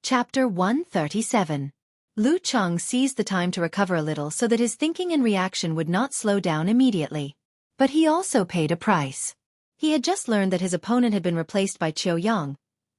Chapter 137. Lu Cheng seized the time to recover a little so that his thinking and reaction would not slow down immediately. But he also paid a price. He had just learned that his opponent had been replaced by Qiu Yang,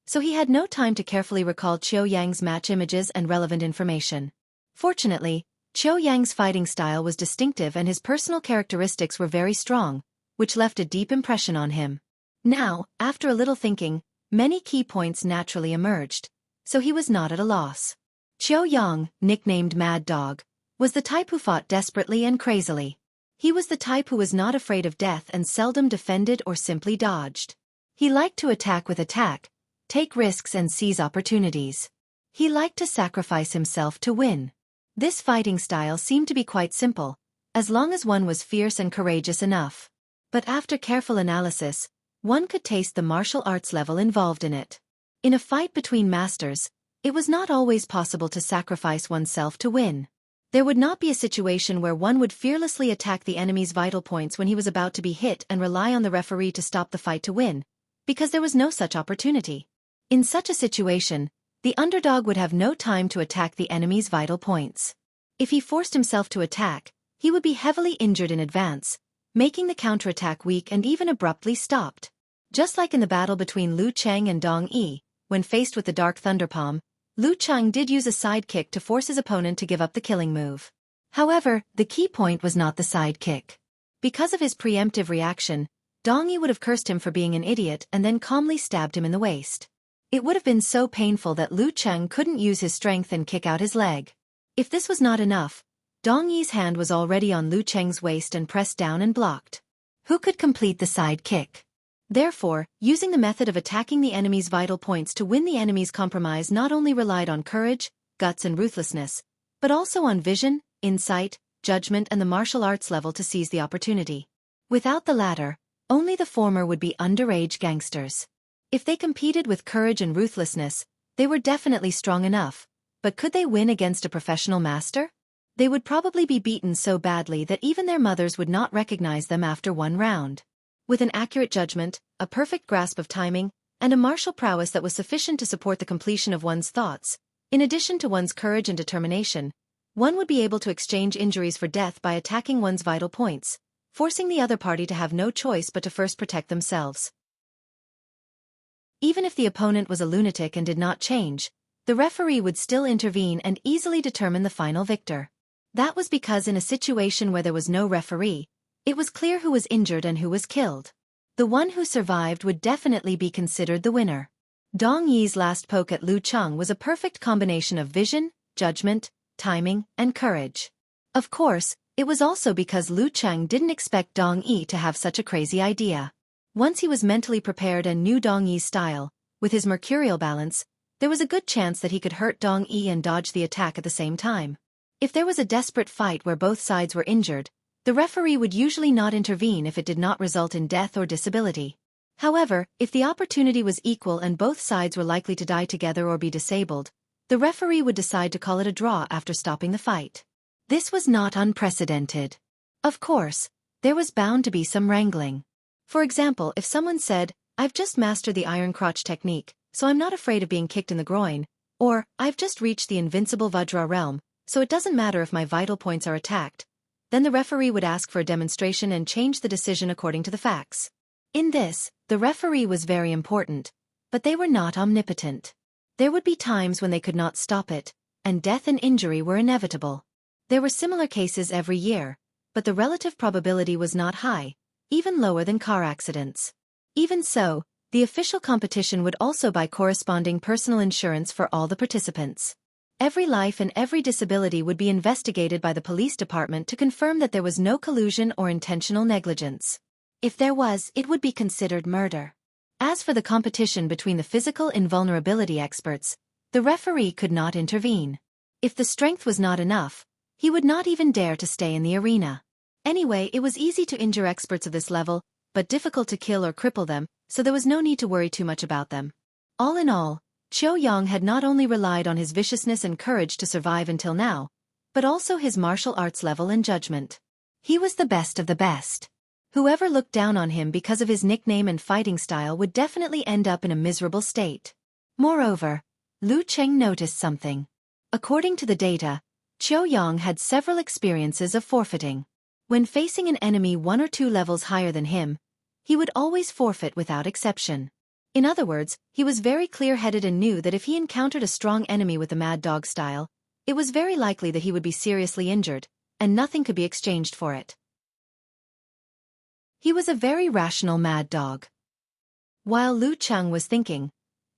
so he had no time to carefully recall Qiu Yang's match images and relevant information. Fortunately, Qiu Yang's fighting style was distinctive and his personal characteristics were very strong, which left a deep impression on him. Now, after a little thinking, many key points naturally emerged, so he was not at a loss. Qiu Yang, nicknamed Mad Dog, was the type who fought desperately and crazily. He was the type who was not afraid of death and seldom defended or simply dodged. He liked to attack with attack, take risks and seize opportunities. He liked to sacrifice himself to win. This fighting style seemed to be quite simple, as long as one was fierce and courageous enough. But after careful analysis, one could taste the martial arts level involved in it. In a fight between masters, it was not always possible to sacrifice oneself to win. There would not be a situation where one would fearlessly attack the enemy's vital points when he was about to be hit and rely on the referee to stop the fight to win, because there was no such opportunity. In such a situation, the underdog would have no time to attack the enemy's vital points. If he forced himself to attack, he would be heavily injured in advance, making the counterattack weak and even abruptly stopped. Just like in the battle between Lu Cheng and Dong Yi, when faced with the Dark Thunderpalm, Lu Cheng did use a side kick to force his opponent to give up the killing move. However, the key point was not the side kick. Because of his preemptive reaction, Dong Yi would have cursed him for being an idiot and then calmly stabbed him in the waist. It would have been so painful that Lu Cheng couldn't use his strength and kick out his leg. If this was not enough, Dong Yi's hand was already on Lu Cheng's waist and pressed down and blocked. Who could complete the side kick? Therefore, using the method of attacking the enemy's vital points to win the enemy's compromise not only relied on courage, guts and ruthlessness, but also on vision, insight, judgment and the martial arts level to seize the opportunity. Without the latter, only the former would be underage gangsters. If they competed with courage and ruthlessness, they were definitely strong enough, but could they win against a professional master? They would probably be beaten so badly that even their mothers would not recognize them after one round. With an accurate judgment, a perfect grasp of timing, and a martial prowess that was sufficient to support the completion of one's thoughts, in addition to one's courage and determination, one would be able to exchange injuries for death by attacking one's vital points, forcing the other party to have no choice but to first protect themselves. Even if the opponent was a lunatic and did not change, the referee would still intervene and easily determine the final victor. That was because in a situation where there was no referee, it was clear who was injured and who was killed. The one who survived would definitely be considered the winner. Dong Yi's last poke at Lu Cheng was a perfect combination of vision, judgment, timing, and courage. Of course, it was also because Lu Cheng didn't expect Dong Yi to have such a crazy idea. Once he was mentally prepared and knew Dong Yi's style, with his mercurial balance, there was a good chance that he could hurt Dong Yi and dodge the attack at the same time. If there was a desperate fight where both sides were injured, the referee would usually not intervene if it did not result in death or disability. However, if the opportunity was equal and both sides were likely to die together or be disabled, the referee would decide to call it a draw after stopping the fight. This was not unprecedented. Of course, there was bound to be some wrangling. For example, if someone said, "I've just mastered the iron crotch technique, so I'm not afraid of being kicked in the groin," or, "I've just reached the invincible Vajra realm, so it doesn't matter if my vital points are attacked," then the referee would ask for a demonstration and change the decision according to the facts. In this, the referee was very important, but they were not omnipotent. There would be times when they could not stop it, and death and injury were inevitable. There were similar cases every year, but the relative probability was not high, even lower than car accidents. Even so, the official competition would also buy corresponding personal insurance for all the participants. Every life and every disability would be investigated by the police department to confirm that there was no collusion or intentional negligence. If there was, it would be considered murder. As for the competition between the physical invulnerability experts, the referee could not intervene. If the strength was not enough, he would not even dare to stay in the arena. Anyway, it was easy to injure experts of this level, but difficult to kill or cripple them, so there was no need to worry too much about them. All in all, Qiu Yang had not only relied on his viciousness and courage to survive until now, but also his martial arts level and judgment. He was the best of the best. Whoever looked down on him because of his nickname and fighting style would definitely end up in a miserable state. Moreover, Lu Cheng noticed something. According to the data, Qiu Yang had several experiences of forfeiting. When facing an enemy 1 or 2 levels higher than him, he would always forfeit without exception. In other words, he was very clear-headed and knew that if he encountered a strong enemy with the mad dog style, it was very likely that he would be seriously injured, and nothing could be exchanged for it. He was a very rational mad dog. While Lu Cheng was thinking,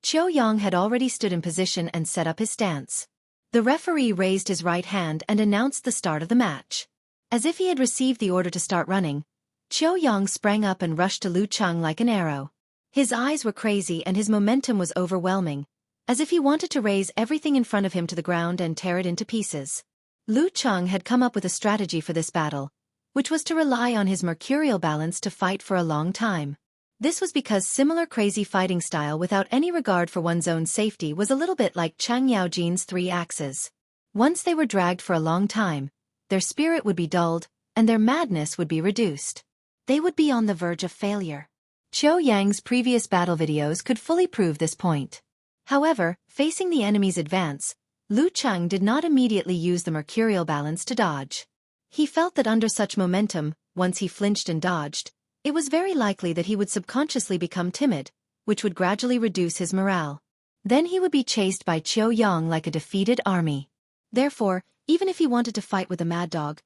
Qiu Yang had already stood in position and set up his stance. The referee raised his right hand and announced the start of the match. As if he had received the order to start running, Qiu Yang sprang up and rushed to Lu Cheng like an arrow. His eyes were crazy and his momentum was overwhelming, as if he wanted to raise everything in front of him to the ground and tear it into pieces. Lu Cheng had come up with a strategy for this battle, which was to rely on his mercurial balance to fight for a long time. This was because similar crazy fighting style without any regard for one's own safety was a little bit like Chang Yaojin's 3 axes. Once they were dragged for a long time, their spirit would be dulled, and their madness would be reduced. They would be on the verge of failure. Qiu Yang's previous battle videos could fully prove this point. However, facing the enemy's advance, Lu Cheng did not immediately use the mercurial balance to dodge. He felt that under such momentum, once he flinched and dodged, it was very likely that he would subconsciously become timid, which would gradually reduce his morale. Then he would be chased by Qiu Yang like a defeated army. Therefore, even if he wanted to fight with the mad dog,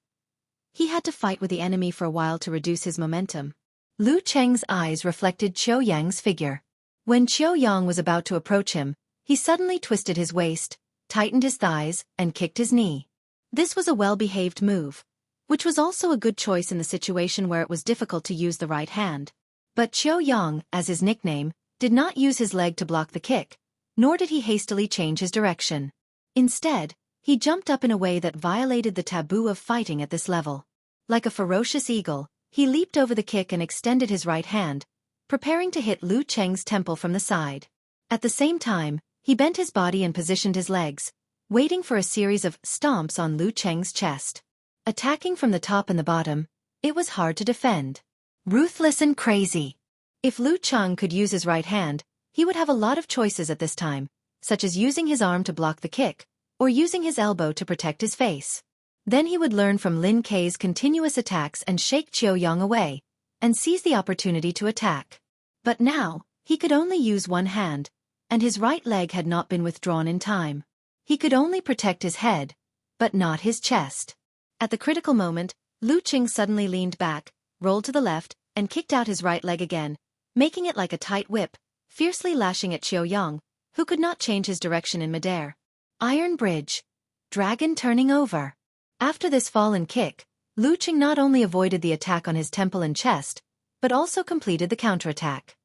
he had to fight with the enemy for a while to reduce his momentum. Lu Cheng's eyes reflected Qiu Yang's figure. When Qiu Yang was about to approach him, he suddenly twisted his waist, tightened his thighs, and kicked his knee. This was a well-behaved move, which was also a good choice in the situation where it was difficult to use the right hand. But Qiu Yang, as his nickname, did not use his leg to block the kick, nor did he hastily change his direction. Instead, he jumped up in a way that violated the taboo of fighting at this level. Like a ferocious eagle, he leaped over the kick and extended his right hand, preparing to hit Lu Cheng's temple from the side. At the same time, he bent his body and positioned his legs, waiting for a series of stomps on Lu Cheng's chest. Attacking from the top and the bottom, it was hard to defend. Ruthless and crazy. If Lu Cheng could use his right hand, he would have a lot of choices at this time, such as using his arm to block the kick, or using his elbow to protect his face. Then he would learn from Lin Kei's continuous attacks and shake Qiu Yang away, and seize the opportunity to attack. But now, he could only use one hand, and his right leg had not been withdrawn in time. He could only protect his head, but not his chest. At the critical moment, Lu Cheng suddenly leaned back, rolled to the left, and kicked out his right leg again, making it like a tight whip, fiercely lashing at Qiu Yang, who could not change his direction in midair. Iron Bridge. Dragon turning over. After this fall and kick, Lu Cheng not only avoided the attack on his temple and chest, but also completed the counterattack.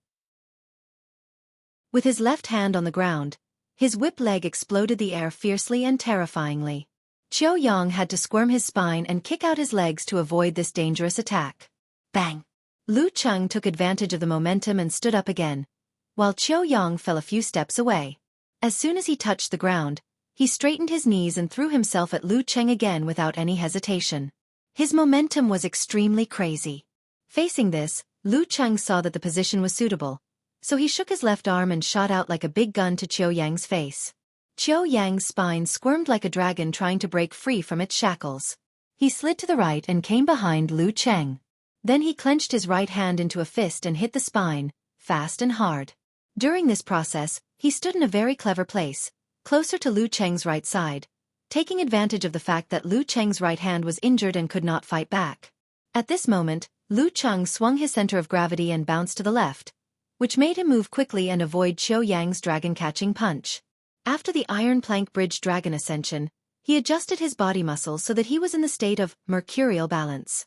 With his left hand on the ground, his whip leg exploded the air fiercely and terrifyingly. Qiu Yang had to squirm his spine and kick out his legs to avoid this dangerous attack. Bang! Lu Cheng took advantage of the momentum and stood up again, while Qiu Yang fell a few steps away. As soon as he touched the ground, he straightened his knees and threw himself at Lu Cheng again without any hesitation. His momentum was extremely crazy. Facing this, Lu Cheng saw that the position was suitable, so he shook his left arm and shot out like a big gun to Qiu Yang's face. Qiu Yang's spine squirmed like a dragon trying to break free from its shackles. He slid to the right and came behind Lu Cheng. Then he clenched his right hand into a fist and hit the spine, fast and hard. During this process, he stood in a very clever place, closer to Lu Cheng's right side, taking advantage of the fact that Lu Cheng's right hand was injured and could not fight back. At this moment, Lu Cheng swung his center of gravity and bounced to the left, which made him move quickly and avoid Qiu Yang's dragon-catching punch. After the Iron Plank Bridge Dragon Ascension, he adjusted his body muscles so that he was in the state of mercurial balance.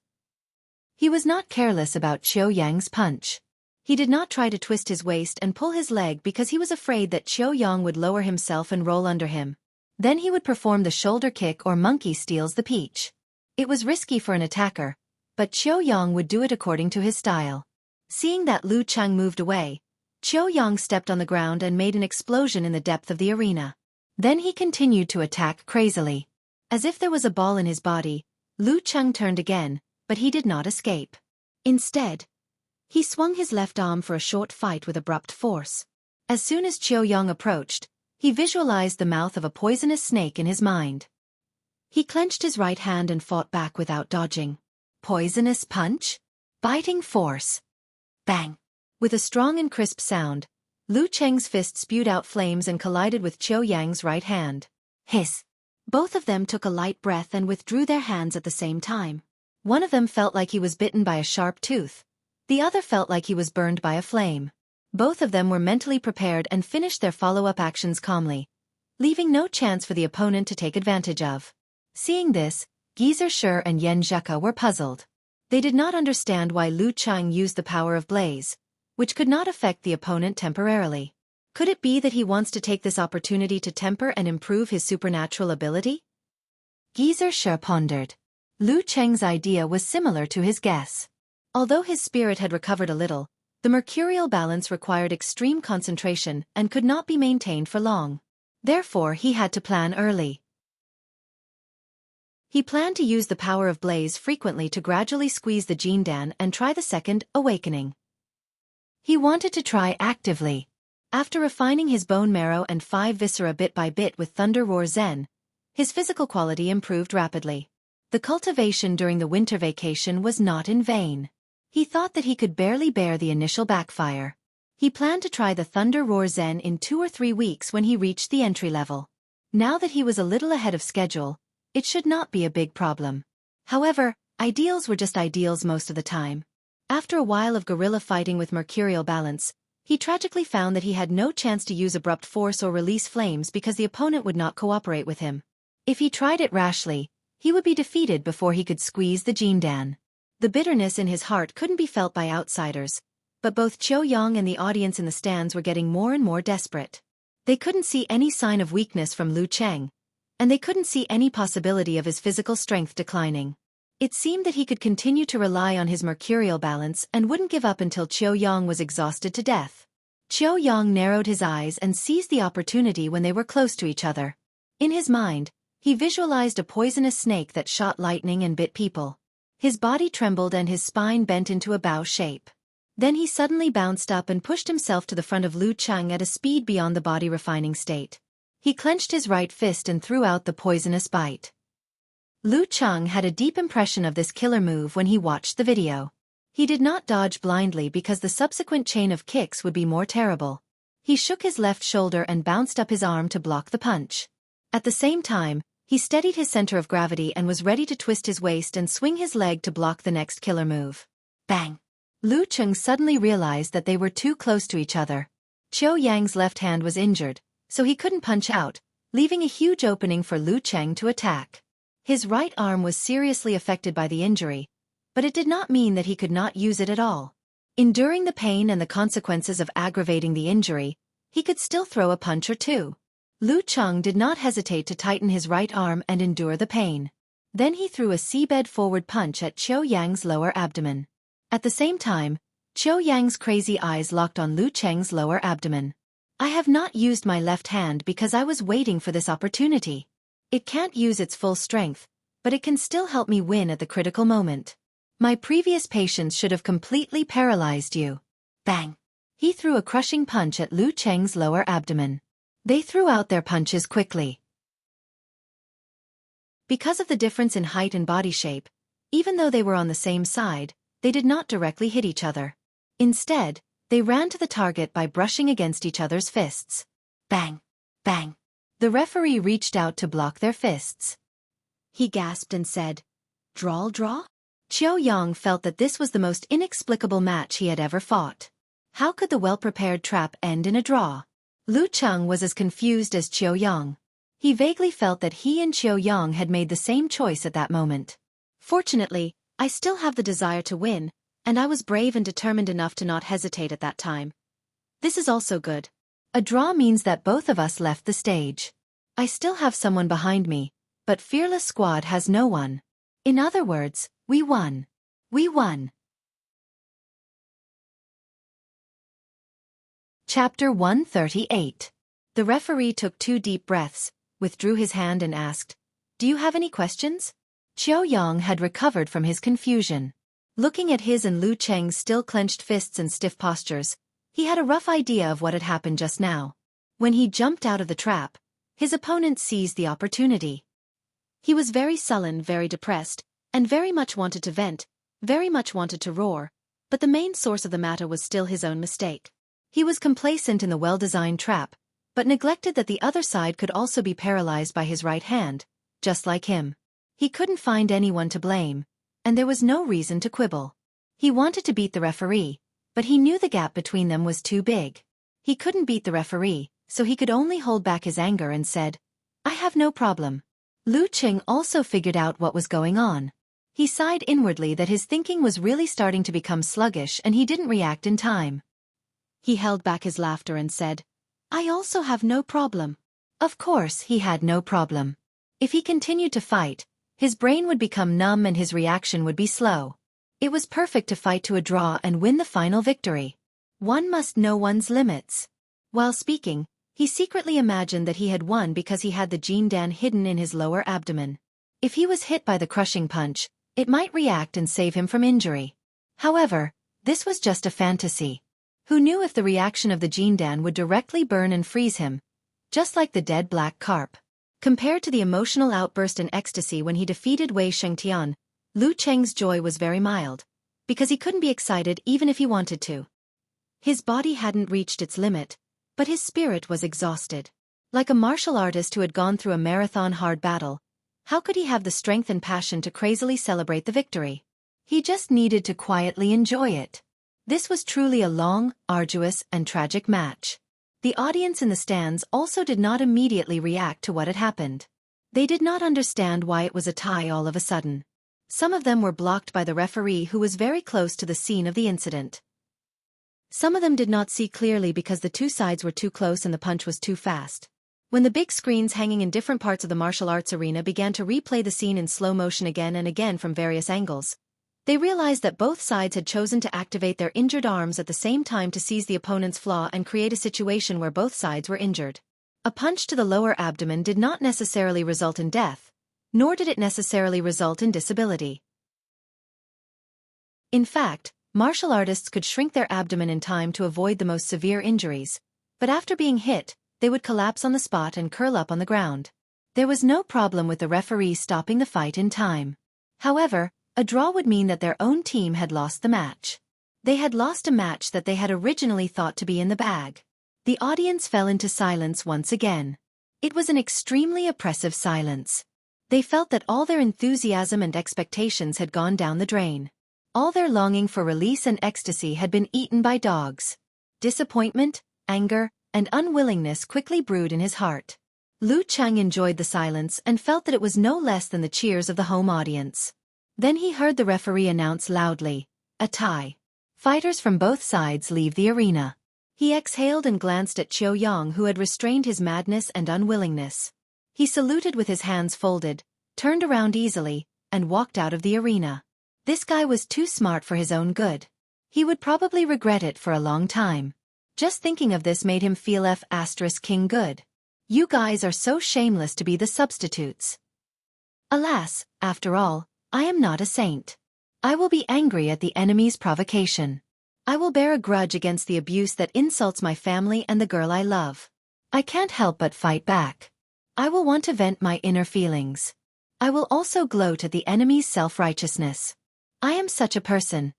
He was not careless about Qiu Yang's punch. He did not try to twist his waist and pull his leg because he was afraid that Qiu Yang would lower himself and roll under him. Then he would perform the shoulder kick or monkey steals the peach. It was risky for an attacker, but Qiu Yang would do it according to his style. Seeing that Lu Cheng moved away, Qiu Yang stepped on the ground and made an explosion in the depth of the arena. Then he continued to attack crazily. As if there was a ball in his body, Lu Cheng turned again, but he did not escape. Instead, he swung his left arm for a short fight with abrupt force. As soon as Qiu Yang approached, He visualized the mouth of a poisonous snake in his mind. He clenched his right hand and fought back without dodging. Poisonous punch? Biting force. Bang! With a strong and crisp sound, Lu Cheng's fist spewed out flames and collided with Qiu Yang's right hand. Hiss! Both of them took a light breath and withdrew their hands at the same time. One of them felt like he was bitten by a sharp tooth. The other felt like he was burned by a flame. Both of them were mentally prepared and finished their follow-up actions calmly, leaving no chance for the opponent to take advantage of. Seeing this, Geyser Shi and Yan Zheka were puzzled. They did not understand why Lu Cheng used the power of blaze, which could not affect the opponent temporarily. Could it be that he wants to take this opportunity to temper and improve his supernatural ability? Geyser Shi pondered. Lu Cheng's idea was similar to his guess. Although his spirit had recovered a little, the mercurial balance required extreme concentration and could not be maintained for long. Therefore, he had to plan early. He planned to use the power of blaze frequently to gradually squeeze the Jindan and try the second awakening. He wanted to try actively. After refining his bone marrow and 5 viscera bit by bit with Thunder Roar Zen, his physical quality improved rapidly. The cultivation during the winter vacation was not in vain. He thought that he could barely bear the initial backfire. He planned to try the Thunder Roar Zen in 2 or 3 weeks when he reached the entry level. Now that he was a little ahead of schedule, it should not be a big problem. However, ideals were just ideals most of the time. After a while of guerrilla fighting with mercurial balance, he tragically found that he had no chance to use abrupt force or release flames because the opponent would not cooperate with him. If he tried it rashly, he would be defeated before he could squeeze the Jindan. The bitterness in his heart couldn't be felt by outsiders, but both Qiu Yang and the audience in the stands were getting more and more desperate. They couldn't see any sign of weakness from Lu Cheng, and they couldn't see any possibility of his physical strength declining. It seemed that he could continue to rely on his mercurial balance and wouldn't give up until Qiu Yang was exhausted to death. Qiu Yang narrowed his eyes and seized the opportunity when they were close to each other. In his mind, he visualized a poisonous snake that shot lightning and bit people. His body trembled and his spine bent into a bow shape. Then he suddenly bounced up and pushed himself to the front of Lu Cheng at a speed beyond the body refining state. He clenched his right fist and threw out the poisonous bite. Lu Cheng had a deep impression of this killer move when he watched the video. He did not dodge blindly because the subsequent chain of kicks would be more terrible. He shook his left shoulder and bounced up his arm to block the punch. At the same time, he steadied his center of gravity and was ready to twist his waist and swing his leg to block the next killer move. Bang! Lu Cheng suddenly realized that they were too close to each other. Qiu Yang's left hand was injured, so he couldn't punch out, leaving a huge opening for Lu Cheng to attack. His right arm was seriously affected by the injury, but it did not mean that he could not use it at all. Enduring the pain and the consequences of aggravating the injury, he could still throw a punch or two. Lu Cheng did not hesitate to tighten his right arm and endure the pain. Then he threw a seabed forward punch at Qiu Yang's lower abdomen. At the same time, Qiu Yang's crazy eyes locked on Lu Cheng's lower abdomen. I have not used my left hand because I was waiting for this opportunity. It can't use its full strength, but it can still help me win at the critical moment. My previous patience should have completely paralyzed you. Bang! He threw a crushing punch at Lu Cheng's lower abdomen. They threw out their punches quickly. Because of the difference in height and body shape, even though they were on the same side, they did not directly hit each other. Instead, they ran to the target by brushing against each other's fists. Bang! Bang! The referee reached out to block their fists. He gasped and said, "Draw? Qiu Yang felt that this was the most inexplicable match he had ever fought. How could the well-prepared trap end in a draw? Lu Cheng was as confused as Qiu Yang. He vaguely felt that he and Qiu Yang had made the same choice at that moment. Fortunately, I still have the desire to win, and I was brave and determined enough to not hesitate at that time. This is also good. A draw means that both of us left the stage. I still have someone behind me, but Fearless Squad has no one. In other words, we won. We won." Chapter 138. The referee took 2 deep breaths, withdrew his hand and asked, "Do you have any questions?" Qiu Yang had recovered from his confusion. Looking at his and Lu Cheng's still clenched fists and stiff postures, he had a rough idea of what had happened just now. When he jumped out of the trap, his opponent seized the opportunity. He was very sullen, very depressed, and very much wanted to vent, very much wanted to roar, but the main source of the matter was still his own mistake. He was complacent in the well-designed trap, but neglected that the other side could also be paralyzed by his right hand, just like him. He couldn't find anyone to blame, and there was no reason to quibble. He wanted to beat the referee, but he knew the gap between them was too big. He couldn't beat the referee, so he could only hold back his anger and said, "I have no problem." Lu Qing also figured out what was going on. He sighed inwardly that his thinking was really starting to become sluggish and he didn't react in time. He held back his laughter and said, "I also have no problem." Of course he had no problem. If he continued to fight, his brain would become numb and his reaction would be slow. It was perfect to fight to a draw and win the final victory. One must know one's limits. While speaking, he secretly imagined that he had won because he had the Jindan hidden in his lower abdomen. If he was hit by the crushing punch, it might react and save him from injury. However, this was just a fantasy. Who knew if the reaction of the Jindan would directly burn and freeze him, just like the dead black carp. Compared to the emotional outburst and ecstasy when he defeated Wei Shengtian, Lu Cheng's joy was very mild, because he couldn't be excited even if he wanted to. His body hadn't reached its limit, but his spirit was exhausted. Like a martial artist who had gone through a marathon hard battle, how could he have the strength and passion to crazily celebrate the victory? He just needed to quietly enjoy it. This was truly a long, arduous, and tragic match. The audience in the stands also did not immediately react to what had happened. They did not understand why it was a tie all of a sudden. Some of them were blocked by the referee who was very close to the scene of the incident. Some of them did not see clearly because the two sides were too close and the punch was too fast. When the big screens hanging in different parts of the martial arts arena began to replay the scene in slow motion again and again from various angles, they realized that both sides had chosen to activate their injured arms at the same time to seize the opponent's flaw and create a situation where both sides were injured. A punch to the lower abdomen did not necessarily result in death, nor did it necessarily result in disability. In fact, martial artists could shrink their abdomen in time to avoid the most severe injuries, but after being hit, they would collapse on the spot and curl up on the ground. There was no problem with the referee stopping the fight in time. However, a draw would mean that their own team had lost the match. They had lost a match that they had originally thought to be in the bag. The audience fell into silence once again. It was an extremely oppressive silence. They felt that all their enthusiasm and expectations had gone down the drain. All their longing for release and ecstasy had been eaten by dogs. Disappointment, anger, and unwillingness quickly brewed in his heart. Lu Cheng enjoyed the silence and felt that it was no less than the cheers of the home audience. Then he heard the referee announce loudly, "A tie. Fighters from both sides leave the arena." He exhaled and glanced at Qiu Yang, who had restrained his madness and unwillingness. He saluted with his hands folded, turned around easily, and walked out of the arena. This guy was too smart for his own good. He would probably regret it for a long time. Just thinking of this made him feel King good. You guys are so shameless to be the substitutes. Alas, after all, I am not a saint. I will be angry at the enemy's provocation. I will bear a grudge against the abuse that insults my family and the girl I love. I can't help but fight back. I will want to vent my inner feelings. I will also gloat at the enemy's self-righteousness. I am such a person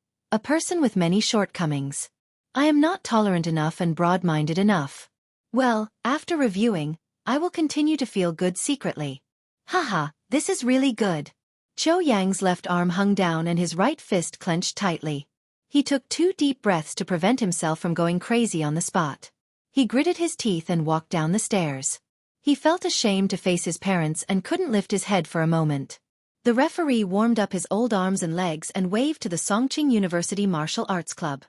with many shortcomings. I am not tolerant enough and broad-minded enough. Well, after reviewing, I will continue to feel good secretly. Haha, this is really good. Qiu Yang's left arm hung down and his right fist clenched tightly. He took 2 deep breaths to prevent himself from going crazy on the spot. He gritted his teeth and walked down the stairs. He felt ashamed to face his parents and couldn't lift his head for a moment. The referee warmed up his old arms and legs and waved to the Songqing University Martial Arts Club.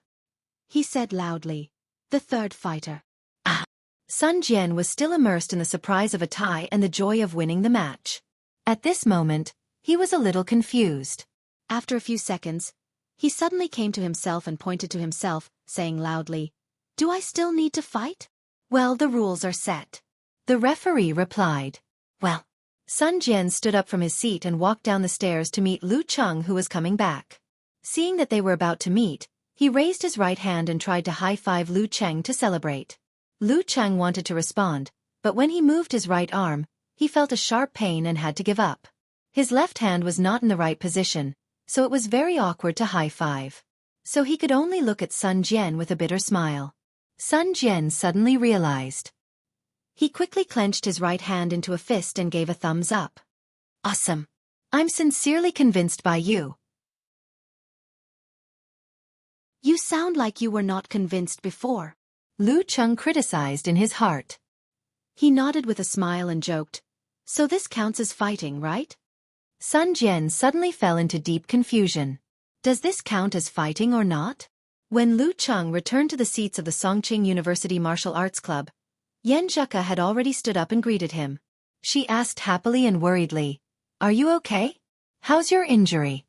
He said loudly, "The third fighter." Ah! Sun Jian was still immersed in the surprise of a tie and the joy of winning the match. At this moment, he was a little confused. After a few seconds, he suddenly came to himself and pointed to himself, saying loudly, "Do I still need to fight?" "Well, the rules are set." The referee replied. "Well." Sun Jian stood up from his seat and walked down the stairs to meet Lu Cheng, who was coming back. Seeing that they were about to meet, he raised his right hand and tried to high-five Lu Cheng to celebrate. Lu Chang wanted to respond, but when he moved his right arm, he felt a sharp pain and had to give up. His left hand was not in the right position, so it was very awkward to high-five. So he could only look at Sun Jian with a bitter smile. Sun Jian suddenly realized. He quickly clenched his right hand into a fist and gave a thumbs up. Awesome. I'm sincerely convinced by you. You sound like you were not convinced before, Lu Chang criticized in his heart. He nodded with a smile and joked, so this counts as fighting, right? Sun Jian suddenly fell into deep confusion. Does this count as fighting or not? When Lu Chang returned to the seats of the Songqing University Martial Arts Club, Yan Zheka had already stood up and greeted him. She asked happily and worriedly, "Are you okay? How's your injury?"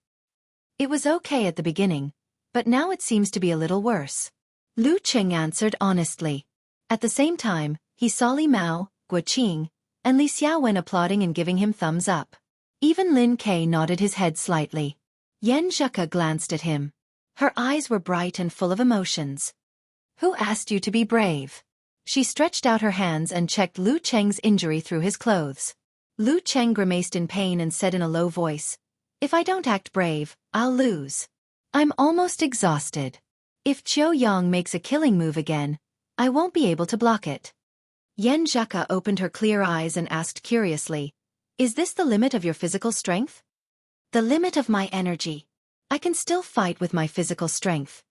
It was okay at the beginning, but now it seems to be a little worse. Lu Chang answered honestly. At the same time, he saw Li Mao, Guo Qing, and Li Xiaofan applauding and giving him thumbs up. Even Lin Ke nodded his head slightly. Yan Zheka glanced at him. Her eyes were bright and full of emotions. Who asked you to be brave? She stretched out her hands and checked Lu Cheng's injury through his clothes. Lu Cheng grimaced in pain and said in a low voice, "If I don't act brave, I'll lose. I'm almost exhausted. If Qiu Yang makes a killing move again, I won't be able to block it." Yan Zheka opened her clear eyes and asked curiously, "Is this the limit of your physical strength?" "The limit of my energy. I can still fight with my physical strength."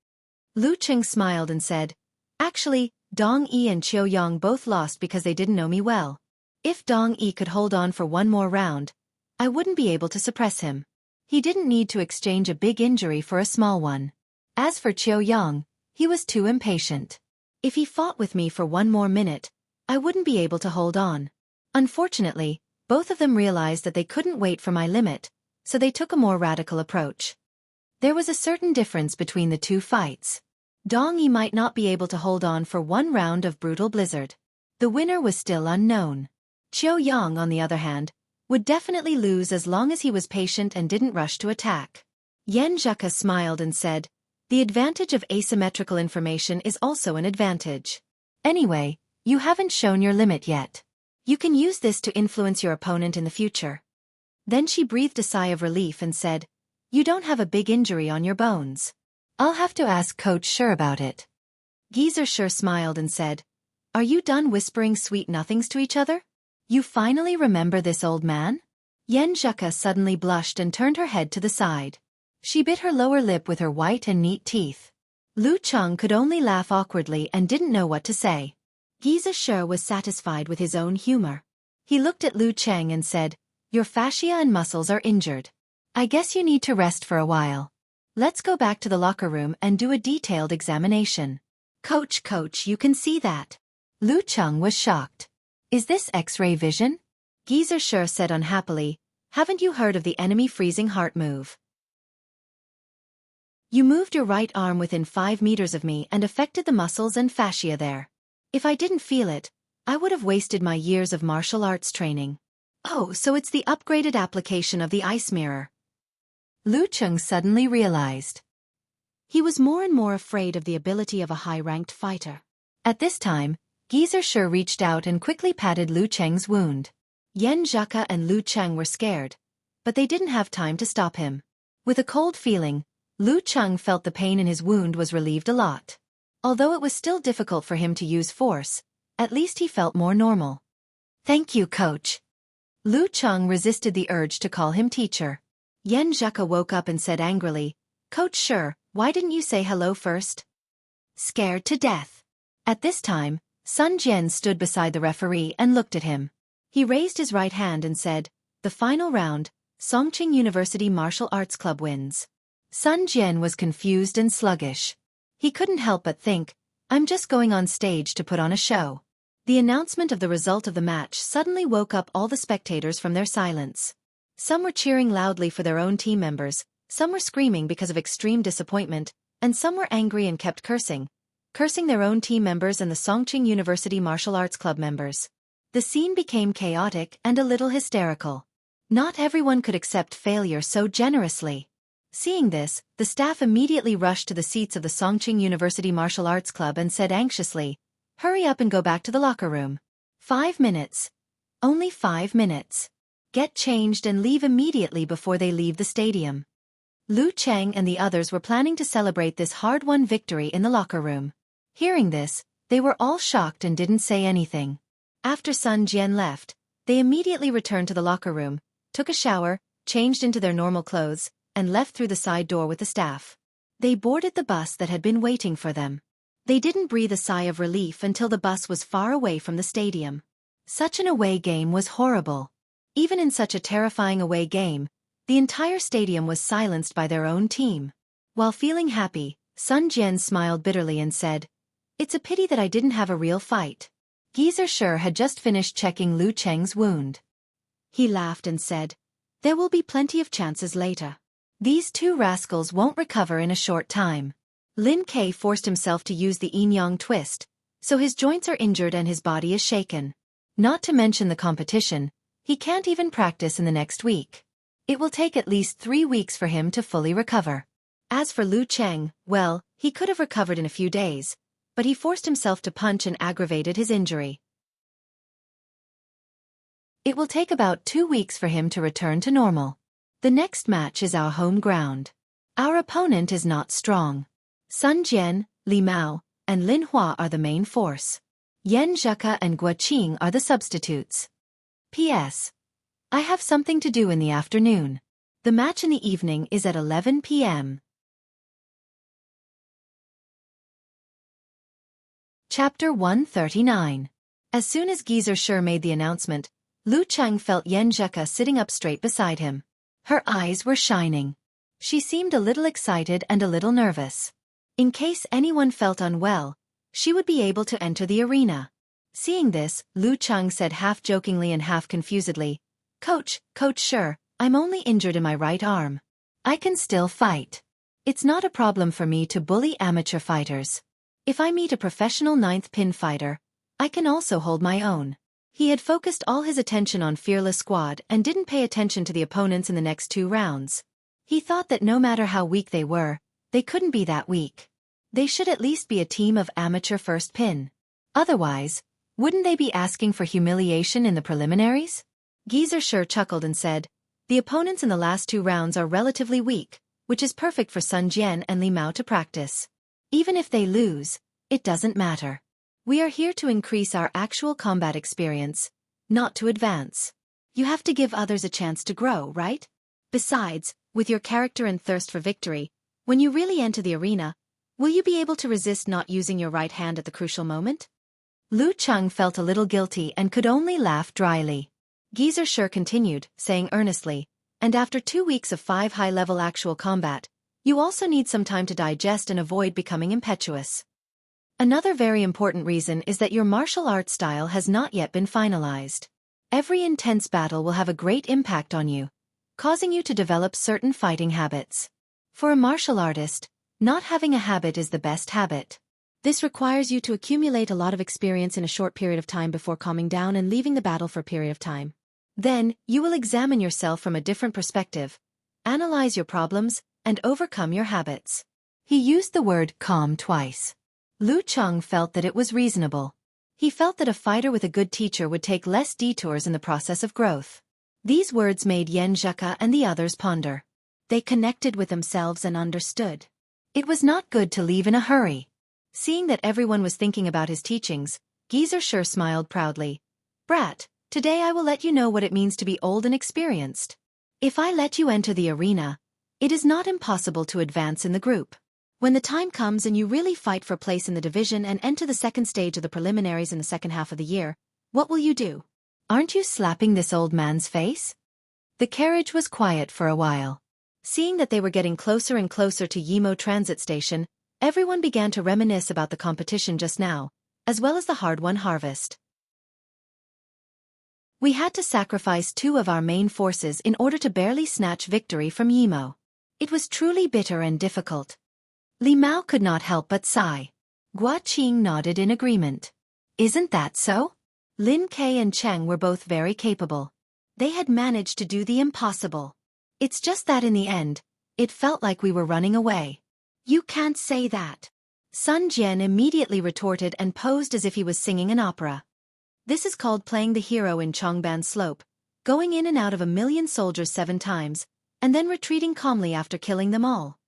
Lu Cheng smiled and said, "Actually, Dong Yi and Qiu Yang both lost because they didn't know me well. If Dong Yi could hold on for one more round, I wouldn't be able to suppress him. He didn't need to exchange a big injury for a small one. As for Qiu Yang, he was too impatient. If he fought with me for one more minute, I wouldn't be able to hold on. Unfortunately, both of them realized that they couldn't wait for my limit, so they took a more radical approach. There was a certain difference between the two fights. Dong Yi might not be able to hold on for one round of brutal blizzard. The winner was still unknown. Qiu Yang, on the other hand, would definitely lose as long as he was patient and didn't rush to attack. Yan Zheka smiled and said, "The advantage of asymmetrical information is also an advantage. Anyway, you haven't shown your limit yet. You can use this to influence your opponent in the future." Then she breathed a sigh of relief and said, "You don't have a big injury on your bones. I'll have to ask Coach Shi about it." Geezer Shi smiled and said, "Are you done whispering sweet nothings to each other? You finally remember this old man?" Yan Zheka suddenly blushed and turned her head to the side. She bit her lower lip with her white and neat teeth. Lu Chang could only laugh awkwardly and didn't know what to say. Geezer Shi was satisfied with his own humor. He looked at Lu Cheng and said, "Your fascia and muscles are injured. I guess you need to rest for a while. Let's go back to the locker room and do a detailed examination." Coach, you can see that." Lu Cheng was shocked. "Is this X-ray vision?" Geezer Shi said unhappily, "Haven't you heard of the enemy freezing heart move? You moved your right arm within 5 meters of me and affected the muscles and fascia there. If I didn't feel it, I would have wasted my years of martial arts training." "Oh, so it's the upgraded application of the ice mirror." Lu Cheng suddenly realized. He was more and more afraid of the ability of a high-ranked fighter. At this time, Geezer Shi reached out and quickly patted Lu Cheng's wound. Yan Zheka and Lu Cheng were scared, but they didn't have time to stop him. With a cold feeling, Lu Cheng felt the pain in his wound was relieved a lot. Although it was still difficult for him to use force, at least he felt more normal. "Thank you, Coach." Lu Cheng resisted the urge to call him teacher. Yan Zheka woke up and said angrily, "Coach Shi, why didn't you say hello first?" "Scared to death." At this time, Sun Jian stood beside the referee and looked at him. He raised his right hand and said, "The final round, Songqing University Martial Arts Club wins." Sun Jian was confused and sluggish. He couldn't help but think, "I'm just going on stage to put on a show." The announcement of the result of the match suddenly woke up all the spectators from their silence. Some were cheering loudly for their own team members, some were screaming because of extreme disappointment, and some were angry and kept cursing their own team members and the Songqing University Martial Arts Club members. The scene became chaotic and a little hysterical. Not everyone could accept failure so generously. Seeing this, the staff immediately rushed to the seats of the Songqing University Martial Arts Club and said anxiously, Hurry up and go back to the locker room. 5 minutes. Only 5 minutes. Get changed and leave immediately before they leave the stadium. Lu Cheng and the others were planning to celebrate this hard-won victory in the locker room. Hearing this, they were all shocked and didn't say anything. After Sun Jian left, they immediately returned to the locker room, took a shower, changed into their normal clothes, and left through the side door with the staff. They boarded the bus that had been waiting for them. They didn't breathe a sigh of relief until the bus was far away from the stadium. Such an away game was horrible. Even in such a terrifying away game, the entire stadium was silenced by their own team. While feeling happy, Sun Jian smiled bitterly and said, "It's a pity that I didn't have a real fight." Geezer Shi had just finished checking Lu Cheng's wound. He laughed and said, "There will be plenty of chances later. These two rascals won't recover in a short time." Lin Ke forced himself to use the yin-yang twist, so his joints are injured and his body is shaken. Not to mention the competition, he can't even practice in the next week. It will take at least 3 weeks for him to fully recover. As for Lu Cheng, well, he could have recovered in a few days, but he forced himself to punch and aggravated his injury. It will take about 2 weeks for him to return to normal. The next match is our home ground. Our opponent is not strong. Sun Jian, Li Mao, and Lin Hua are the main force. Yan Zheke and Guo Qing are the substitutes. P.S. I have something to do in the afternoon. The match in the evening is at 11 p.m. Chapter 139. As soon as Geezer Shi made the announcement, Lu Cheng felt Yan Zheke sitting up straight beside him. Her eyes were shining. She seemed a little excited and a little nervous. In case anyone felt unwell, she would be able to enter the arena. Seeing this, Lu Cheng said half jokingly and half confusedly, Coach Shi, I'm only injured in my right arm. I can still fight. It's not a problem for me to bully amateur fighters. If I meet a professional 9th pin fighter, I can also hold my own." He had focused all his attention on Fearless Squad and didn't pay attention to the opponents in the next 2 rounds. He thought that no matter how weak they were, they couldn't be that weak. They should at least be a team of amateur first pin. Otherwise, wouldn't they be asking for humiliation in the preliminaries? Geezer Shi chuckled and said, "The opponents in the last 2 rounds are relatively weak, which is perfect for Sun Jian and Li Mao to practice. Even if they lose, it doesn't matter. We are here to increase our actual combat experience, not to advance. You have to give others a chance to grow, right? Besides, with your character and thirst for victory, when you really enter the arena, will you be able to resist not using your right hand at the crucial moment?" Lu Cheng felt a little guilty and could only laugh dryly. Geezer Shi continued, saying earnestly, "And after 2 weeks of 5 high-level actual combat, you also need some time to digest and avoid becoming impetuous. Another very important reason is that your martial arts style has not yet been finalized. Every intense battle will have a great impact on you, causing you to develop certain fighting habits. For a martial artist, not having a habit is the best habit. This requires you to accumulate a lot of experience in a short period of time before calming down and leaving the battle for a period of time. Then, you will examine yourself from a different perspective, analyze your problems, and overcome your habits." He used the word calm twice. Lu Cheng felt that it was reasonable. He felt that a fighter with a good teacher would take less detours in the process of growth. These words made Yan Zheke and the others ponder. They connected with themselves and understood. It was not good to leave in a hurry. Seeing that everyone was thinking about his teachings, Geezer Shi smiled proudly. "Brat, today I will let you know what it means to be old and experienced. If I let you enter the arena, it is not impossible to advance in the group. When the time comes and you really fight for a place in the division and enter the second stage of the preliminaries in the second half of the year, what will you do? Aren't you slapping this old man's face?" The carriage was quiet for a while. Seeing that they were getting closer and closer to Yimo transit station, everyone began to reminisce about the competition just now, as well as the hard-won harvest. "We had to sacrifice 2 of our main forces in order to barely snatch victory from Yimo. It was truly bitter and difficult." Li Mao could not help but sigh. Guo Qing nodded in agreement. "Isn't that so?" Lin Ke and Cheng were both very capable. They had managed to do the impossible. It's just that in the end, it felt like we were running away. "You can't say that," Sun Jian immediately retorted and posed as if he was singing an opera. This is called playing the hero in Chongban Slope, going in and out of 1,000,000 soldiers 7 times, and then retreating calmly after killing them all.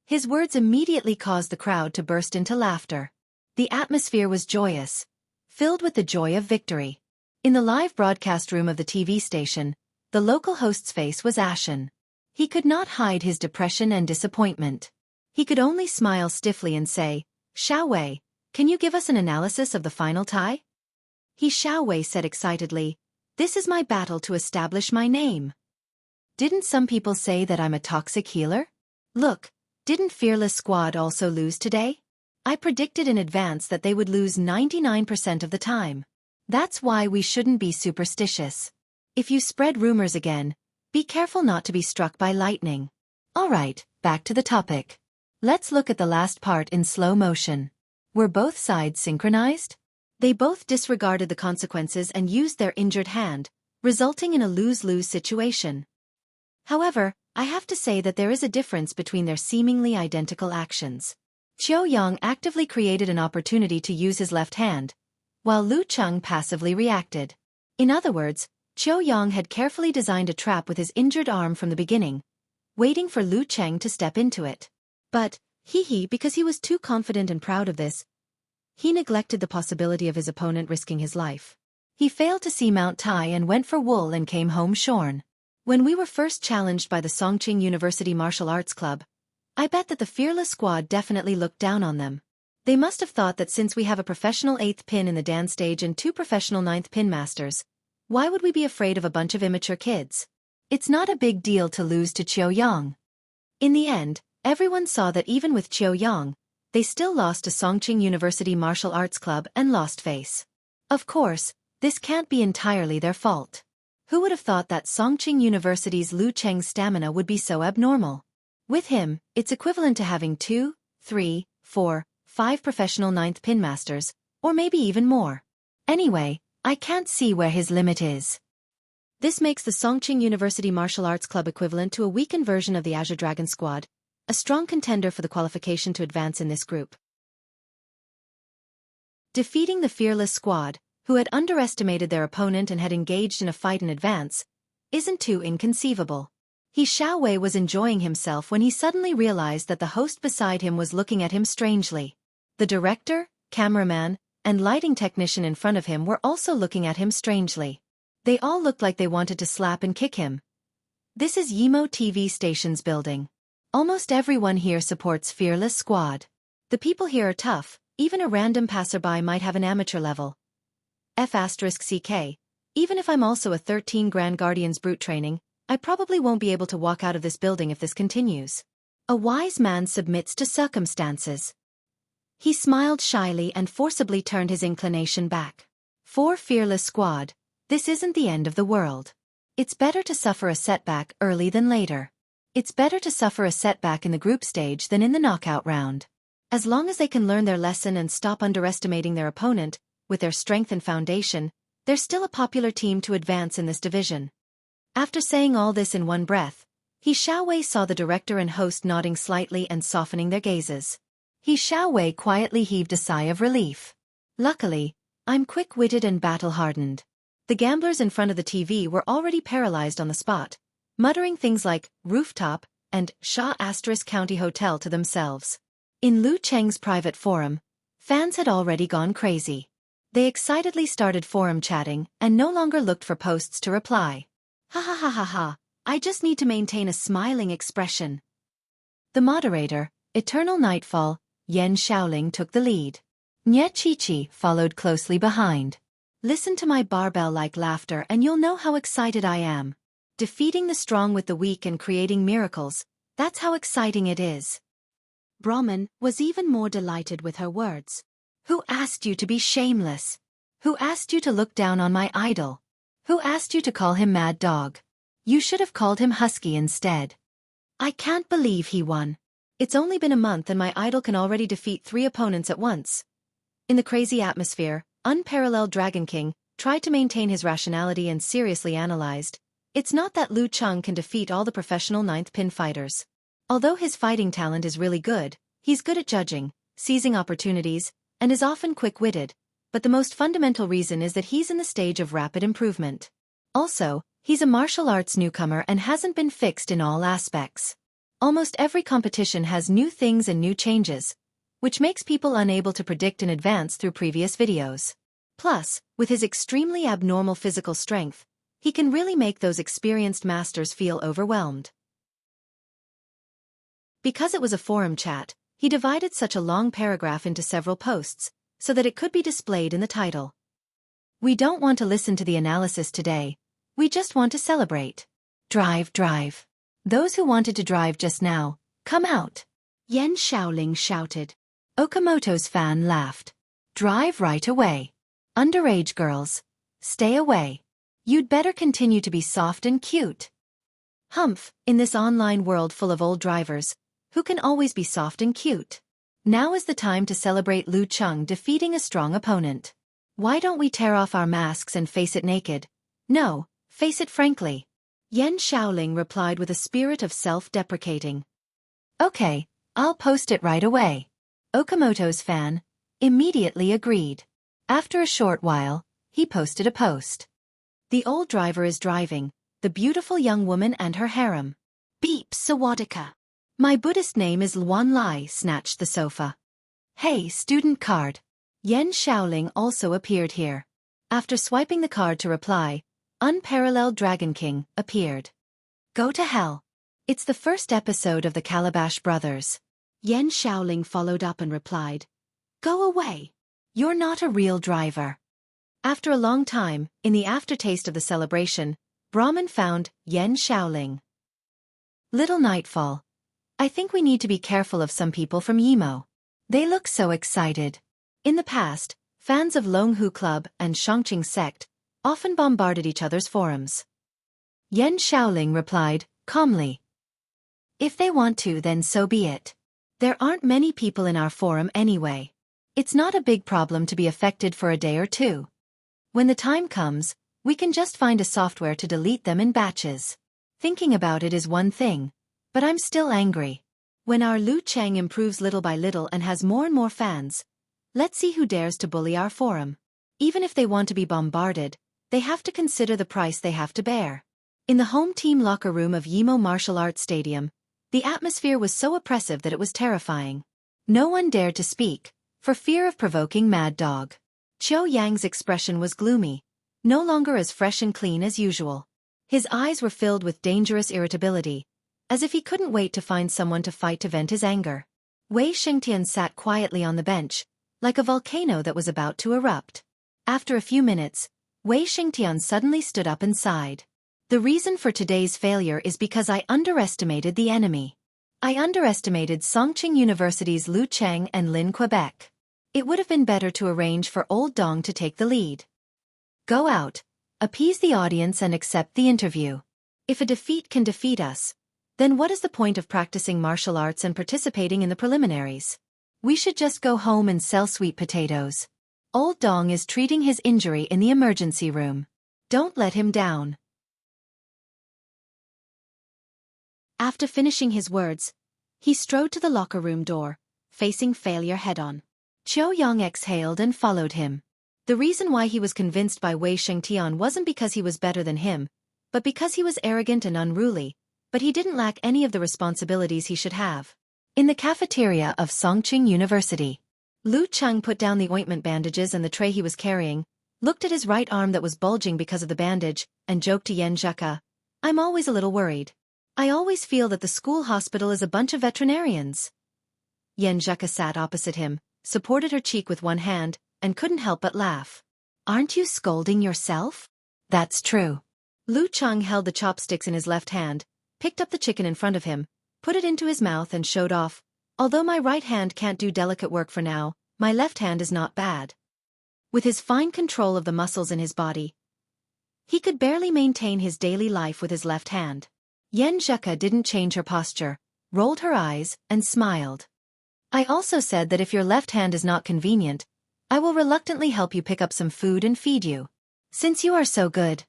His words immediately caused the crowd to burst into laughter. The atmosphere was joyous, filled with the joy of victory. In the live broadcast room of the TV station, the local host's face was ashen. He could not hide his depression and disappointment. He could only smile stiffly and say, "Xiao Wei, can you give us an analysis of the final tie?" Xiao Wei said excitedly, "This is my battle to establish my name. Didn't some people say that I'm a toxic healer? Look, didn't Fearless Squad also lose today? I predicted in advance that they would lose 99% of the time. That's why we shouldn't be superstitious. If you spread rumors again, be careful not to be struck by lightning." Alright, back to the topic. Let's look at the last part in slow motion. Were both sides synchronized? They both disregarded the consequences and used their injured hand, resulting in a lose-lose situation. However, I have to say that there is a difference between their seemingly identical actions. Qiu Yang actively created an opportunity to use his left hand, while Lu Cheng passively reacted. In other words, Qiu Yang had carefully designed a trap with his injured arm from the beginning, waiting for Lu Cheng to step into it. But, because he was too confident and proud of this, he neglected the possibility of his opponent risking his life. He failed to see Mount Tai and went for wool and came home shorn. When we were first challenged by the Songqing University Martial Arts Club, I bet that the Fearless Squad definitely looked down on them. They must have thought that since we have a professional 8th pin in the dance stage and 2 professional 9th pin masters, why would we be afraid of a bunch of immature kids? It's not a big deal to lose to Qiu Yang. In the end, everyone saw that even with Qiu Yang, they still lost to Songqing University Martial Arts Club and lost face. Of course, this can't be entirely their fault. Who would have thought that Songqing University's Lu Cheng's stamina would be so abnormal? With him, it's equivalent to having 2, 3, 4, 5 professional 9th pin masters, or maybe even more. Anyway, I can't see where his limit is. This makes the Songqing University Martial Arts Club equivalent to a weakened version of the Azure Dragon Squad, a strong contender for the qualification to advance in this group. Defeating the Fearless Squad, who had underestimated their opponent and had engaged in a fight in advance, isn't too inconceivable. Xiao Wei was enjoying himself when he suddenly realized that the host beside him was looking at him strangely. The director, cameraman, and lighting technician in front of him were also looking at him strangely. They all looked like they wanted to slap and kick him. This is Yimo TV station's building. Almost everyone here supports Fearless Squad. The people here are tough, even a random passerby might have an amateur level. F***CK. Even if I'm also a 13 Grand Guardian's brute training, I probably won't be able to walk out of this building if this continues. A wise man submits to circumstances. He smiled shyly and forcibly turned his inclination back. For Fearless Squad, this isn't the end of the world. It's better to suffer a setback early than later. It's better to suffer a setback in the group stage than in the knockout round. As long as they can learn their lesson and stop underestimating their opponent, with their strength and foundation, they're still a popular team to advance in this division. After saying all this in one breath, Xiao Wei saw the director and host nodding slightly and softening their gazes. Xiao Wei quietly heaved a sigh of relief. Luckily, I'm quick-witted and battle-hardened. The gamblers in front of the TV were already paralyzed on the spot, muttering things like rooftop and Shaw * County Hotel to themselves. In Lu Cheng's private forum, fans had already gone crazy. They excitedly started forum chatting and no longer looked for posts to reply. Ha ha ha ha ha, I just need to maintain a smiling expression. The moderator, Eternal Nightfall, Yan Shaoling took the lead. Nye Chi followed closely behind. Listen to my barbell-like laughter and you'll know how excited I am. Defeating the strong with the weak and creating miracles, that's how exciting it is. Brahman was even more delighted with her words. Who asked you to be shameless? Who asked you to look down on my idol? Who asked you to call him Mad Dog? You should have called him Husky instead. I can't believe he won. It's only been a month and my idol can already defeat 3 opponents at once. In the crazy atmosphere, unparalleled Dragon King tried to maintain his rationality and seriously analyzed. It's not that Lu Cheng can defeat all the professional 9th pin fighters. Although his fighting talent is really good, he's good at judging, seizing opportunities, and is often quick-witted, but the most fundamental reason is that he's in the stage of rapid improvement. Also, he's a martial arts newcomer and hasn't been fixed in all aspects. Almost every competition has new things and new changes, which makes people unable to predict in advance through previous videos. Plus, with his extremely abnormal physical strength, he can really make those experienced masters feel overwhelmed. Because it was a forum chat, he divided such a long paragraph into several posts, so that it could be displayed in the title. We don't want to listen to the analysis today, we just want to celebrate. Drive, drive. Those who wanted to drive just now, come out. Yan Xiaoling shouted. Okamoto's fan laughed. Drive right away. Underage girls, stay away. You'd better continue to be soft and cute. Humph, in this online world full of old drivers, who can always be soft and cute? Now is the time to celebrate Lu Cheng defeating a strong opponent. Why don't we tear off our masks and face it naked? No, face it frankly. Yan Xiaoling replied with a spirit of self-deprecating. Okay, I'll post it right away. Okamoto's fan immediately agreed. After a short while, he posted a post. The old driver is driving, the beautiful young woman and her harem. Beep Sawadika. My Buddhist name is Luan Lai, snatched the sofa. Hey, student card. Yan Xiaoling also appeared here. After swiping the card to reply, Unparalleled Dragon King appeared. Go to hell. It's the first episode of the Calabash Brothers. Yan Xiaoling followed up and replied. Go away. You're not a real driver. After a long time, in the aftertaste of the celebration, Brahman found Yan Xiaoling. Little Nightfall. I think we need to be careful of some people from Yimo. They look so excited. In the past, fans of Longhu Club and Shangqing sect often bombarded each other's forums. Yan Xiaoling replied, calmly. If they want to, then so be it. There aren't many people in our forum anyway. It's not a big problem to be affected for a day or two. When the time comes, we can just find a software to delete them in batches. Thinking about it is one thing, but I'm still angry. When our Lu Cheng improves little by little and has more and more fans, let's see who dares to bully our forum. Even if they want to be bombarded, they have to consider the price they have to bear. In the home team locker room of Yimo Martial Arts Stadium, the atmosphere was so oppressive that it was terrifying. No one dared to speak, for fear of provoking Mad Dog. Qiu Yang's expression was gloomy, no longer as fresh and clean as usual. His eyes were filled with dangerous irritability, as if he couldn't wait to find someone to fight to vent his anger. Wei Shengtian sat quietly on the bench, like a volcano that was about to erupt. After a few minutes, Wei Shengtian suddenly stood up and sighed. The reason for today's failure is because I underestimated the enemy. I underestimated Songqing University's Lu Cheng and Lin Quebec. It would have been better to arrange for Old Dong to take the lead. Go out, appease the audience and accept the interview. If a defeat can defeat us, then what is the point of practicing martial arts and participating in the preliminaries? We should just go home and sell sweet potatoes. Old Dong is treating his injury in the emergency room. Don't let him down. After finishing his words, he strode to the locker room door, facing failure head-on. Qiu Yang exhaled and followed him. The reason why he was convinced by Wei Shengtian wasn't because he was better than him, but because he was arrogant and unruly, but he didn't lack any of the responsibilities he should have. In the cafeteria of Songqing University, Lu Cheng put down the ointment bandages and the tray he was carrying, looked at his right arm that was bulging because of the bandage, and joked to Yan Zheka, I'm always a little worried. I always feel that the school hospital is a bunch of veterinarians. Yan Zheka sat opposite him, supported her cheek with one hand, and couldn't help but laugh. Aren't you scolding yourself? That's true. Lu Cheng held the chopsticks in his left hand, picked up the chicken in front of him, put it into his mouth and showed off. Although my right hand can't do delicate work for now, my left hand is not bad. With his fine control of the muscles in his body, he could barely maintain his daily life with his left hand. Yan Zheka didn't change her posture, rolled her eyes, and smiled. I also said that if your left hand is not convenient, I will reluctantly help you pick up some food and feed you. Since you are so good.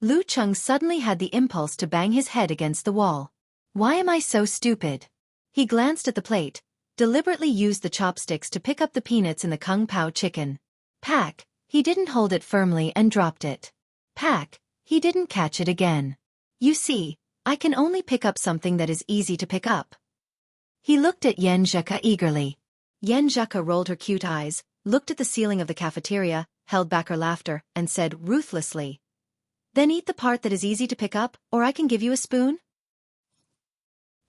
Lu Cheng suddenly had the impulse to bang his head against the wall. Why am I so stupid? He glanced at the plate, deliberately used the chopsticks to pick up the peanuts in the Kung Pao chicken. Pack, he didn't hold it firmly and dropped it. Pack, he didn't catch it again. You see, I can only pick up something that is easy to pick up. He looked at Yen Zheka eagerly. Yen Zheka rolled her cute eyes, looked at the ceiling of the cafeteria, held back her laughter, and said ruthlessly, "Then eat the part that is easy to pick up, or I can give you a spoon?"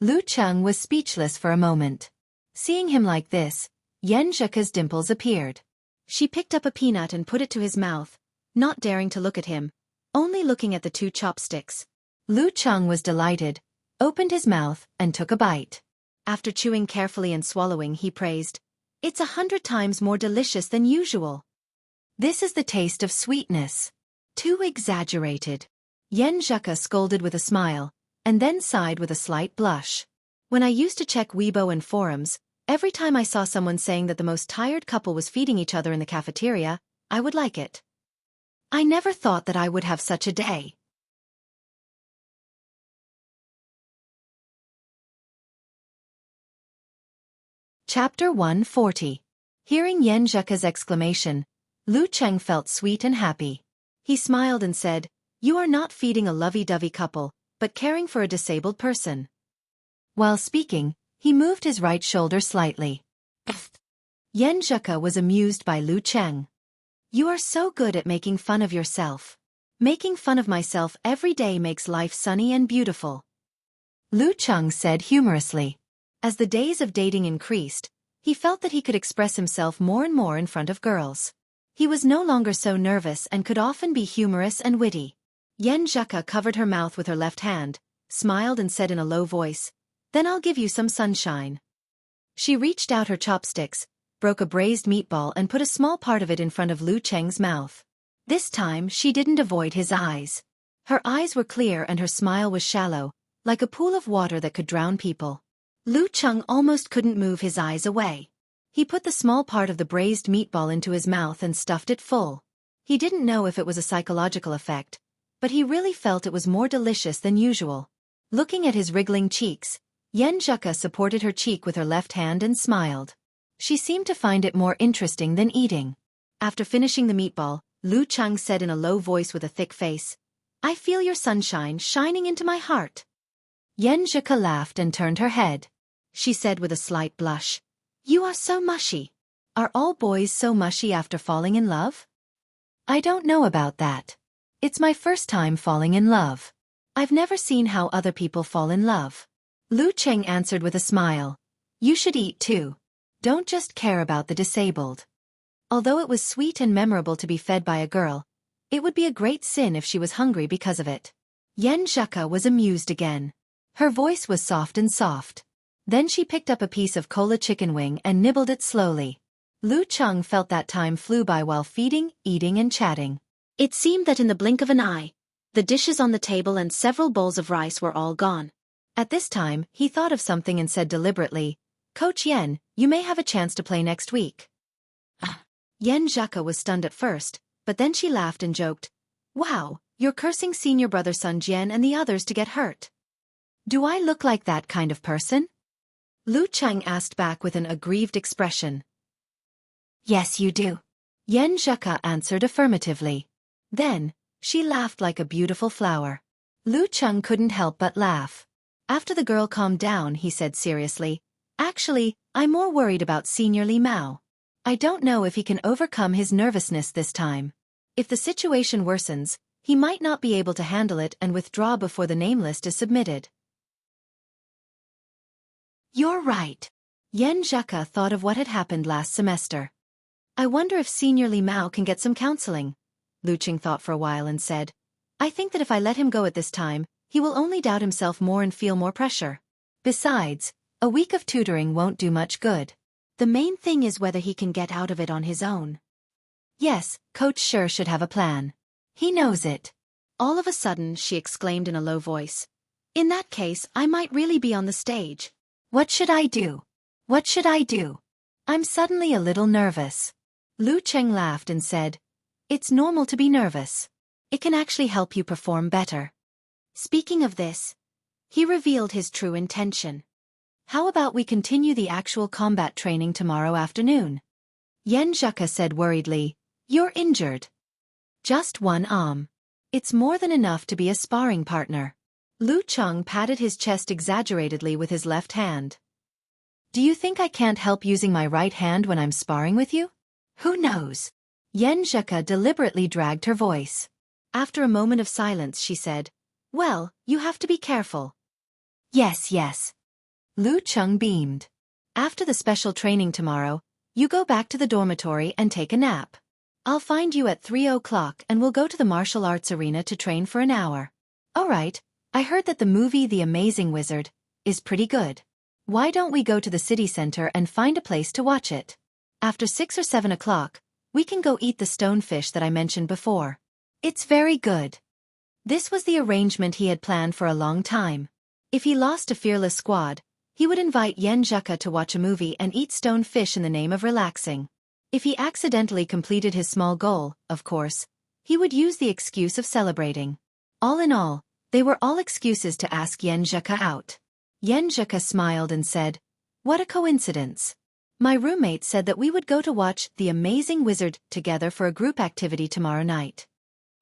Lu Cheng was speechless for a moment. Seeing him like this, Yen Zheka's dimples appeared. She picked up a peanut and put it to his mouth, not daring to look at him, only looking at the 2 chopsticks. Lu Cheng was delighted, opened his mouth, and took a bite. After chewing carefully and swallowing, he praised, "It's 100 times more delicious than usual. This is the taste of sweetness. Too exaggerated." Yen Zheka scolded with a smile, and then sighed with a slight blush. When I used to check Weibo and forums, every time I saw someone saying that the most tired couple was feeding each other in the cafeteria, I would like it. I never thought that I would have such a day. Chapter 140. Hearing Yen Zheka's exclamation, Lu Cheng felt sweet and happy. He smiled and said, "You are not feeding a lovey-dovey couple, but caring for a disabled person." While speaking, he moved his right shoulder slightly. Yen Zheka was amused by Lu Cheng. "You are so good at making fun of yourself. Making fun of myself every day makes life sunny and beautiful," Lu Cheng said humorously. As the days of dating increased, he felt that he could express himself more and more in front of girls. He was no longer so nervous and could often be humorous and witty. Yen Zheka covered her mouth with her left hand, smiled and said in a low voice, "Then I'll give you some sunshine." She reached out her chopsticks, broke a braised meatball and put a small part of it in front of Lu Cheng's mouth. This time she didn't avoid his eyes. Her eyes were clear and her smile was shallow, like a pool of water that could drown people. Lu Cheng almost couldn't move his eyes away. He put the small part of the braised meatball into his mouth and stuffed it full. He didn't know if it was a psychological effect, but he really felt it was more delicious than usual. Looking at his wriggling cheeks, Yen Zheka supported her cheek with her left hand and smiled. She seemed to find it more interesting than eating. After finishing the meatball, Lu Cheng said in a low voice with a thick face, "I feel your sunshine shining into my heart." Yen Zheka laughed and turned her head. She said with a slight blush, "You are so mushy. Are all boys so mushy after falling in love?" "I don't know about that. It's my first time falling in love. I've never seen how other people fall in love." Lu Cheng answered with a smile, "You should eat too. Don't just care about the disabled." Although it was sweet and memorable to be fed by a girl, it would be a great sin if she was hungry because of it. Yen Zheka was amused again. Her voice was soft and soft. Then she picked up a piece of cola chicken wing and nibbled it slowly. Lu Cheng felt that time flew by while feeding, eating and chatting. It seemed that in the blink of an eye, the dishes on the table and several bowls of rice were all gone. At this time, he thought of something and said deliberately, "Coach Yen, you may have a chance to play next week." Yen Zheka was stunned at first, but then she laughed and joked, "Wow, you're cursing senior brother Sun Jian and the others to get hurt. Do I look like that kind of person?" Lu Cheng asked back with an aggrieved expression. "Yes, you do." Yen Zheka answered affirmatively. Then, she laughed like a beautiful flower. Lu Cheng couldn't help but laugh. After the girl calmed down, he said seriously, "Actually, I'm more worried about Senior Li Mao. I don't know if he can overcome his nervousness this time. If the situation worsens, he might not be able to handle it and withdraw before the name list is submitted." "You're right." Yen Zheka thought of what had happened last semester. "I wonder if Senior Li Mao can get some counseling." Lu Cheng thought for a while and said, "I think that if I let him go at this time, he will only doubt himself more and feel more pressure. Besides, a week of tutoring won't do much good. The main thing is whether he can get out of it on his own." Yes, Coach sure should have a plan. He knows it. All of a sudden, she exclaimed in a low voice, "In that case, I might really be on the stage. What should I do? What should I do? I'm suddenly a little nervous." Lu Cheng laughed and said, "It's normal to be nervous. It can actually help you perform better." Speaking of this, he revealed his true intention. How about we continue the actual combat training tomorrow afternoon? Yen Zheka said worriedly. You're injured. Just one arm. It's more than enough to be a sparring partner. Lu Cheng patted his chest exaggeratedly with his left hand. Do you think I can't help using my right hand when I'm sparring with you? Who knows? Yen Zheka deliberately dragged her voice. After a moment of silence she said, well, you have to be careful. Yes, yes. Lu Cheng beamed. After the special training tomorrow, you go back to the dormitory and take a nap. I'll find you at 3 o'clock and we'll go to the martial arts arena to train for an hour. Alright, I heard that the movie The Amazing Wizard is pretty good. Why don't we go to the city center and find a place to watch it? After 6 or 7 o'clock, we can go eat the stonefish that I mentioned before. It's very good. This was the arrangement he had planned for a long time. If he lost to Fearless Squad, he would invite Yen Zheka to watch a movie and eat stone fish in the name of relaxing. If he accidentally completed his small goal, of course, he would use the excuse of celebrating. All in all, they were all excuses to ask Yen Zheka out. Yen Zheka smiled and said, what a coincidence. My roommate said that we would go to watch The Amazing Wizard together for a group activity tomorrow night.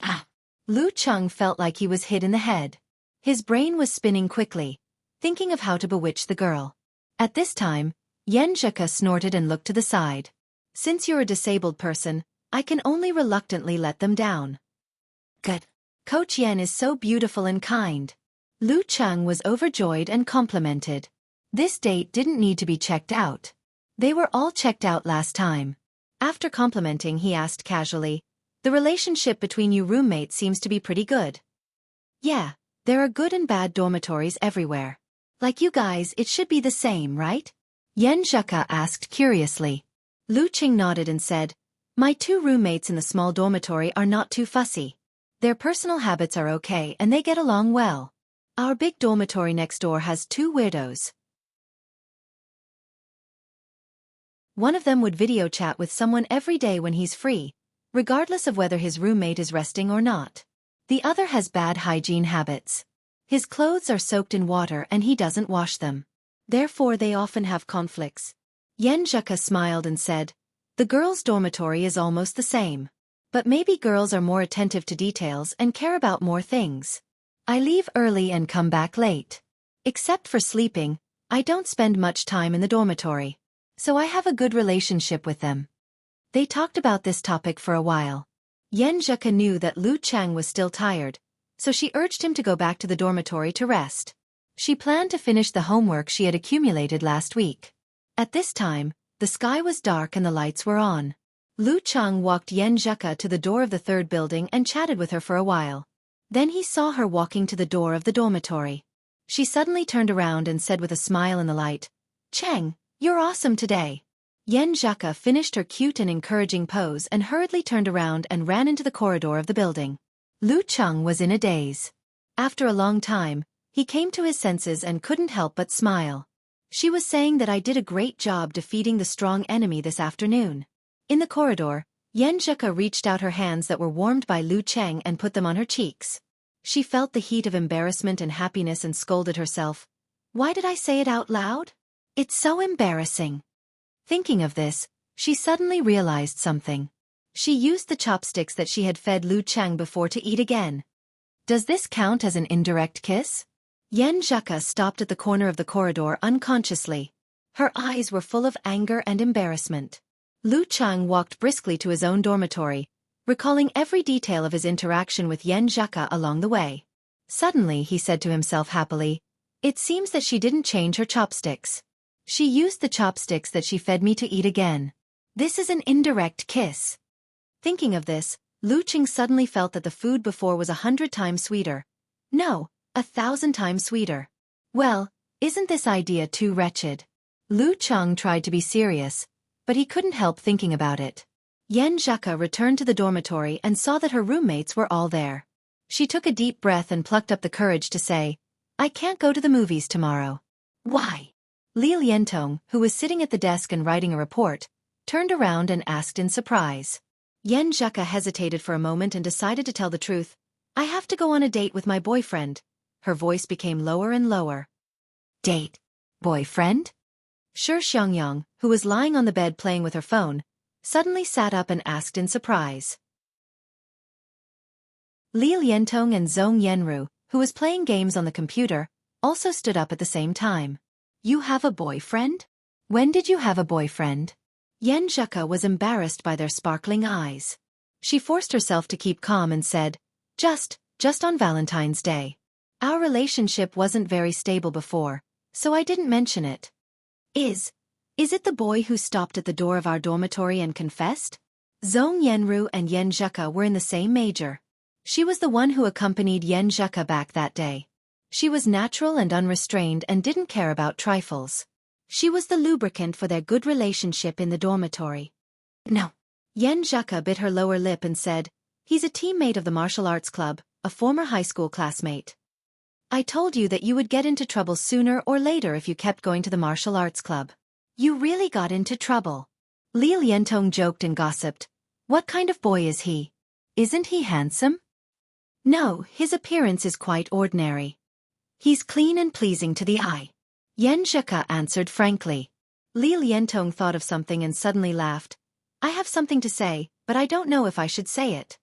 Ah! Lu Cheng felt like he was hit in the head. His brain was spinning quickly, thinking of how to bewitch the girl. At this time, Yen Zheka snorted and looked to the side. Since you're a disabled person, I can only reluctantly let them down. Good. Coach Yen is so beautiful and kind. Lu Cheng was overjoyed and complimented. This date didn't need to be checked out. They were all checked out last time. After complimenting, he asked casually, the relationship between you roommates seems to be pretty good. Yeah, there are good and bad dormitories everywhere. Like you guys, it should be the same, right? Yen Zheka asked curiously. Lu Cheng nodded and said, my 2 roommates in the small dormitory are not too fussy. Their personal habits are okay and they get along well. Our big dormitory next door has 2 weirdos. One of them would video chat with someone every day when he's free, regardless of whether his roommate is resting or not. The other has bad hygiene habits. His clothes are soaked in water and he doesn't wash them. Therefore they often have conflicts. Yen Zheka smiled and said, the girls' dormitory is almost the same. But maybe girls are more attentive to details and care about more things. I leave early and come back late. Except for sleeping, I don't spend much time in the dormitory. So I have a good relationship with them. They talked about this topic for a while. Yen Zheka knew that Lu Cheng was still tired, so she urged him to go back to the dormitory to rest. She planned to finish the homework she had accumulated last week. At this time, the sky was dark and the lights were on. Lu Cheng walked Yen Zheka to the door of the 3rd building and chatted with her for a while. Then he saw her walking to the door of the dormitory. She suddenly turned around and said with a smile in the light, Cheng, you're awesome today. Yen Zheka finished her cute and encouraging pose and hurriedly turned around and ran into the corridor of the building. Lu Cheng was in a daze. After a long time, he came to his senses and couldn't help but smile. She was saying that I did a great job defeating the strong enemy this afternoon. In the corridor, Yen Zheka reached out her hands that were warmed by Lu Cheng and put them on her cheeks. She felt the heat of embarrassment and happiness and scolded herself. Why did I say it out loud? It's so embarrassing. Thinking of this, she suddenly realized something. She used the chopsticks that she had fed Lu Cheng before to eat again. Does this count as an indirect kiss? Yen Zheka stopped at the corner of the corridor unconsciously. Her eyes were full of anger and embarrassment. Lu Cheng walked briskly to his own dormitory, recalling every detail of his interaction with Yen Zheka along the way. Suddenly he said to himself happily, it seems that she didn't change her chopsticks. She used the chopsticks that she fed me to eat again. This is an indirect kiss. Thinking of this, Lu Cheng suddenly felt that the food before was 100 times sweeter. No, 1,000 times sweeter. Well, isn't this idea too wretched? Lu Cheng tried to be serious, but he couldn't help thinking about it. Yen Zheka returned to the dormitory and saw that her roommates were all there. She took a deep breath and plucked up the courage to say, I can't go to the movies tomorrow. Why? Li Liantong, who was sitting at the desk and writing a report, turned around and asked in surprise. Yen Zheka hesitated for a moment and decided to tell the truth. I have to go on a date with my boyfriend. Her voice became lower and lower. Date? Boyfriend? Shi Xiangyang, who was lying on the bed playing with her phone, suddenly sat up and asked in surprise. Li Liantong and Zhong Yenru, who was playing games on the computer, also stood up at the same time. You have a boyfriend? When did you have a boyfriend? Yan Zheka was embarrassed by their sparkling eyes. She forced herself to keep calm and said, Just on Valentine's Day. Our relationship wasn't very stable before, so I didn't mention it. Is it the boy who stopped at the door of our dormitory and confessed? Zhong Yenru and Yan Zheka were in the same major. She was the one who accompanied Yan Zheka back that day. She was natural and unrestrained and didn't care about trifles. She was the lubricant for their good relationship in the dormitory. No. Yan Zheka bit her lower lip and said, He's a teammate of the martial arts club, a former high school classmate. I told you that you would get into trouble sooner or later if you kept going to the martial arts club. You really got into trouble. Li Liantong joked and gossiped. What kind of boy is he? Isn't he handsome? No, his appearance is quite ordinary. He's clean and pleasing to the eye. Yan Zheka answered frankly. Li Liantong thought of something and suddenly laughed. I have something to say, but I don't know if I should say it.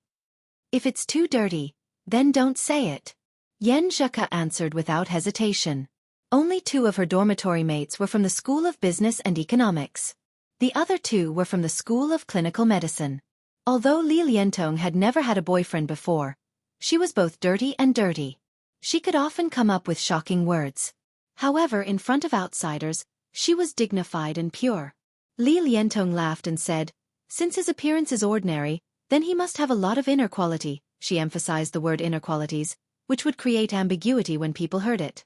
If it's too dirty, then don't say it. Yan Zheka answered without hesitation. Only 2 of her dormitory mates were from the School of Business and Economics. The other 2 were from the School of Clinical Medicine. Although Li Liantong had never had a boyfriend before, she was both dirty and dirty. She could often come up with shocking words. However, in front of outsiders, she was dignified and pure. Li Liantong laughed and said, Since his appearance is ordinary, then he must have a lot of inner quality. She emphasized the word inner qualities, which would create ambiguity when people heard it.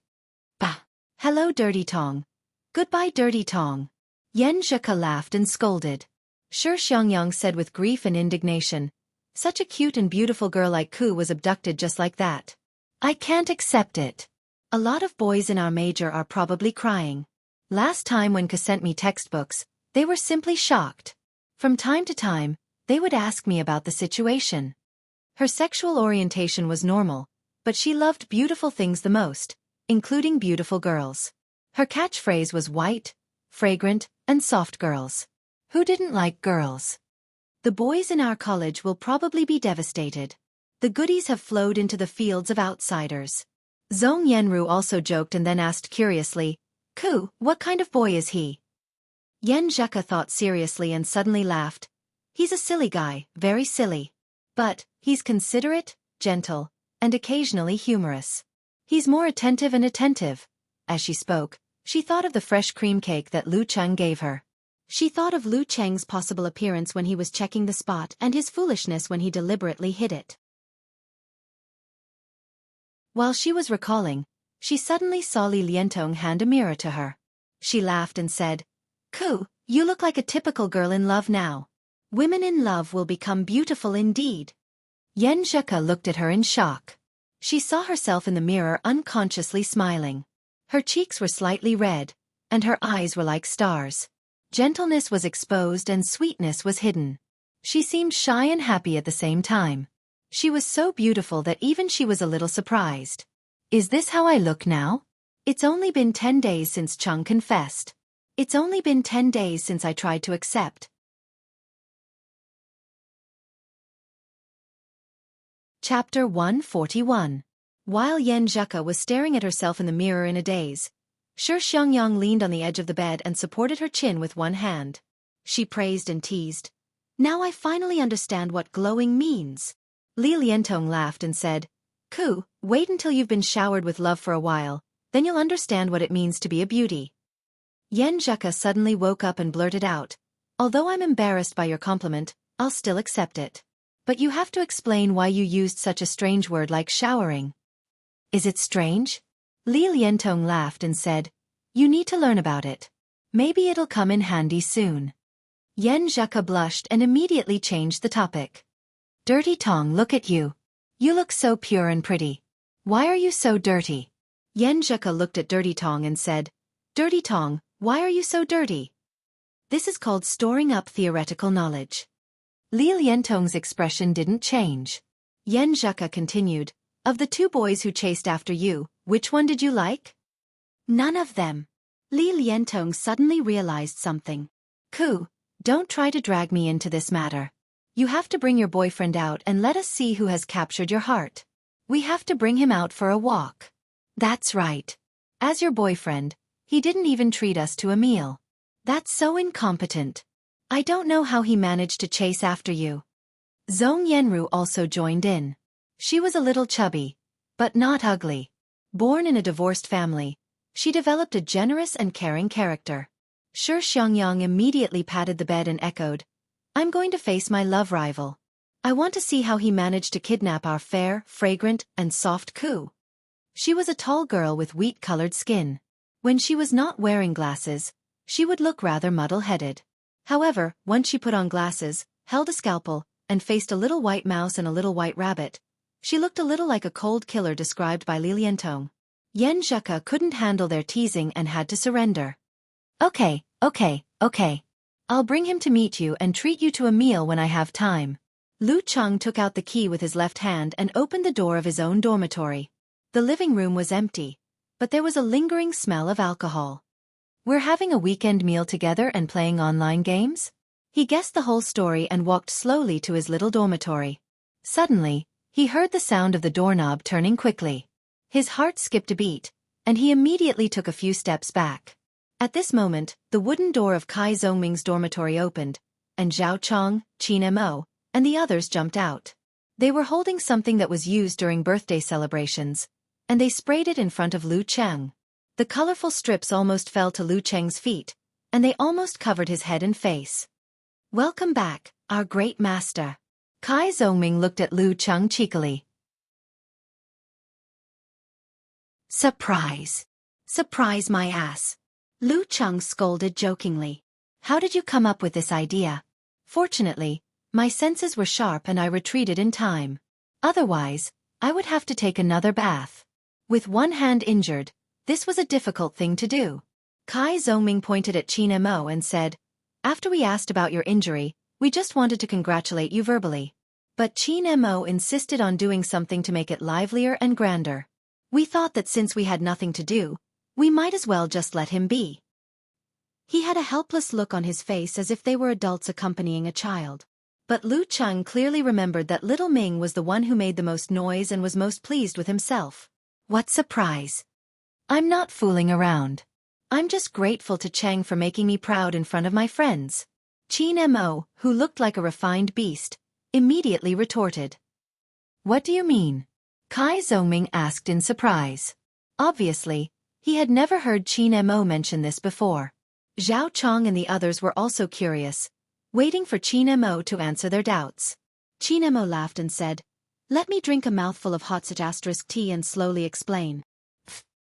Bah! Hello, Dirty Tong. Goodbye, Dirty Tong. Yan Zheka laughed and scolded. Shi Xiangyang said with grief and indignation, Such a cute and beautiful girl like Ku was abducted just like that. I can't accept it. A lot of boys in our major are probably crying. Last time when Ku sent me textbooks, they were simply shocked. From time to time, they would ask me about the situation. Her sexual orientation was normal, but she loved beautiful things the most, including beautiful girls. Her catchphrase was white, fragrant, and soft girls. Who didn't like girls? The boys in our college will probably be devastated. The goodies have flowed into the fields of outsiders. Zhong Yenru also joked and then asked curiously, Ku, what kind of boy is he? Yan Zheka thought seriously and suddenly laughed. He's a silly guy, very silly. But he's considerate, gentle, and occasionally humorous. He's more attentive and attentive. As she spoke, she thought of the fresh cream cake that Lu Cheng gave her. She thought of Lu Cheng's possible appearance when he was checking the spot and his foolishness when he deliberately hid it. While she was recalling, she suddenly saw Li Liantong hand a mirror to her. She laughed and said, Ku, you look like a typical girl in love now. Women in love will become beautiful indeed. Yan Zheka looked at her in shock. She saw herself in the mirror unconsciously smiling. Her cheeks were slightly red, and her eyes were like stars. Gentleness was exposed and sweetness was hidden. She seemed shy and happy at the same time. She was so beautiful that even she was a little surprised. Is this how I look now? It's only been 10 days since Chung confessed. It's only been 10 days since I tried to accept. Chapter 141. While Yan Zheka was staring at herself in the mirror in a daze, Shi Xiangyang leaned on the edge of the bed and supported her chin with one hand. She praised and teased. Now I finally understand what glowing means. Li Liantong laughed and said, Ku, wait until you've been showered with love for a while, then you'll understand what it means to be a beauty. Yan Zheka suddenly woke up and blurted out, Although I'm embarrassed by your compliment, I'll still accept it. But you have to explain why you used such a strange word like showering. Is it strange? Li Liantong laughed and said, You need to learn about it. Maybe it'll come in handy soon. Yan Zheka blushed and immediately changed the topic. Dirty Tong, look at you. You look so pure and pretty. Why are you so dirty? Yan Zheka looked at Dirty Tong and said, Dirty Tong, why are you so dirty? This is called storing up theoretical knowledge. Li Liantong's expression didn't change. Yan Zheka continued, Of the 2 boys who chased after you, which one did you like? None of them. Li Liantong suddenly realized something. Ku, don't try to drag me into this matter. You have to bring your boyfriend out and let us see who has captured your heart. We have to bring him out for a walk. That's right. As your boyfriend, he didn't even treat us to a meal. That's so incompetent. I don't know how he managed to chase after you. Zhong Yanru also joined in. She was a little chubby, but not ugly. Born in a divorced family, she developed a generous and caring character. Shi Xiangyang immediately patted the bed and echoed, I'm going to face my love rival. I want to see how he managed to kidnap our fair, fragrant, and soft Ku. She was a tall girl with wheat-colored skin. When she was not wearing glasses, she would look rather muddle-headed. However, once she put on glasses, held a scalpel, and faced a little white mouse and a little white rabbit, she looked a little like a cold killer described by Li Liantong. Yan Zheka couldn't handle their teasing and had to surrender. Okay. I'll bring him to meet you and treat you to a meal when I have time. Lu Cheng took out the key with his left hand and opened the door of his own dormitory. The living room was empty, but there was a lingering smell of alcohol. We're having a weekend meal together and playing online games? He guessed the whole story and walked slowly to his little dormitory. Suddenly, he heard the sound of the doorknob turning quickly. His heart skipped a beat, and he immediately took a few steps back. At this moment, the wooden door of Kai Zhongming's dormitory opened, and Zhao Chong, Qin Mo, and the others jumped out. They were holding something that was used during birthday celebrations, and they sprayed it in front of Lu Cheng. The colorful strips almost fell to Lu Cheng's feet, and they almost covered his head and face. Welcome back, our great master. Kai Zhongming looked at Lu Cheng cheekily. Surprise. Surprise my ass. Lu Cheng scolded jokingly. How did you come up with this idea? Fortunately, my senses were sharp and I retreated in time. Otherwise, I would have to take another bath. With one hand injured, this was a difficult thing to do. Kai Zhongming pointed at Qin Mo and said, After we asked about your injury, we just wanted to congratulate you verbally. But Qin Mo insisted on doing something to make it livelier and grander. We thought that since we had nothing to do, we might as well just let him be. He had a helpless look on his face as if they were adults accompanying a child. But Lu Cheng clearly remembered that little Ming was the one who made the most noise and was most pleased with himself. What surprise! I'm not fooling around. I'm just grateful to Cheng for making me proud in front of my friends. Qin Mo, who looked like a refined beast, immediately retorted. What do you mean? Kai Zhongming asked in surprise. Obviously, he had never heard Qin Mo mention this before. Zhao Chong and the others were also curious, waiting for Qin Mo to answer their doubts. Qin Mo laughed and said, Let me drink a mouthful of hot tea and slowly explain.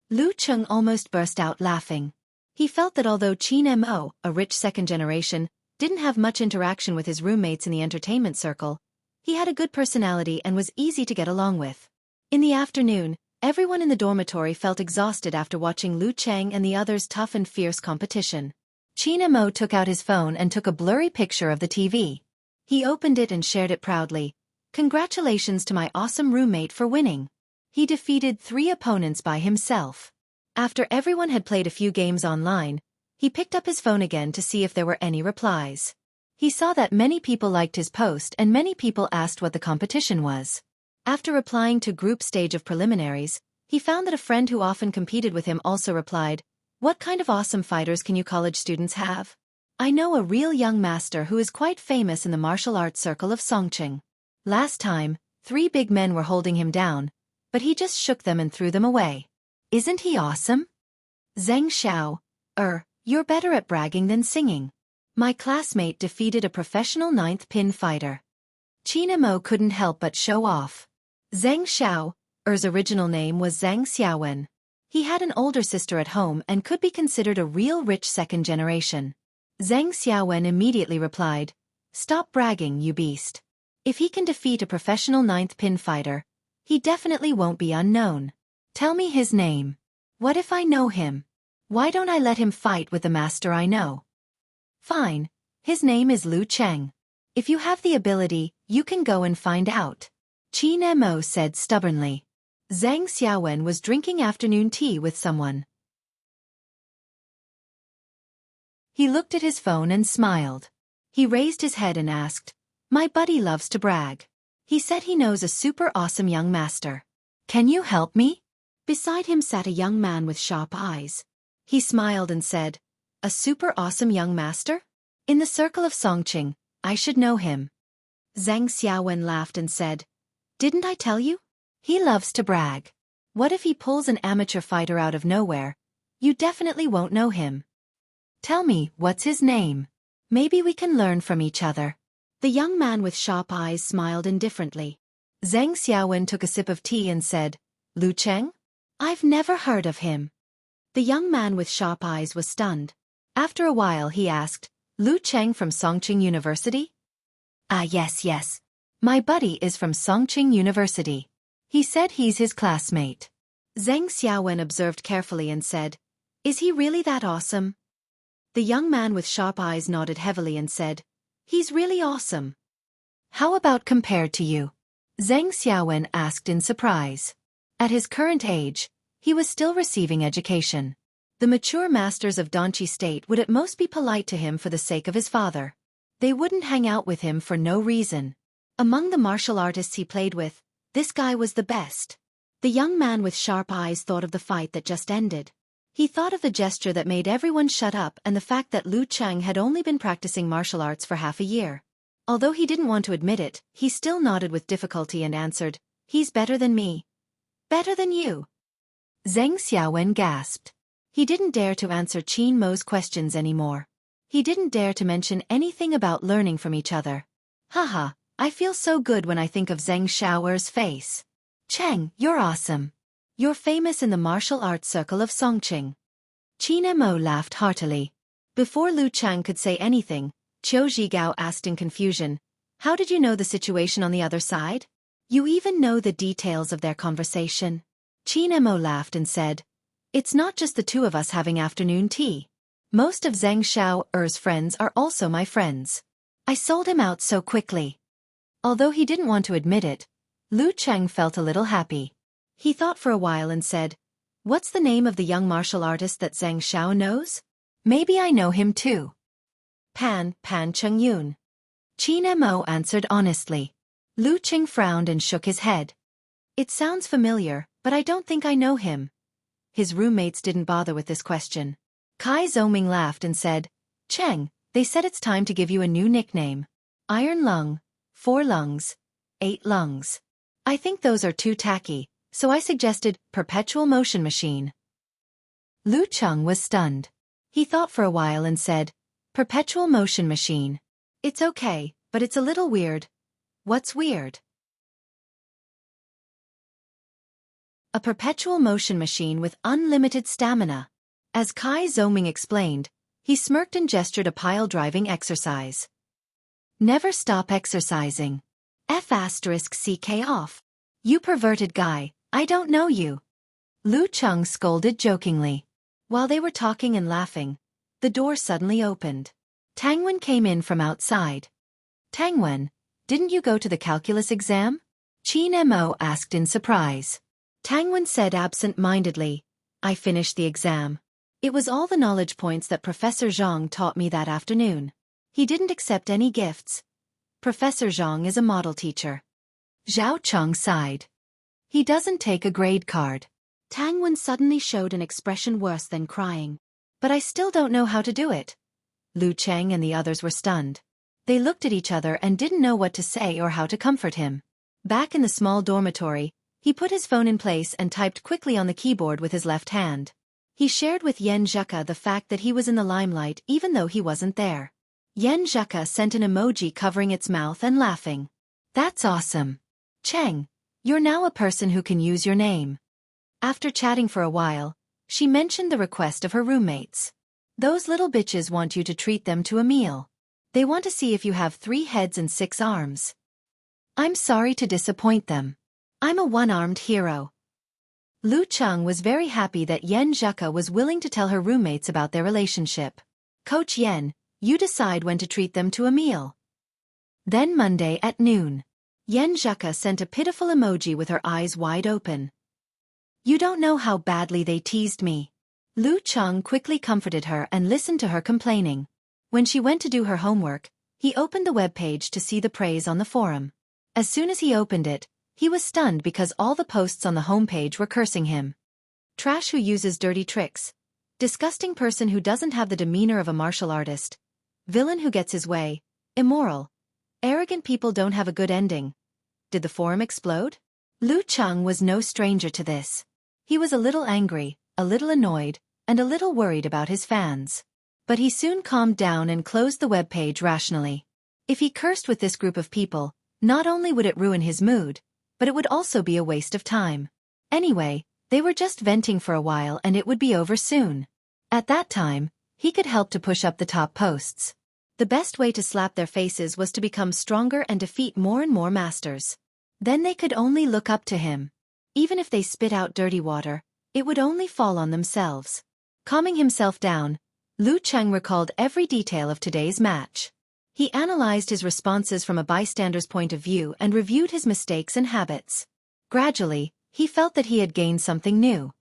Lu Cheng almost burst out laughing. He felt that although Qin Mo, a rich second generation, didn't have much interaction with his roommates in the entertainment circle, he had a good personality and was easy to get along with. In the afternoon, everyone in the dormitory felt exhausted after watching Lu Cheng and the others' tough and fierce competition. Qin Mo took out his phone and took a blurry picture of the TV. He opened it and shared it proudly. Congratulations to my awesome roommate for winning. He defeated 3 opponents by himself. After everyone had played a few games online, he picked up his phone again to see if there were any replies. He saw that many people liked his post and many people asked what the competition was. After replying to group stage of preliminaries, he found that a friend who often competed with him also replied, What kind of awesome fighters can you college students have? I know a real young master who is quite famous in the martial arts circle of Songqing. Last time, 3 big men were holding him down, but he just shook them and threw them away. Isn't he awesome? Zheng Xiao, you're better at bragging than singing. My classmate defeated a professional 9th pin fighter. Qin Mo couldn't help but show off. Zheng Xiao's original name was Zhang Xiaowen. He had an older sister at home and could be considered a real rich second generation. Zhang Xiaowen immediately replied, Stop bragging, you beast. If he can defeat a professional 9th pin fighter, he definitely won't be unknown. Tell me his name. What if I know him? Why don't I let him fight with the master I know? Fine, his name is Lu Cheng. If you have the ability, you can go and find out. Qin Mo said stubbornly. Zhang Xiaowen was drinking afternoon tea with someone. He looked at his phone and smiled. He raised his head and asked, "My buddy loves to brag. He said he knows a super awesome young master. Can you help me?" Beside him sat a young man with sharp eyes. He smiled and said, "A super awesome young master? In the circle of Songqing, I should know him." Zhang Xiaowen laughed and said, "Didn't I tell you? He loves to brag. What if he pulls an amateur fighter out of nowhere? You definitely won't know him. Tell me, what's his name? Maybe we can learn from each other." The young man with sharp eyes smiled indifferently. Zhang Xiaowen took a sip of tea and said, "Lu Cheng? I've never heard of him." The young man with sharp eyes was stunned. After a while he asked, "Lu Cheng from Songqing University?" "Ah, yes. My buddy is from Songqing University. He said he's his classmate." Zhang Xiaowen observed carefully and said, "Is he really that awesome?" The young man with sharp eyes nodded heavily and said, "He's really awesome." "How about compared to you?" Zhang Xiaowen asked in surprise. At his current age, he was still receiving education. The mature masters of Danqi State would at most be polite to him for the sake of his father. They wouldn't hang out with him for no reason. Among the martial artists he played with, this guy was the best. The young man with sharp eyes thought of the fight that just ended. He thought of the gesture that made everyone shut up and the fact that Lu Cheng had only been practicing martial arts for half a year. Although he didn't want to admit it, he still nodded with difficulty and answered, "He's better than me." "Better than you?" Zhang Xiaowen gasped. He didn't dare to answer Qin Mo's questions anymore. He didn't dare to mention anything about learning from each other. Haha, I feel so good when I think of Zhang Xiaowen's face. "Cheng, you're awesome. You're famous in the martial arts circle of Songqing." Qin Mo laughed heartily. Before Lu Cheng could say anything, Qiu Zhigao asked in confusion, "How did you know the situation on the other side? You even know the details of their conversation?" Qin Mo laughed and said, "It's not just the two of us having afternoon tea. Most of Zhang Xiao's friends are also my friends. I sold him out so quickly." Although he didn't want to admit it, Lu Cheng felt a little happy. He thought for a while and said, "What's the name of the young martial artist that Zhang Xiao knows? Maybe I know him too." Pan Chengyun. Qin Mo answered honestly. Lu Cheng frowned and shook his head. "It sounds familiar, but I don't think I know him." His roommates didn't bother with this question. Kai Zoming laughed and said, "Cheng, they said it's time to give you a new nickname. Iron Lung, 4 lungs, 8 lungs. I think those are too tacky, so I suggested Perpetual Motion Machine." Lu Cheng was stunned. He thought for a while and said, "Perpetual Motion Machine. It's okay, but it's a little weird." "What's weird?" "A perpetual motion machine with unlimited stamina." As Kai Zoming explained, he smirked and gestured a pile-driving exercise. "Never stop exercising. F***ck off. You perverted guy, I don't know you." Lu Cheng scolded jokingly. While they were talking and laughing, the door suddenly opened. Tangwen came in from outside. "Tangwen, didn't you go to the calculus exam?" Qin Mo asked in surprise. Tangwen said absent-mindedly, "I finished the exam. It was all the knowledge points that Professor Zhang taught me that afternoon. He didn't accept any gifts. Professor Zhang is a model teacher." Zhao Cheng sighed. "He doesn't take a grade card." Tangwen suddenly showed an expression worse than crying. "But I still don't know how to do it." Lu Cheng and the others were stunned. They looked at each other and didn't know what to say or how to comfort him. Back in the small dormitory, he put his phone in place and typed quickly on the keyboard with his left hand. He shared with Yen Zheka the fact that he was in the limelight even though he wasn't there. Yen Zheka sent an emoji covering its mouth and laughing. "That's awesome. Cheng, you're now a person who can use your name." After chatting for a while, she mentioned the request of her roommates. "Those little bitches want you to treat them to a meal. They want to see if you have 3 heads and 6 arms. I'm sorry to disappoint them. I'm a one-armed hero." Lu Cheng was very happy that Yen Zheka was willing to tell her roommates about their relationship. "Coach Yen, you decide when to treat them to a meal." Then Monday at noon, Yen Zheka sent a pitiful emoji with her eyes wide open. "You don't know how badly they teased me. Lu Cheng quickly comforted her and listened to her complaining. When she went to do her homework, he opened the web page to see the praise on the forum. As soon as he opened it, he was stunned because all the posts on the homepage were cursing him. Trash who uses dirty tricks. Disgusting person who doesn't have the demeanor of a martial artist. Villain who gets his way. Immoral. Arrogant people don't have a good ending. Did the forum explode? Lu Cheng was no stranger to this. He was a little angry, a little annoyed, and a little worried about his fans. But he soon calmed down and closed the web page rationally. If he cursed with this group of people, not only would it ruin his mood, but it would also be a waste of time. Anyway, they were just venting for a while and it would be over soon. At that time, he could help to push up the top posts. The best way to slap their faces was to become stronger and defeat more and more masters. Then they could only look up to him. Even if they spit out dirty water, it would only fall on themselves. Calming himself down, Lu Cheng recalled every detail of today's match. He analyzed his responses from a bystander's point of view and reviewed his mistakes and habits. Gradually, he felt that he had gained something new.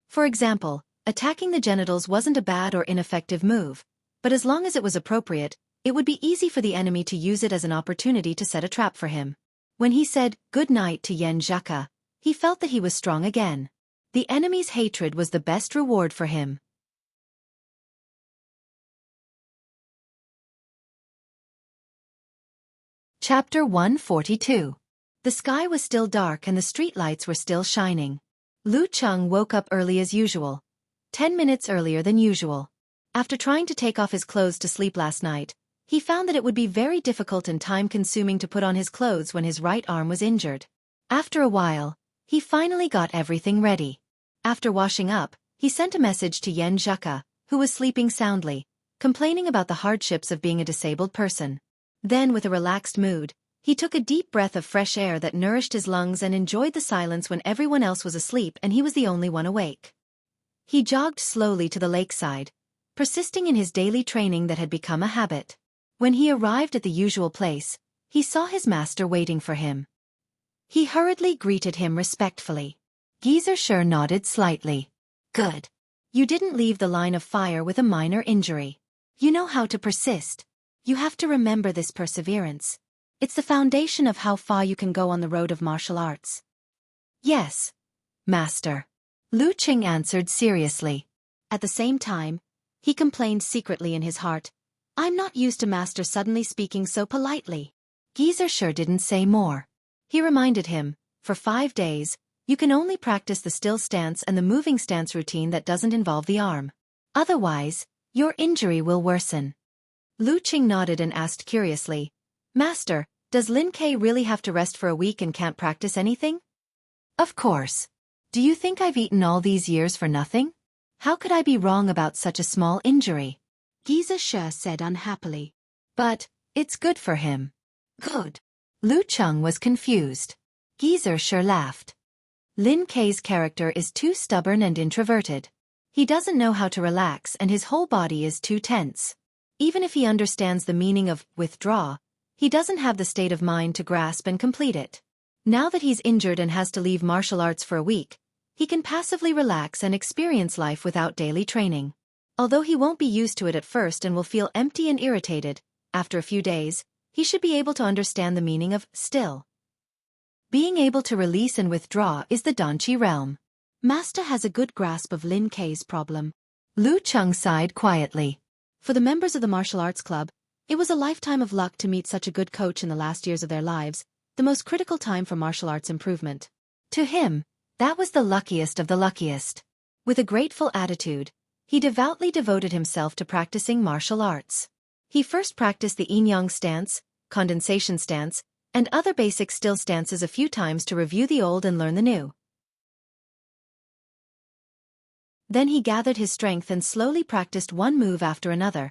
For example, attacking the genitals wasn't a bad or ineffective move, but as long as it was appropriate, it would be easy for the enemy to use it as an opportunity to set a trap for him. When he said good night to Yan Zhaka, he felt that he was strong again. The enemy's hatred was the best reward for him. Chapter 142. The sky was still dark and the streetlights were still shining. Lu Cheng woke up early as usual. 10 minutes earlier than usual. After trying to take off his clothes to sleep last night, he found that it would be very difficult and time-consuming to put on his clothes when his right arm was injured. After a while, he finally got everything ready. After washing up, he sent a message to Yan Zhaka, who was sleeping soundly, complaining about the hardships of being a disabled person. Then, with a relaxed mood, he took a deep breath of fresh air that nourished his lungs and enjoyed the silence when everyone else was asleep and he was the only one awake. He jogged slowly to the lakeside, persisting in his daily training that had become a habit. When he arrived at the usual place, he saw his master waiting for him. He hurriedly greeted him respectfully. Geezer sure nodded slightly. Good. You didn't leave the line of fire with a minor injury. You know how to persist. You have to remember this perseverance. It's the foundation of how far you can go on the road of martial arts. Yes, master. Lu Cheng answered seriously. At the same time, he complained secretly in his heart, I'm not used to master suddenly speaking so politely. Geezer sure didn't say more. He reminded him, for 5 days, you can only practice the still stance and the moving stance routine that doesn't involve the arm. Otherwise, your injury will worsen. Lu Cheng nodded and asked curiously, Master, does Lin Ke really have to rest for a week and can't practice anything? Of course. Do you think I've eaten all these years for nothing? How could I be wrong about such a small injury? Geezer She said unhappily. But, it's good for him. Good. Lu Cheng was confused. Geezer sure laughed. Lin Ke's character is too stubborn and introverted. He doesn't know how to relax and his whole body is too tense. Even if he understands the meaning of withdraw, he doesn't have the state of mind to grasp and complete it. Now that he's injured and has to leave martial arts for a week, he can passively relax and experience life without daily training. Although he won't be used to it at first and will feel empty and irritated, after a few days, he should be able to understand the meaning of still. Being able to release and withdraw is the Danqi realm. Master has a good grasp of Lin Ke's problem. Lu Cheng sighed quietly. For the members of the martial arts club, it was a lifetime of luck to meet such a good coach in the last years of their lives, the most critical time for martial arts improvement. To him, that was the luckiest of the luckiest. With a grateful attitude, he devoutly devoted himself to practicing martial arts. He first practiced the yin-yang stance, condensation stance, and other basic still stances a few times to review the old and learn the new. Then he gathered his strength and slowly practiced one move after another,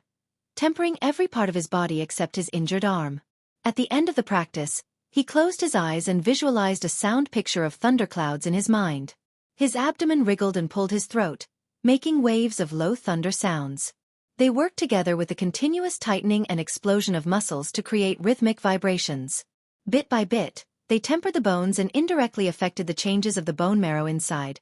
tempering every part of his body except his injured arm. At the end of the practice, he closed his eyes and visualized a sound picture of thunderclouds in his mind. His abdomen wriggled and pulled his throat, making waves of low thunder sounds. They worked together with a continuous tightening and explosion of muscles to create rhythmic vibrations. Bit by bit, they tempered the bones and indirectly affected the changes of the bone marrow inside,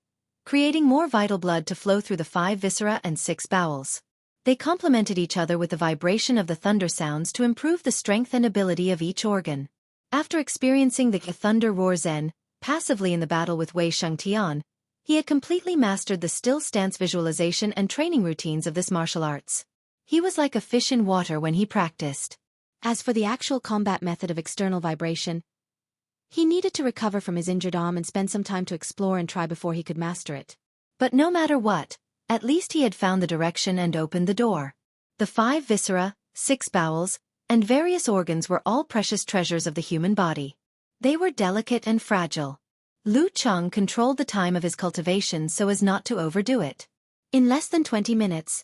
creating more vital blood to flow through the 5 viscera and 6 bowels. They complemented each other with the vibration of the thunder sounds to improve the strength and ability of each organ. After experiencing the thunder roar Zen passively in the battle with Wei Shengtian, he had completely mastered the still stance visualization and training routines of this martial arts. He was like a fish in water when he practiced. As for the actual combat method of external vibration, he needed to recover from his injured arm and spend some time to explore and try before he could master it. But no matter what, at least he had found the direction and opened the door. The 5 viscera, 6 bowels, and various organs were all precious treasures of the human body. They were delicate and fragile. Lu Cheng controlled the time of his cultivation so as not to overdo it. In less than 20 minutes,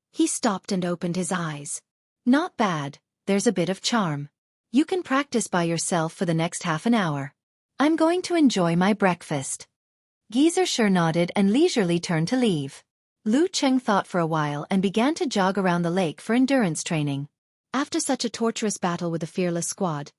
he stopped and opened his eyes. Not bad, there's a bit of charm. You can practice by yourself for the next half an hour. I'm going to enjoy my breakfast. Geezer sure nodded and leisurely turned to leave. Lu Cheng thought for a while and began to jog around the lake for endurance training. After such a torturous battle with the fearless squad,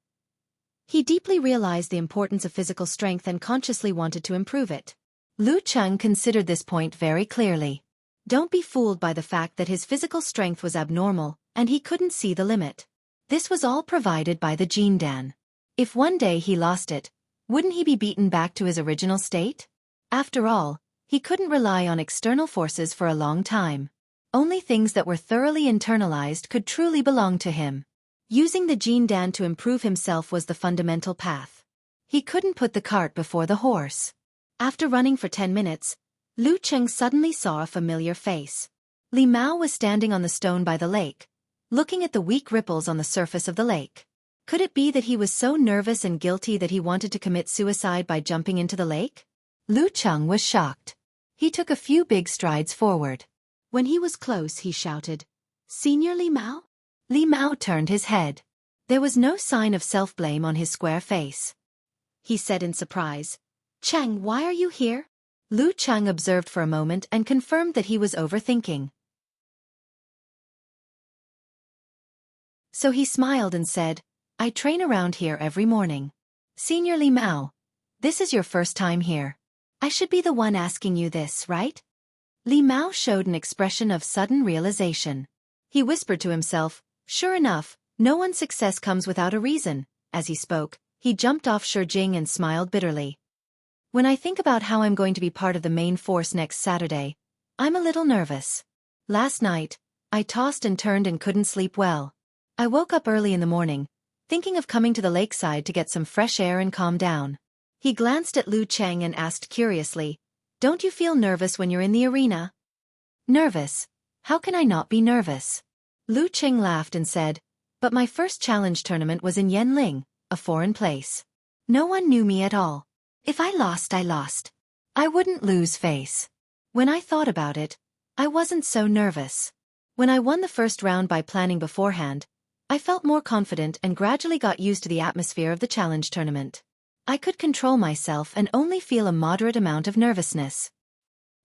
he deeply realized the importance of physical strength and consciously wanted to improve it. Lu Cheng considered this point very clearly. Don't be fooled by the fact that his physical strength was abnormal, and he couldn't see the limit. This was all provided by the Jin Dan. If one day he lost it, wouldn't he be beaten back to his original state? After all, he couldn't rely on external forces for a long time. Only things that were thoroughly internalized could truly belong to him. Using the Jin Dan to improve himself was the fundamental path. He couldn't put the cart before the horse. After running for 10 minutes, Lu Cheng suddenly saw a familiar face. Li Mao was standing on the stone by the lake, looking at the weak ripples on the surface of the lake. Could it be that he was so nervous and guilty that he wanted to commit suicide by jumping into the lake? Lu Cheng was shocked. He took a few big strides forward. When he was close, he shouted, "Senior Li Mao?" Li Mao turned his head. There was no sign of self-blame on his square face. He said in surprise, "Cheng, why are you here?" Lu Cheng observed for a moment and confirmed that he was overthinking. So he smiled and said, "I train around here every morning. Senior Li Mao, this is your first time here. I should be the one asking you this, right?" Li Mao showed an expression of sudden realization. He whispered to himself, "Sure enough, no one's success comes without a reason." As he spoke, he jumped off Shijing and smiled bitterly. "When I think about how I'm going to be part of the main force next Saturday, I'm a little nervous. Last night, I tossed and turned and couldn't sleep well. I woke up early in the morning, thinking of coming to the lakeside to get some fresh air and calm down." He glanced at Lu Cheng and asked curiously, "Don't you feel nervous when you're in the arena?" "Nervous? How can I not be nervous?" Lu Cheng laughed and said, "But my first challenge tournament was in Yanling, a foreign place. No one knew me at all. If I lost, I lost. I wouldn't lose face. When I thought about it, I wasn't so nervous. When I won the first round by planning beforehand, I felt more confident and gradually got used to the atmosphere of the challenge tournament. I could control myself and only feel a moderate amount of nervousness.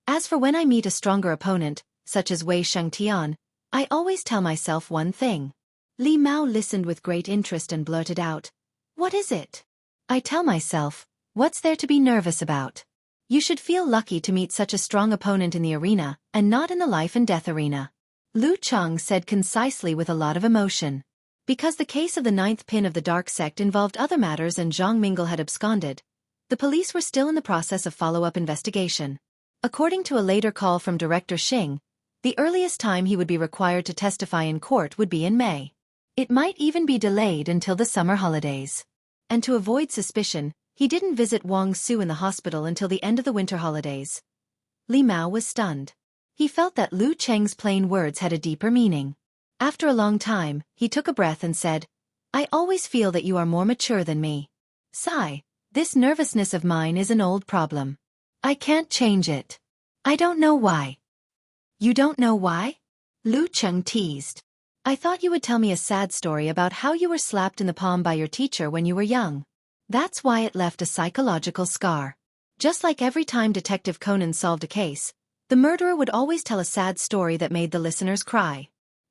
As for when I meet a stronger opponent, such as Wei Shengtian, I always tell myself one thing." Li Mao listened with great interest and blurted out, "What is it?" "I tell myself, what's there to be nervous about? You should feel lucky to meet such a strong opponent in the arena, and not in the life and death arena." Lu Cheng said concisely with a lot of emotion. Because the case of the 9th pin of the dark sect involved other matters and Zhang Mingle had absconded, the police were still in the process of follow-up investigation. According to a later call from Director Xing, the earliest time he would be required to testify in court would be in May. It might even be delayed until the summer holidays. And to avoid suspicion, he didn't visit Wang Su in the hospital until the end of the winter holidays. Li Mao was stunned. He felt that Lu Cheng's plain words had a deeper meaning. After a long time, he took a breath and said, "I always feel that you are more mature than me. Sigh, this nervousness of mine is an old problem. I can't change it. I don't know why." "You don't know why?" Lu Cheng teased. "I thought you would tell me a sad story about how you were slapped in the palm by your teacher when you were young. That's why it left a psychological scar. Just like every time Detective Conan solved a case, the murderer would always tell a sad story that made the listeners cry."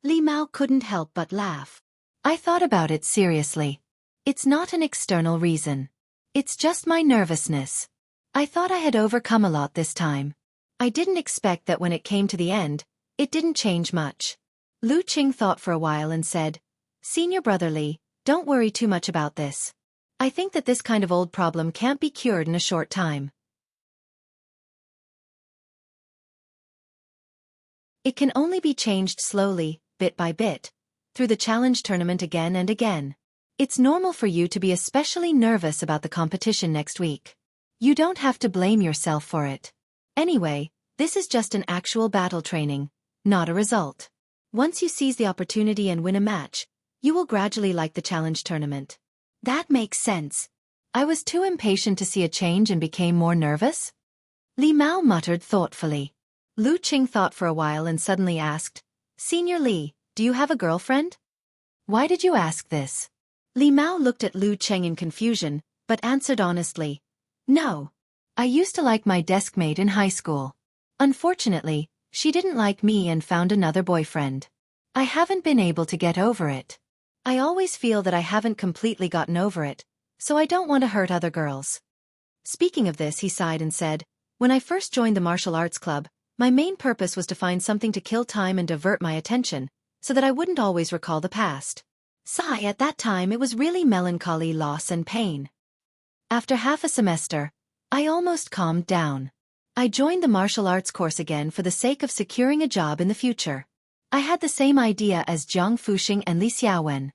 Li Mao couldn't help but laugh. "I thought about it seriously. It's not an external reason. It's just my nervousness. I thought I had overcome a lot this time. I didn't expect that when it came to the end, it didn't change much. Lu Qing thought for a while and said, Senior Brother Li, don't worry too much about this. I think that this kind of old problem can't be cured in a short time. It can only be changed slowly, bit by bit, through the challenge tournament again and again. It's normal for you to be especially nervous about the competition next week. You don't have to blame yourself for it. Anyway, this is just an actual battle training, not a result. Once you seize the opportunity and win a match, you will gradually like the challenge tournament. That makes sense. I was too impatient to see a change and became more nervous? Li Mao muttered thoughtfully. Lu Qing thought for a while and suddenly asked, Senior Li, do you have a girlfriend? Why did you ask this? Li Mao looked at Lu Qing in confusion, but answered honestly, No. I used to like my desk mate in high school. Unfortunately, she didn't like me and found another boyfriend. I haven't been able to get over it. I always feel that I haven't completely gotten over it, so I don't want to hurt other girls. Speaking of this, he sighed and said, When I first joined the martial arts club, my main purpose was to find something to kill time and divert my attention, so that I wouldn't always recall the past. Sigh, at that time it was really melancholy, loss and pain. After half a semester, I almost calmed down. I joined the martial arts course again for the sake of securing a job in the future. I had the same idea as Jiang Fuxing and Li Xiaofan.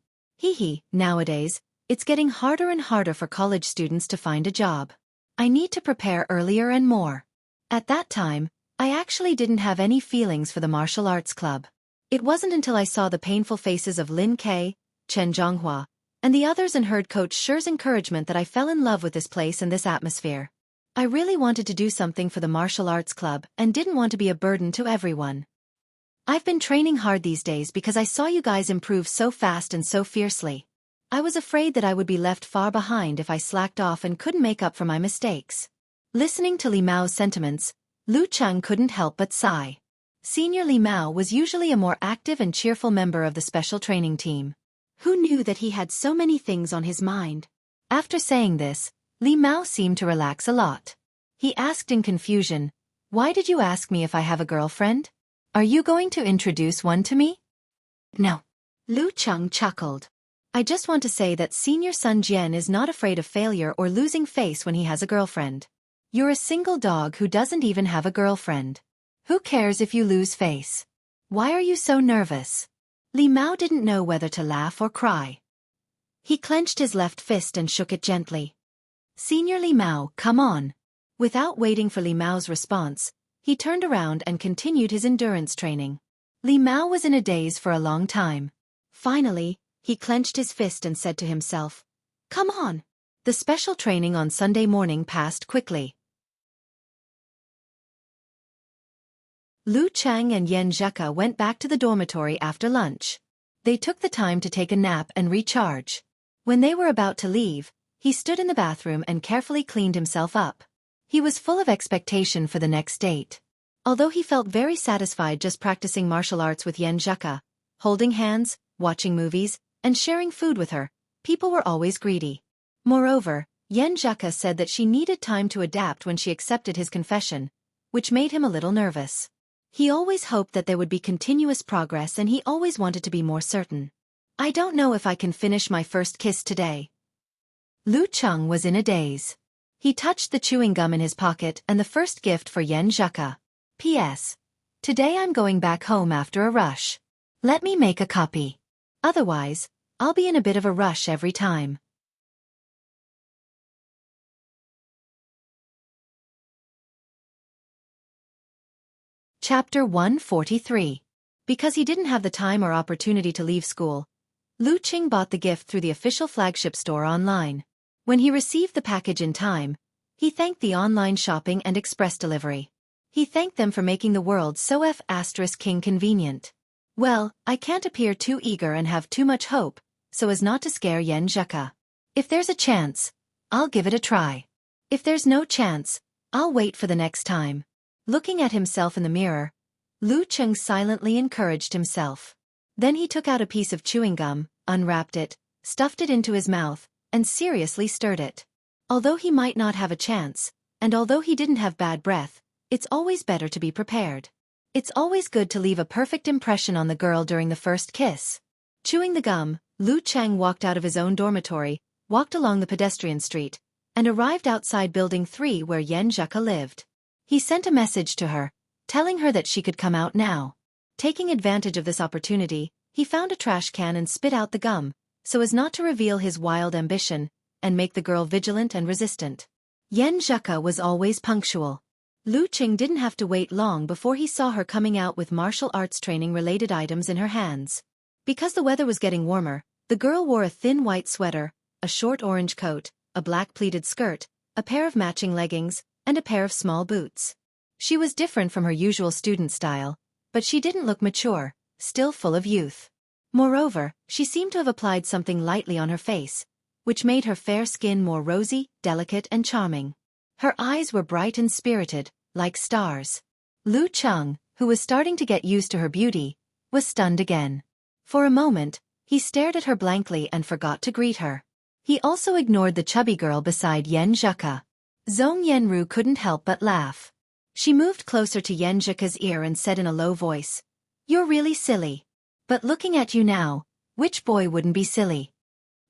Nowadays, it's getting harder and harder for college students to find a job. I need to prepare earlier and more. At that time, I actually didn't have any feelings for the martial arts club. It wasn't until I saw the painful faces of Lin Ke, Chen Zhonghua, and the others and heard Coach Shi's encouragement that I fell in love with this place and this atmosphere. I really wanted to do something for the martial arts club and didn't want to be a burden to everyone. I've been training hard these days because I saw you guys improve so fast and so fiercely. I was afraid that I would be left far behind if I slacked off and couldn't make up for my mistakes. Listening to Li Mao's sentiments, Lu Cheng couldn't help but sigh. Senior Li Mao was usually a more active and cheerful member of the special training team. Who knew that he had so many things on his mind? After saying this, Li Mao seemed to relax a lot. He asked in confusion, Why did you ask me if I have a girlfriend? Are you going to introduce one to me? No. Lu Cheng chuckled. I just want to say that Senior Sun Jian is not afraid of failure or losing face when he has a girlfriend. You're a single dog who doesn't even have a girlfriend. Who cares if you lose face? Why are you so nervous? Li Mao didn't know whether to laugh or cry. He clenched his left fist and shook it gently. Senior Li Mao, come on. Without waiting for Li Mao's response, he turned around and continued his endurance training. Li Mao was in a daze for a long time. Finally, he clenched his fist and said to himself, Come on. The special training on Sunday morning passed quickly. Lu Cheng and Yan Zheka went back to the dormitory after lunch. They took the time to take a nap and recharge. When they were about to leave, he stood in the bathroom and carefully cleaned himself up. He was full of expectation for the next date. Although he felt very satisfied just practicing martial arts with Yan Zheka, holding hands, watching movies, and sharing food with her, people were always greedy. Moreover, Yan Zheka said that she needed time to adapt when she accepted his confession, which made him a little nervous. He always hoped that there would be continuous progress and he always wanted to be more certain. I don't know if I can finish my first kiss today. Lu Cheng was in a daze. He touched the chewing gum in his pocket and the first gift for Yan Zheka. P.S. Today I'm going back home after a rush. Let me make a copy. Otherwise, I'll be in a bit of a rush every time. Chapter 143. Because he didn't have the time or opportunity to leave school, Lu Qing bought the gift through the official flagship store online. When he received the package in time, he thanked the online shopping and express delivery. He thanked them for making the world so *king convenient. Well, I can't appear too eager and have too much hope, so as not to scare Yan Zheka. If there's a chance, I'll give it a try. If there's no chance, I'll wait for the next time. Looking at himself in the mirror, Lu Cheng silently encouraged himself. Then he took out a piece of chewing gum, unwrapped it, stuffed it into his mouth, and seriously stirred it. Although he might not have a chance, and although he didn't have bad breath, It's always better to be prepared. It's always good to leave a perfect impression on the girl during the first kiss. Chewing the gum, Lu Chang walked out of his own dormitory, walked along the pedestrian street, and arrived outside Building 3 where Yen Zheka lived. He sent a message to her, telling her that she could come out now. Taking advantage of this opportunity, he found a trash can and spit out the gum, so as not to reveal his wild ambition, and make the girl vigilant and resistant. Yen Zheka was always punctual. Lu Qing didn't have to wait long before he saw her coming out with martial arts training-related items in her hands. Because the weather was getting warmer, the girl wore a thin white sweater, a short orange coat, a black pleated skirt, a pair of matching leggings, and a pair of small boots. She was different from her usual student style, but she didn't look mature, still full of youth. Moreover, she seemed to have applied something lightly on her face, which made her fair skin more rosy, delicate and charming. Her eyes were bright and spirited, like stars. Lu Cheng, who was starting to get used to her beauty, was stunned again. For a moment, he stared at her blankly and forgot to greet her. He also ignored the chubby girl beside Yen Zheka. Zhong Yanru couldn't help but laugh. She moved closer to Yen Zheka's ear and said in a low voice, "You're really silly. But looking at you now, which boy wouldn't be silly?"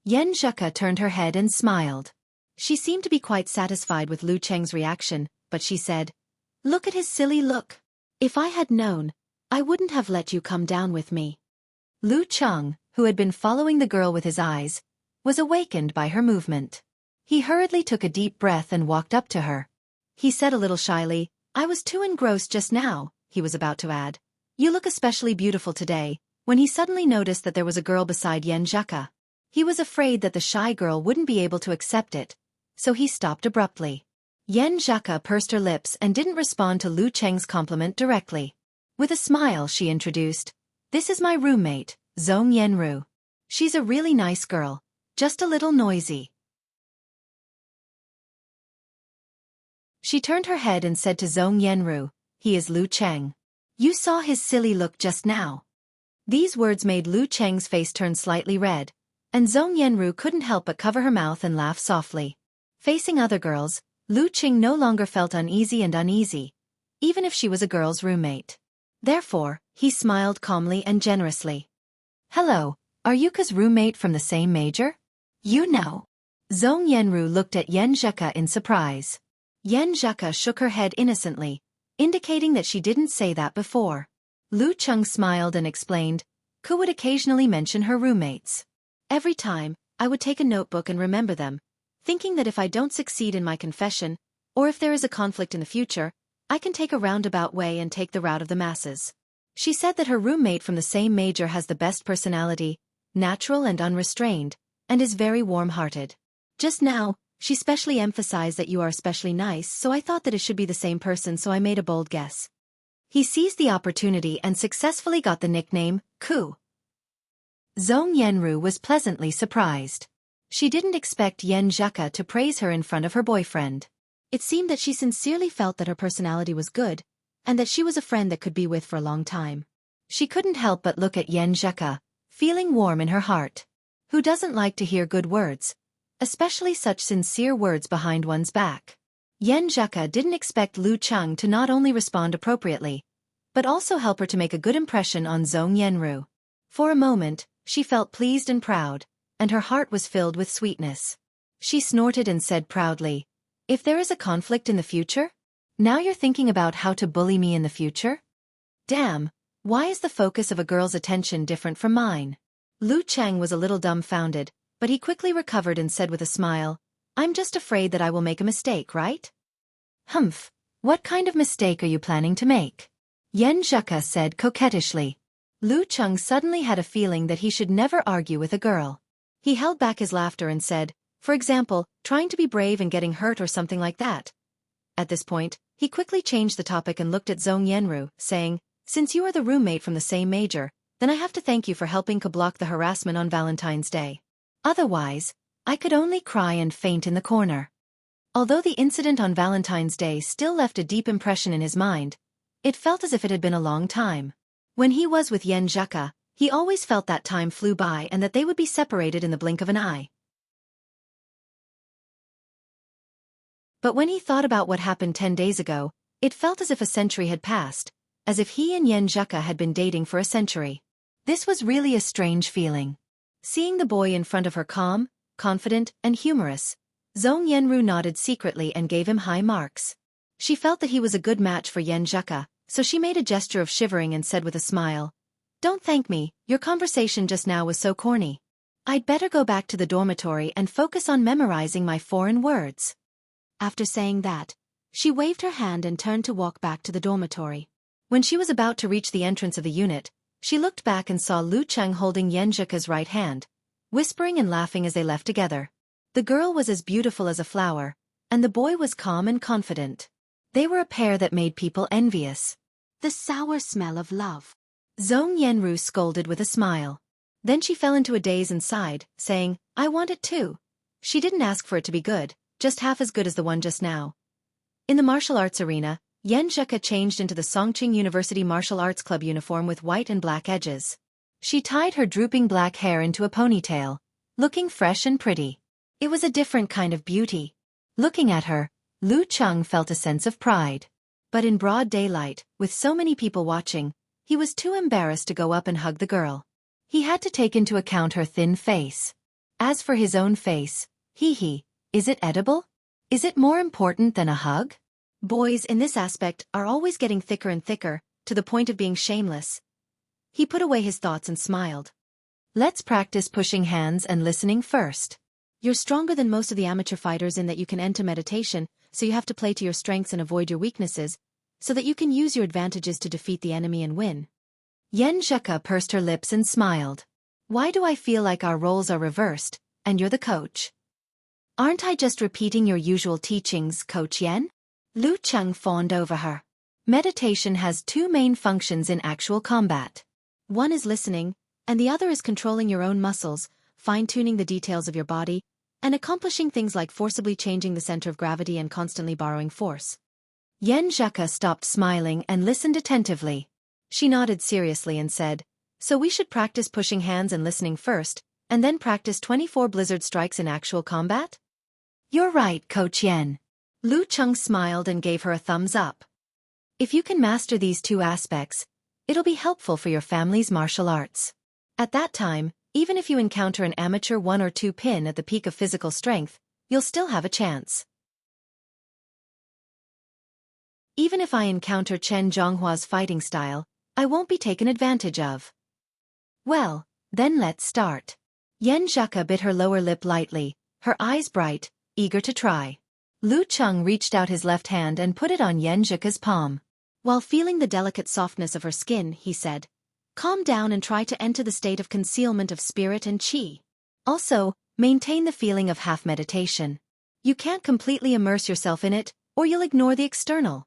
Yen Zheka turned her head and smiled. She seemed to be quite satisfied with Lu Cheng's reaction, but she said, "Look at his silly look. If I had known, I wouldn't have let you come down with me." Lu Cheng, who had been following the girl with his eyes, was awakened by her movement. He hurriedly took a deep breath and walked up to her. He said a little shyly, "I was too engrossed just now," he was about to add, "You look especially beautiful today," when he suddenly noticed that there was a girl beside Yen Zheka. He was afraid that the shy girl wouldn't be able to accept it, so he stopped abruptly. Yen Zheka pursed her lips and didn't respond to Lu Cheng's compliment directly. With a smile she introduced, "This is my roommate, Zhong Yanru. She's a really nice girl, just a little noisy." She turned her head and said to Zhong Yanru, "He is Lu Cheng. You saw his silly look just now." These words made Lu Cheng's face turn slightly red, and Zhong Yanru couldn't help but cover her mouth and laugh softly. Facing other girls, Lu Cheng no longer felt uneasy, even if she was a girl's roommate. Therefore, he smiled calmly and generously. "Hello, are you Ka's roommate from the same major?" "You know." Zhong Yanru looked at Yen Zheka in surprise. Yen Zheka shook her head innocently, indicating that she didn't say that before. Lu Cheng smiled and explained, Ku would occasionally mention her roommates. Every time, I would take a notebook and remember them, thinking that if I don't succeed in my confession, or if there is a conflict in the future, I can take a roundabout way and take the route of the masses. She said that her roommate from the same major has the best personality, natural and unrestrained, and is very warm-hearted. Just now, she specially emphasized that you are especially nice, so I thought that it should be the same person, so I made a bold guess. He seized the opportunity and successfully got the nickname, Ku. Zhong Yanru was pleasantly surprised. She didn't expect Yen Zheka to praise her in front of her boyfriend. It seemed that she sincerely felt that her personality was good, and that she was a friend that could be with for a long time. She couldn't help but look at Yen Zheka, feeling warm in her heart. Who doesn't like to hear good words? Especially such sincere words behind one's back. Yen Zheka didn't expect Lu Cheng to not only respond appropriately, but also help her to make a good impression on Zhong Yanru. For a moment, she felt pleased and proud, and her heart was filled with sweetness. She snorted and said proudly, "If there is a conflict in the future? Now you're thinking about how to bully me in the future? Damn, why is the focus of a girl's attention different from mine?" Lu Cheng was a little dumbfounded, but he quickly recovered and said with a smile, "I'm just afraid that I will make a mistake, right?" "Humph, what kind of mistake are you planning to make?" Yen Zheka said coquettishly. Lu Cheng suddenly had a feeling that he should never argue with a girl. He held back his laughter and said, "For example, trying to be brave and getting hurt or something like that." At this point, he quickly changed the topic and looked at Zhong Yanru, saying, "Since you are the roommate from the same major, then I have to thank you for helping to block the harassment on Valentine's Day. Otherwise, I could only cry and faint in the corner." Although the incident on Valentine's Day still left a deep impression in his mind, it felt as if it had been a long time. When he was with Yen Zheka, he always felt that time flew by and that they would be separated in the blink of an eye. But when he thought about what happened 10 days ago, It felt as if a century had passed, as if he and Yen Zheka had been dating for a century. This was really a strange feeling. Seeing the boy in front of her calm, confident, and humorous, Zhong Yanru nodded secretly and gave him high marks. She felt that he was a good match for Yen Zheka, so she made a gesture of shivering and said with a smile, "Don't thank me, your conversation just now was so corny. I'd better go back to the dormitory and focus on memorizing my foreign words." After saying that, she waved her hand and turned to walk back to the dormitory. When she was about to reach the entrance of the unit, she looked back and saw Lu Cheng holding Yen Zheka's right hand, whispering and laughing as they left together. The girl was as beautiful as a flower, and the boy was calm and confident. They were a pair that made people envious. The sour smell of love. Zhong Yanru scolded with a smile. Then she fell into a daze and sighed, saying, "I want it too." She didn't ask for it to be good, just half as good as the one just now. In the martial arts arena, Yen Zheka changed into the Songqing University Martial Arts Club uniform with white and black edges. She tied her drooping black hair into a ponytail, looking fresh and pretty. It was a different kind of beauty. Looking at her, Lu Cheng felt a sense of pride. But in broad daylight, with so many people watching, he was too embarrassed to go up and hug the girl. He had to take into account her thin face. As for his own face, is it edible? Is it more important than a hug? Boys in this aspect are always getting thicker and thicker, to the point of being shameless. He put away his thoughts and smiled. Let's practice pushing hands and listening first. You're stronger than most of the amateur fighters in that you can enter meditation, so you have to play to your strengths and avoid your weaknesses, so that you can use your advantages to defeat the enemy and win. Yen Zheka pursed her lips and smiled. Why do I feel like our roles are reversed, and you're the coach? Aren't I just repeating your usual teachings, Coach Yen? Lu Cheng fawned over her. Meditation has two main functions in actual combat. One is listening, and the other is controlling your own muscles, fine-tuning the details of your body, and accomplishing things like forcibly changing the center of gravity and constantly borrowing force. Yen Zheka stopped smiling and listened attentively. She nodded seriously and said, "So we should practice pushing hands and listening first, and then practice 24 blizzard strikes in actual combat?" "You're right, Coach Yen." Lu Cheng smiled and gave her a thumbs up. "If you can master these two aspects, it'll be helpful for your family's martial arts. At that time, even if you encounter an amateur 1 or 2 pin at the peak of physical strength, you'll still have a chance. Even if I encounter Chen Zhonghua's fighting style, I won't be taken advantage of." "Well, then let's start." Yen Zheka bit her lower lip lightly, her eyes bright, eager to try. Lu Cheng reached out his left hand and put it on Yen Zheka's palm. While feeling the delicate softness of her skin, he said, "Calm down and try to enter the state of concealment of spirit and qi. Also, maintain the feeling of half meditation. You can't completely immerse yourself in it, or you'll ignore the external."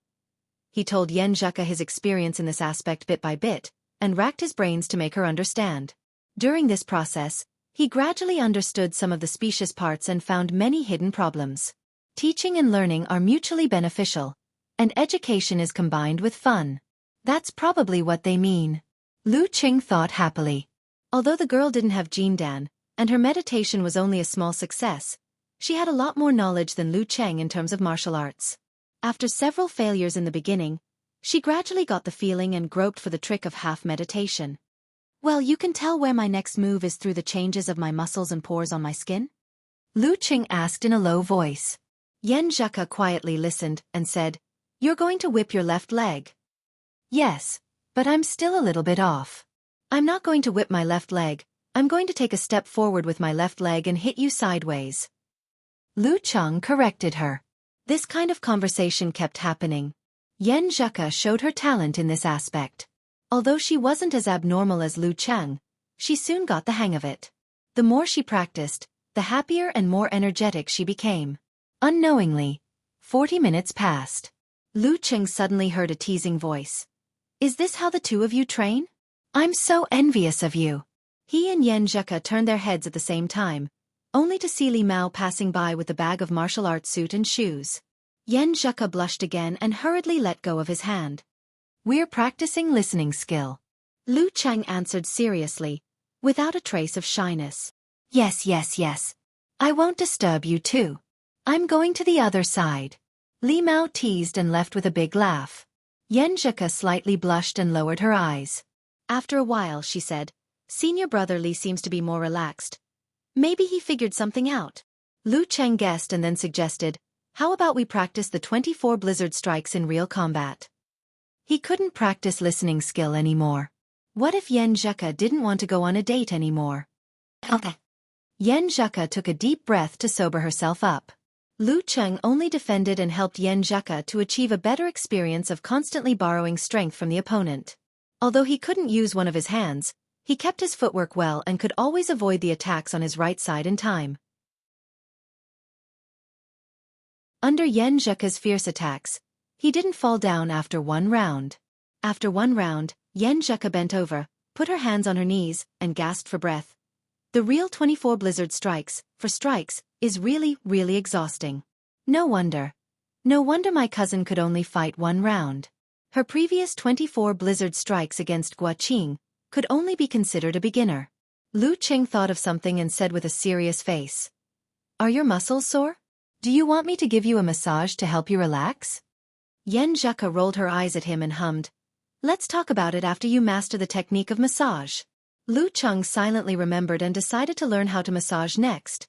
He told Yen Zheka his experience in this aspect bit by bit, and racked his brains to make her understand. During this process, he gradually understood some of the specious parts and found many hidden problems. Teaching and learning are mutually beneficial, and education is combined with fun. That's probably what they mean. Lu Cheng thought happily. Although the girl didn't have Jindan, and her meditation was only a small success, she had a lot more knowledge than Lu Cheng in terms of martial arts. After several failures in the beginning, she gradually got the feeling and groped for the trick of half meditation. "Well, you can tell where my next move is through the changes of my muscles and pores on my skin?" Lu Cheng asked in a low voice. Yen Zheka quietly listened and said, "You're going to whip your left leg." "Yes, but I'm still a little bit off. I'm not going to whip my left leg, I'm going to take a step forward with my left leg and hit you sideways." Lu Cheng corrected her. This kind of conversation kept happening. Yen Zheka showed her talent in this aspect. Although she wasn't as abnormal as Lu Cheng, she soon got the hang of it. The more she practiced, the happier and more energetic she became. Unknowingly, 40 minutes passed. Lu Cheng suddenly heard a teasing voice. "Is this how the two of you train? I'm so envious of you." He and Yen Zheka turned their heads at the same time, only to see Li Mao passing by with the bag of martial arts suit and shoes. Yen Zheka blushed again and hurriedly let go of his hand. "We're practicing listening skill." Lu Cheng answered seriously, without a trace of shyness. Yes. I won't disturb you too. I'm going to the other side." Li Mao teased and left with a big laugh. Yen Zhika slightly blushed and lowered her eyes. After a while, she said, "Senior brother Li seems to be more relaxed. Maybe he figured something out." Lu Cheng guessed and then suggested, "How about we practice the 24 blizzard strikes in real combat?" He couldn't practice listening skill anymore. What if Yen Zhika didn't want to go on a date anymore? Okay. Yen Zhika took a deep breath to sober herself up. Lu Cheng only defended and helped Yen Zhika to achieve a better experience of constantly borrowing strength from the opponent. Although he couldn't use one of his hands, he kept his footwork well and could always avoid the attacks on his right side in time. Under Yen Zhika's fierce attacks, he didn't fall down after one round. After one round, Yen Zhika bent over, put her hands on her knees, and gasped for breath. The real 24 blizzard strikes, for strikes, is really, really exhausting. No wonder. No wonder my cousin could only fight one round. Her previous 24 blizzard strikes against Gua Qing could only be considered a beginner. Lu Qing thought of something and said with a serious face, "Are your muscles sore? Do you want me to give you a massage to help you relax?" Yen Zhika rolled her eyes at him and hummed, "Let's talk about it after you master the technique of massage." Lu Cheng silently remembered and decided to learn how to massage next.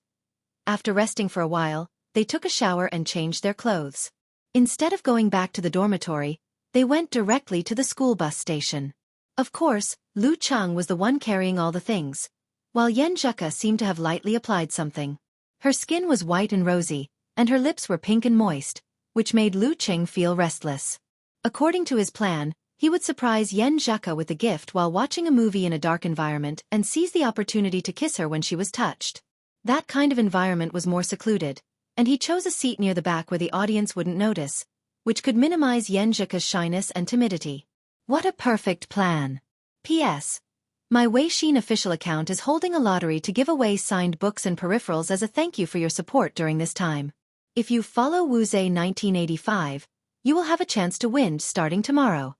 After resting for a while, they took a shower and changed their clothes. Instead of going back to the dormitory, they went directly to the school bus station. Of course, Lu Cheng was the one carrying all the things, while Yen Zhika seemed to have lightly applied something. Her skin was white and rosy, and her lips were pink and moist, which made Lu Cheng feel restless. According to his plan, he would surprise Yen Zhika with a gift while watching a movie in a dark environment and seize the opportunity to kiss her when she was touched. That kind of environment was more secluded, and he chose a seat near the back where the audience wouldn't notice, which could minimize Yen Zhika's shyness and timidity. What a perfect plan. P.S. My Weixin official account is holding a lottery to give away signed books and peripherals as a thank you for your support during this time. If you follow Wuxia 1985, you will have a chance to win starting tomorrow.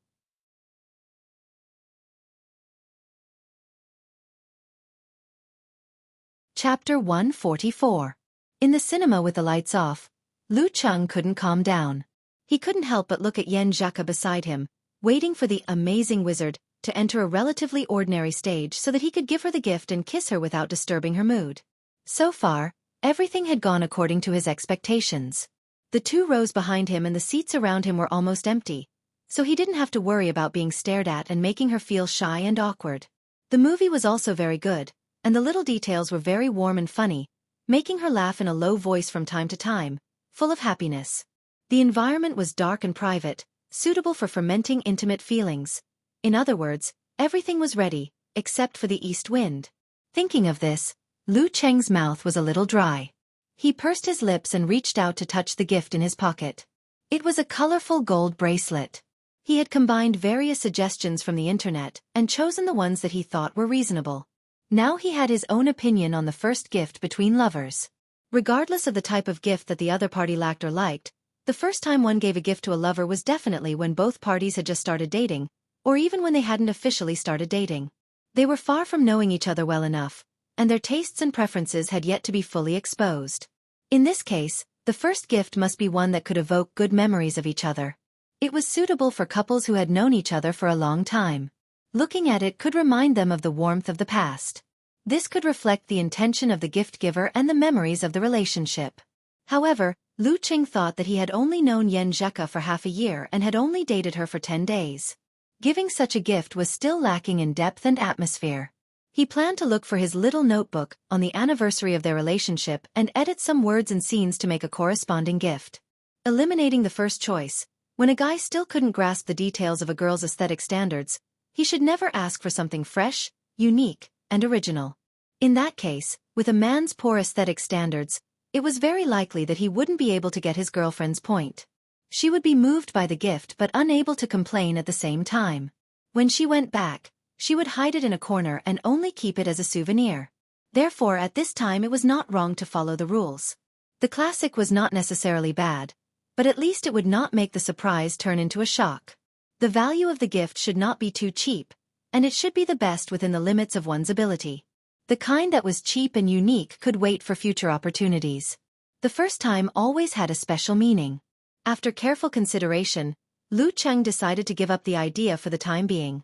Chapter 144. In the cinema with the lights off, Lu Cheng couldn't calm down. He couldn't help but look at Yen Zhika beside him, waiting for the amazing wizard to enter a relatively ordinary stage so that he could give her the gift and kiss her without disturbing her mood. So far, everything had gone according to his expectations. The 2 rows behind him and the seats around him were almost empty, so he didn't have to worry about being stared at and making her feel shy and awkward. The movie was also very good, and the little details were very warm and funny, making her laugh in a low voice from time to time, full of happiness. The environment was dark and private, suitable for fermenting intimate feelings. In other words, everything was ready, except for the east wind. Thinking of this, Lu Cheng's mouth was a little dry. He pursed his lips and reached out to touch the gift in his pocket. It was a colorful gold bracelet. He had combined various suggestions from the internet and chosen the ones that he thought were reasonable. Now he had his own opinion on the first gift between lovers. Regardless of the type of gift that the other party lacked or liked, the first time one gave a gift to a lover was definitely when both parties had just started dating, or even when they hadn't officially started dating. They were far from knowing each other well enough, and their tastes and preferences had yet to be fully exposed. In this case, the first gift must be one that could evoke good memories of each other. It was suitable for couples who had known each other for a long time. Looking at it could remind them of the warmth of the past. This could reflect the intention of the gift giver and the memories of the relationship. However, Lu Cheng thought that he had only known Yen Zhika for half a year and had only dated her for 10 days. Giving such a gift was still lacking in depth and atmosphere. He planned to look for his little notebook on the anniversary of their relationship and edit some words and scenes to make a corresponding gift. Eliminating the first choice, when a guy still couldn't grasp the details of a girl's aesthetic standards, he should never ask for something fresh, unique, and original. In that case, with a man's poor aesthetic standards, it was very likely that he wouldn't be able to get his girlfriend's point. She would be moved by the gift but unable to complain at the same time. When she went back, she would hide it in a corner and only keep it as a souvenir. Therefore, at this time it was not wrong to follow the rules. The classic was not necessarily bad, but at least it would not make the surprise turn into a shock. The value of the gift should not be too cheap, and it should be the best within the limits of one's ability. The kind that was cheap and unique could wait for future opportunities. The first time always had a special meaning. After careful consideration, Lu Cheng decided to give up the idea for the time being.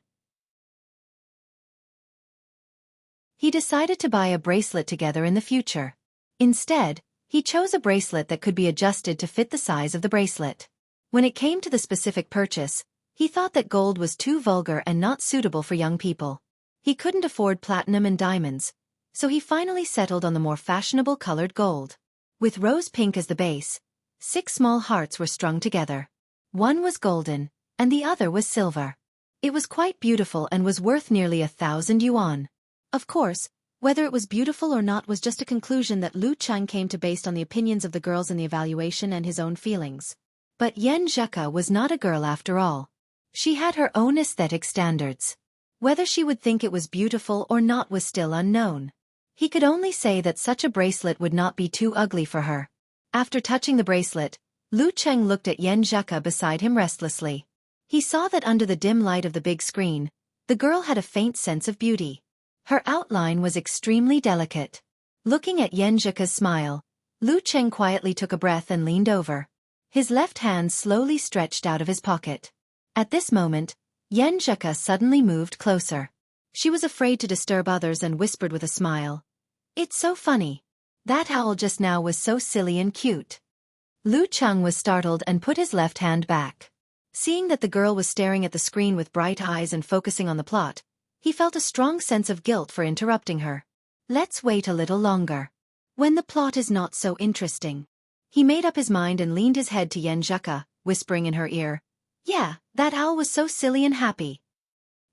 He decided to buy a bracelet together in the future. Instead, he chose a bracelet that could be adjusted to fit the size of the bracelet. When it came to the specific purchase, he thought that gold was too vulgar and not suitable for young people. He couldn't afford platinum and diamonds, so he finally settled on the more fashionable colored gold. With rose pink as the base, 6 small hearts were strung together. One was golden, and the other was silver. It was quite beautiful and was worth nearly 1,000 yuan. Of course, whether it was beautiful or not was just a conclusion that Lu Cheng came to based on the opinions of the girls in the evaluation and his own feelings. But Yen Zheka was not a girl after all. She had her own aesthetic standards. Whether she would think it was beautiful or not was still unknown. He could only say that such a bracelet would not be too ugly for her. After touching the bracelet, Lu Cheng looked at Yen Zheka beside him restlessly. He saw that under the dim light of the big screen, the girl had a faint sense of beauty. Her outline was extremely delicate. Looking at Yen Zheka's smile, Lu Cheng quietly took a breath and leaned over. His left hand slowly stretched out of his pocket. At this moment, Yen Zheka suddenly moved closer. She was afraid to disturb others and whispered with a smile, "It's so funny. That owl just now was so silly and cute." Lu Cheng was startled and put his left hand back. Seeing that the girl was staring at the screen with bright eyes and focusing on the plot, he felt a strong sense of guilt for interrupting her. Let's wait a little longer. When the plot is not so interesting. He made up his mind and leaned his head to Yen Zheka, whispering in her ear, "Yeah, that owl was so silly and happy."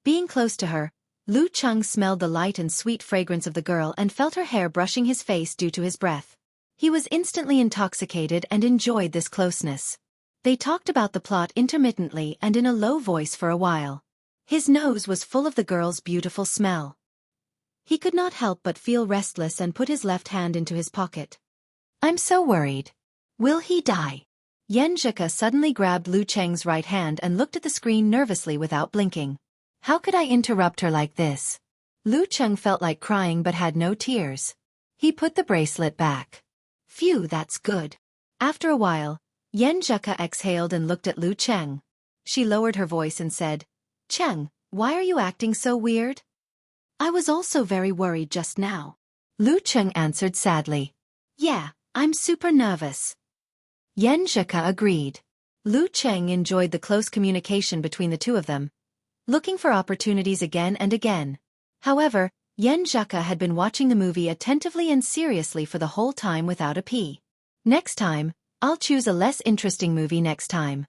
Being close to her, Lu Cheng smelled the light and sweet fragrance of the girl and felt her hair brushing his face due to his breath. He was instantly intoxicated and enjoyed this closeness. They talked about the plot intermittently and in a low voice for a while. His nose was full of the girl's beautiful smell. He could not help but feel restless and put his left hand into his pocket. "I'm so worried. Will he die?" Yen Zheka suddenly grabbed Lu Cheng's right hand and looked at the screen nervously without blinking. How could I interrupt her like this? Lu Cheng felt like crying but had no tears. He put the bracelet back. Phew, that's good. After a while, Yen Zheka exhaled and looked at Lu Cheng. She lowered her voice and said, "Cheng, why are you acting so weird?" "I was also very worried just now." Lu Cheng answered sadly. "Yeah, I'm super nervous." Yen Zheka agreed. Lu Cheng enjoyed the close communication between the two of them, looking for opportunities again and again. However, Yen Zheka had been watching the movie attentively and seriously for the whole time without a pee. Next time, I'll choose a less interesting movie next time.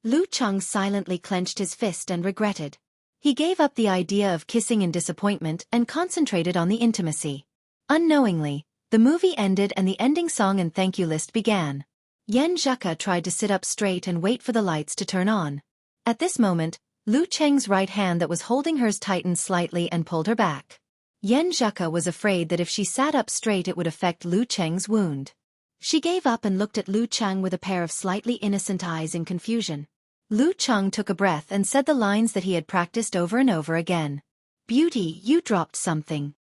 Lu Cheng silently clenched his fist and regretted. He gave up the idea of kissing in disappointment and concentrated on the intimacy. Unknowingly, the movie ended and the ending song and thank you list began. Yen Zheka tried to sit up straight and wait for the lights to turn on. At this moment, Lu Cheng's right hand that was holding hers tightened slightly and pulled her back. Yen Zheka was afraid that if she sat up straight it would affect Lu Cheng's wound. She gave up and looked at Lu Cheng with a pair of slightly innocent eyes in confusion. Lu Cheng took a breath and said the lines that he had practiced over and over again. "Beauty, you dropped something."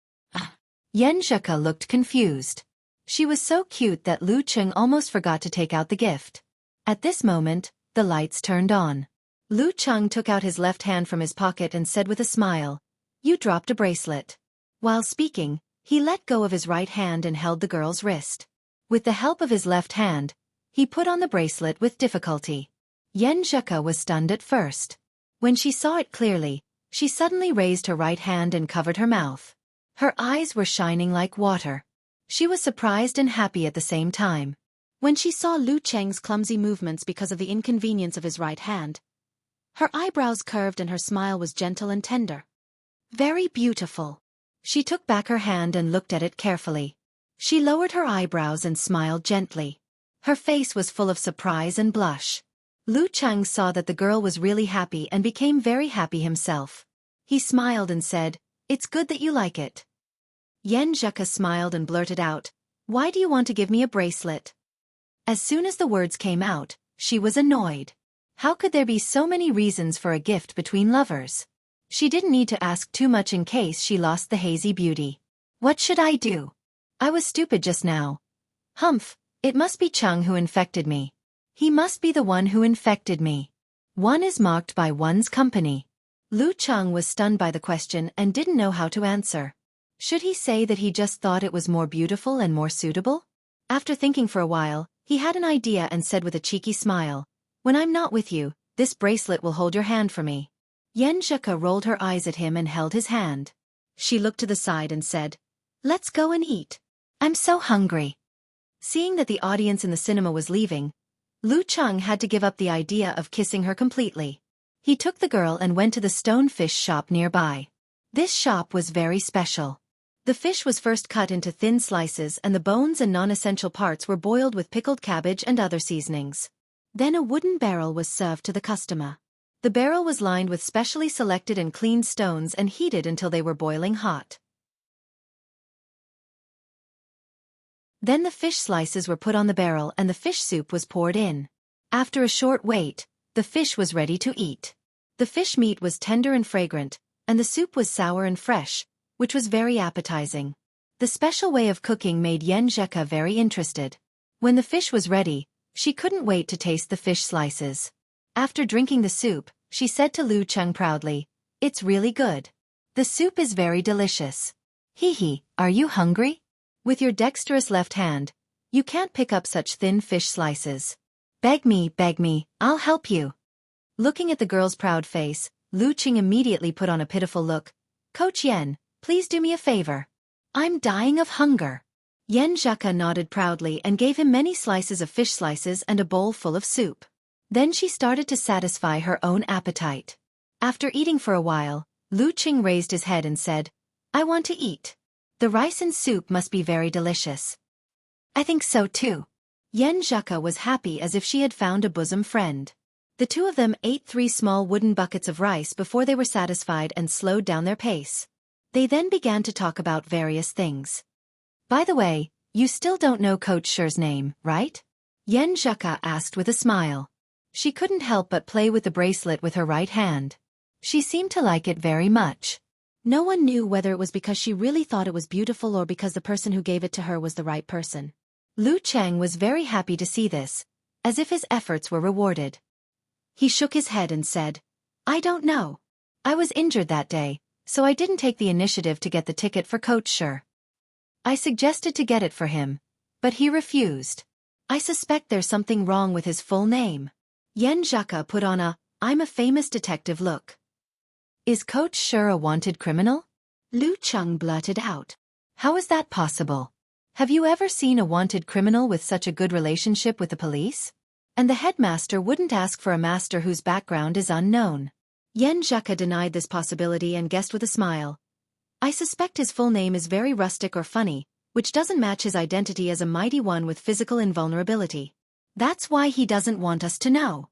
Yen Zheka looked confused. She was so cute that Lu Cheng almost forgot to take out the gift. At this moment, the lights turned on. Lu Cheng took out his left hand from his pocket and said with a smile, "You dropped a bracelet." While speaking, he let go of his right hand and held the girl's wrist. With the help of his left hand, he put on the bracelet with difficulty. Yen Zheka was stunned at first. When she saw it clearly, she suddenly raised her right hand and covered her mouth. Her eyes were shining like water. She was surprised and happy at the same time. When she saw Lu Cheng's clumsy movements because of the inconvenience of his right hand, her eyebrows curved and her smile was gentle and tender. Very beautiful. She took back her hand and looked at it carefully. She lowered her eyebrows and smiled gently. Her face was full of surprise and blush. Lu Cheng saw that the girl was really happy and became very happy himself. He smiled and said, "It's good that you like it." Yen Zheka smiled and blurted out, "Why do you want to give me a bracelet?" As soon as the words came out, she was annoyed. How could there be so many reasons for a gift between lovers? She didn't need to ask too much in case she lost the hazy beauty. What should I do? I was stupid just now. Humph, It must be Cheng who infected me. He must be the one who infected me. One is marked by one's company. Lu Cheng was stunned by the question and didn't know how to answer. Should he say that he just thought it was more beautiful and more suitable? After thinking for a while, he had an idea and said with a cheeky smile, "When I'm not with you, this bracelet will hold your hand for me." Yen Zheka rolled her eyes at him and held his hand. She looked to the side and said, "Let's go and eat. I'm so hungry." Seeing that the audience in the cinema was leaving, Lu Cheng had to give up the idea of kissing her completely. He took the girl and went to the stone fish shop nearby. This shop was very special. The fish was first cut into thin slices and the bones and non-essential parts were boiled with pickled cabbage and other seasonings. Then a wooden barrel was served to the customer. The barrel was lined with specially selected and cleaned stones and heated until they were boiling hot. Then the fish slices were put on the barrel and the fish soup was poured in. After a short wait, the fish was ready to eat. The fish meat was tender and fragrant, and the soup was sour and fresh, which was very appetizing. The special way of cooking made Yen Zheka very interested. When the fish was ready, she couldn't wait to taste the fish slices. After drinking the soup, she said to Lu Cheng proudly, "It's really good. The soup is very delicious. Hee, are you hungry? With your dexterous left hand, you can't pick up such thin fish slices. Beg me, I'll help you." Looking at the girl's proud face, Lu Cheng immediately put on a pitiful look. "Coach Yen, please do me a favor. I'm dying of hunger." Yen Zheka nodded proudly and gave him many slices of fish slices and a bowl full of soup. Then she started to satisfy her own appetite. After eating for a while, Lu Cheng raised his head and said, "I want to eat. The rice and soup must be very delicious." "I think so too." Yen Zheka was happy as if she had found a bosom friend. The two of them ate 3 small wooden buckets of rice before they were satisfied and slowed down their pace. They then began to talk about various things. "By the way, you still don't know Coach Shi's name, right?" Yen Zheka asked with a smile. She couldn't help but play with the bracelet with her right hand. She seemed to like it very much. No one knew whether it was because she really thought it was beautiful or because the person who gave it to her was the right person. Lu Cheng was very happy to see this, as if his efforts were rewarded. He shook his head and said, "I don't know. I was injured that day, so I didn't take the initiative to get the ticket for Coach Shi. I suggested to get it for him, but he refused. I suspect there's something wrong with his full name." Yen Zheka put on a, "I'm a famous detective" look. "Is Coach Shi a wanted criminal?" Lu Cheng blurted out. "How is that possible? Have you ever seen a wanted criminal with such a good relationship with the police? And the headmaster wouldn't ask for a master whose background is unknown." Yen Zheka denied this possibility and guessed with a smile. "I suspect his full name is very rustic or funny, which doesn't match his identity as a mighty one with physical invulnerability. That's why he doesn't want us to know."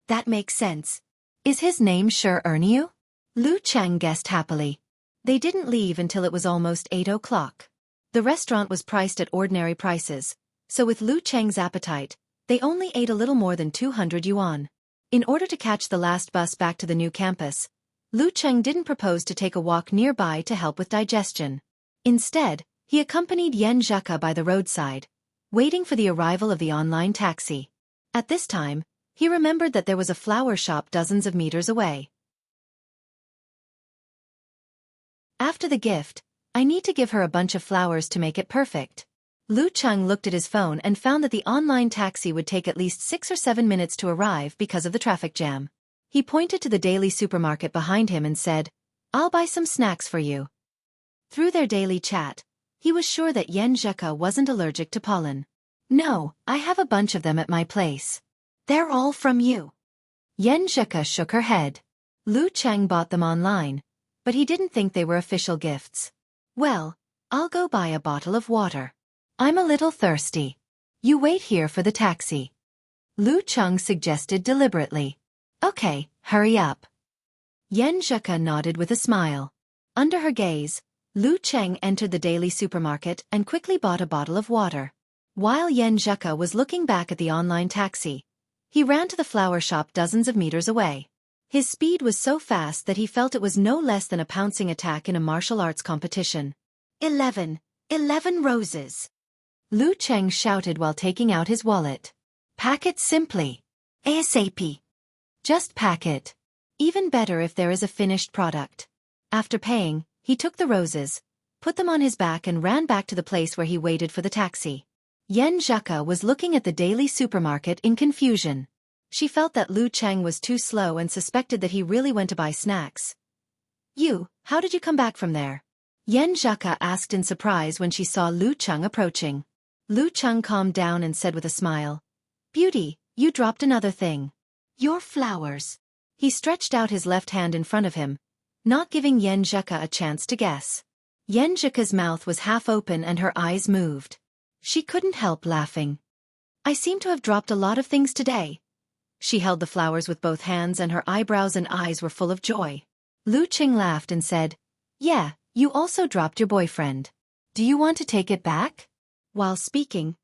"That makes sense. Is his name Shi Erniu?" Lu Cheng guessed happily. They didn't leave until it was almost 8 o'clock. The restaurant was priced at ordinary prices, so with Lu Cheng's appetite, they only ate a little more than 200 yuan. In order to catch the last bus back to the new campus, Lu Cheng didn't propose to take a walk nearby to help with digestion. Instead, he accompanied Yen Zheka by the roadside, waiting for the arrival of the online taxi. At this time, he remembered that there was a flower shop dozens of meters away. "After the gift, I need to give her a bunch of flowers to make it perfect." Lu Cheng looked at his phone and found that the online taxi would take at least 6 or 7 minutes to arrive because of the traffic jam. He pointed to the daily supermarket behind him and said, "I'll buy some snacks for you." Through their daily chat, he was sure that Yen Zheka wasn't allergic to pollen. "No, I have a bunch of them at my place." "They're all from you." Yen Zheka shook her head. Lu Cheng bought them online, but he didn't think they were official gifts. "Well, I'll go buy a bottle of water. I'm a little thirsty. You wait here for the taxi." Lu Cheng suggested deliberately. "Okay, hurry up." Yen Zheka nodded with a smile. Under her gaze, Lu Cheng entered the daily supermarket and quickly bought a bottle of water. While Yen Zheka was looking back at the online taxi, he ran to the flower shop dozens of meters away. His speed was so fast that he felt it was no less than a pouncing attack in a martial arts competition. 11 roses. Lu Cheng shouted while taking out his wallet. Pack it simply. ASAP. Just pack it. Even better if there is a finished product. After paying, he took the roses, put them on his back and ran back to the place where he waited for the taxi. Yen Zheka was looking at the daily supermarket in confusion. She felt that Lu Cheng was too slow and suspected that he really went to buy snacks. How did you come back from there? Yen Zheka asked in surprise when she saw Lu Cheng approaching. Lu Cheng calmed down and said with a smile, Beauty, you dropped another thing. Your flowers. He stretched out his left hand in front of him, not giving Yen Zheka a chance to guess. Yen Zheka's mouth was half open and her eyes moved. She couldn't help laughing. I seem to have dropped a lot of things today. She held the flowers with both hands and her eyebrows and eyes were full of joy. Lu Cheng laughed and said, Yeah, you also dropped your boyfriend. Do you want to take it back? While speaking,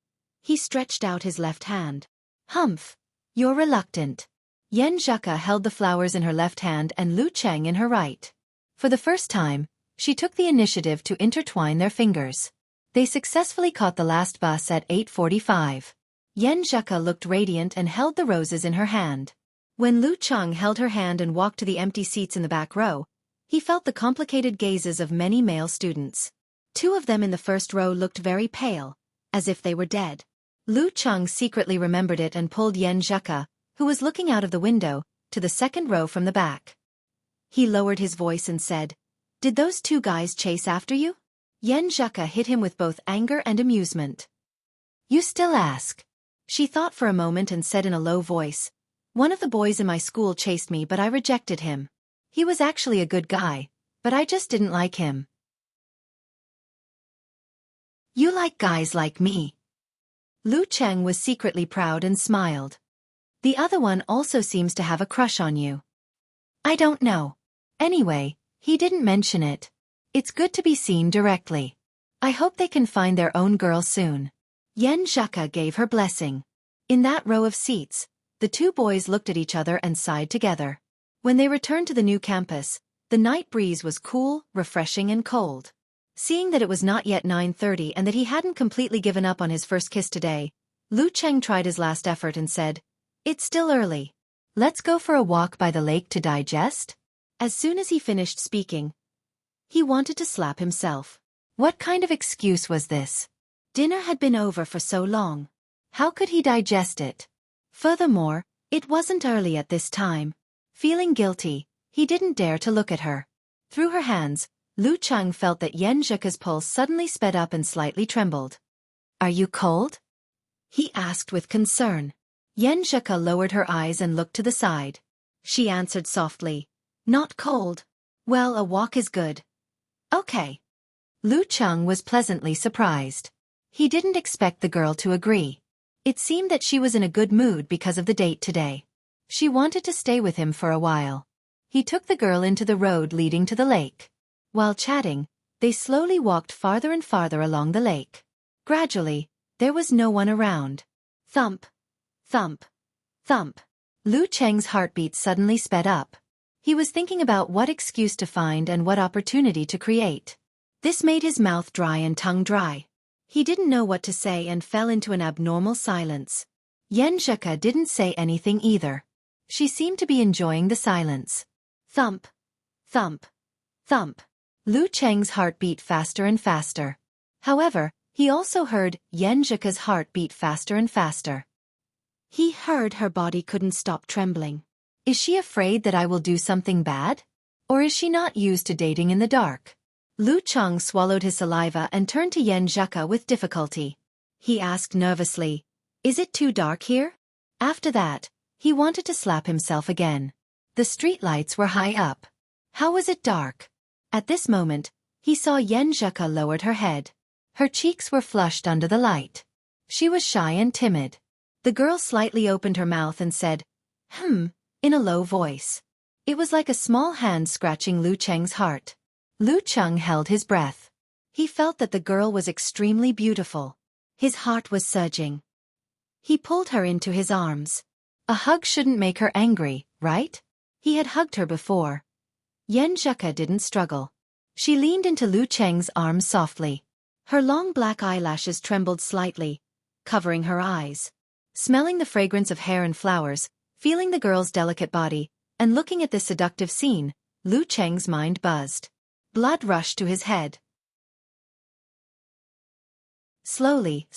he stretched out his left hand. Humph. You're reluctant. Yen Zheka held the flowers in her left hand and Lu Cheng in her right. For the first time, she took the initiative to intertwine their fingers. They successfully caught the last bus at 8:45. Yen Zheka looked radiant and held the roses in her hand. When Lu Cheng held her hand and walked to the empty seats in the back row, he felt the complicated gazes of many male students. 2 of them in the first row looked very pale, as if they were dead. Lu Cheng secretly remembered it and pulled Yen Zheka, who was looking out of the window, to the second row from the back. He lowered his voice and said, Did those 2 guys chase after you? Yen Zheka hit him with both anger and amusement. You still ask? She thought for a moment and said in a low voice, One of the boys in my school chased me but I rejected him. He was actually a good guy, but I just didn't like him. You like guys like me. Lu Cheng was secretly proud and smiled. The other one also seems to have a crush on you. I don't know. Anyway, he didn't mention it. It's good to be seen directly. I hope they can find their own girl soon. Yen Zheka gave her blessing. In that row of seats, the 2 boys looked at each other and sighed together. When they returned to the new campus, the night breeze was cool, refreshing and cold. Seeing that it was not yet 9:30 and that he hadn't completely given up on his first kiss today, Lu Cheng tried his last effort and said, It's still early. Let's go for a walk by the lake to digest? As soon as he finished speaking, he wanted to slap himself. What kind of excuse was this? Dinner had been over for so long. How could he digest it? Furthermore, it wasn't early at this time. Feeling guilty, he didn't dare to look at her. Through her hands, Lu Cheng felt that Yen Zheka's pulse suddenly sped up and slightly trembled. Are you cold? He asked with concern. Yen Zheka lowered her eyes and looked to the side. She answered softly, Not cold. Well, a walk is good. Okay. Lu Cheng was pleasantly surprised. He didn't expect the girl to agree. It seemed that she was in a good mood because of the date today. She wanted to stay with him for a while. He took the girl into the road leading to the lake. While chatting, they slowly walked farther and farther along the lake. Gradually, there was no one around. Thump, thump, thump. Lu Cheng's heartbeat suddenly sped up. He was thinking about what excuse to find and what opportunity to create. This made his mouth dry and tongue dry. He didn't know what to say and fell into an abnormal silence. Yen Zheka didn't say anything either. She seemed to be enjoying the silence. Thump, thump, thump. Lu Cheng's heart beat faster and faster. However, he also heard Yen Zheka's heart beat faster and faster. He heard her body couldn't stop trembling. Is she afraid that I will do something bad? Or is she not used to dating in the dark? Lu Cheng swallowed his saliva and turned to Yen Zheka with difficulty. He asked nervously, Is it too dark here? After that, he wanted to slap himself again. The streetlights were high up. How was it dark? At this moment, he saw Yen Zheka lowered her head. Her cheeks were flushed under the light. She was shy and timid. The girl slightly opened her mouth and said, in a low voice. It was like a small hand scratching Lu Cheng's heart. Lu Cheng held his breath. He felt that the girl was extremely beautiful. His heart was surging. He pulled her into his arms. A hug shouldn't make her angry, right? He had hugged her before. Yen Zheka didn't struggle. She leaned into Lu Cheng's arms softly. Her long black eyelashes trembled slightly, covering her eyes. Smelling the fragrance of hair and flowers, feeling the girl's delicate body, and looking at this seductive scene, Lu Cheng's mind buzzed. Blood rushed to his head. Slowly,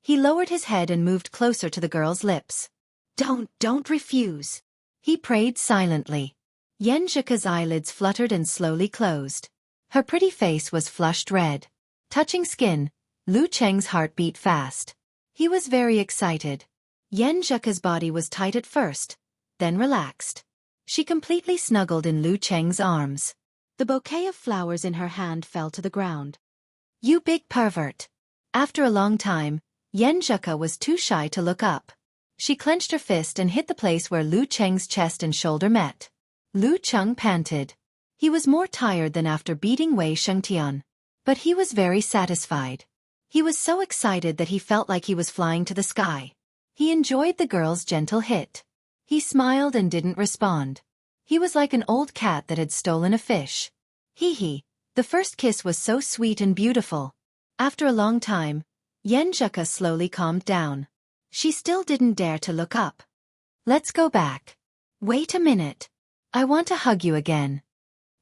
he lowered his head and moved closer to the girl's lips. Don't refuse. He prayed silently. Yan Zhika's eyelids fluttered and slowly closed. Her pretty face was flushed red. Touching skin, Lu Cheng's heart beat fast. He was very excited. Yan Zhika's body was tight at first, then relaxed. She completely snuggled in Lu Cheng's arms. The bouquet of flowers in her hand fell to the ground. You big pervert. After a long time, Yan Zhika was too shy to look up. She clenched her fist and hit the place where Lu Cheng's chest and shoulder met. Lu Cheng panted. He was more tired than after beating Wei Shengtian. But he was very satisfied. He was so excited that he felt like he was flying to the sky. He enjoyed the girl's gentle hit. He smiled and didn't respond. He was like an old cat that had stolen a fish. Hee. The first kiss was so sweet and beautiful. After a long time, Yan Zhika slowly calmed down. She still didn't dare to look up. Let's go back. Wait a minute. I want to hug you again.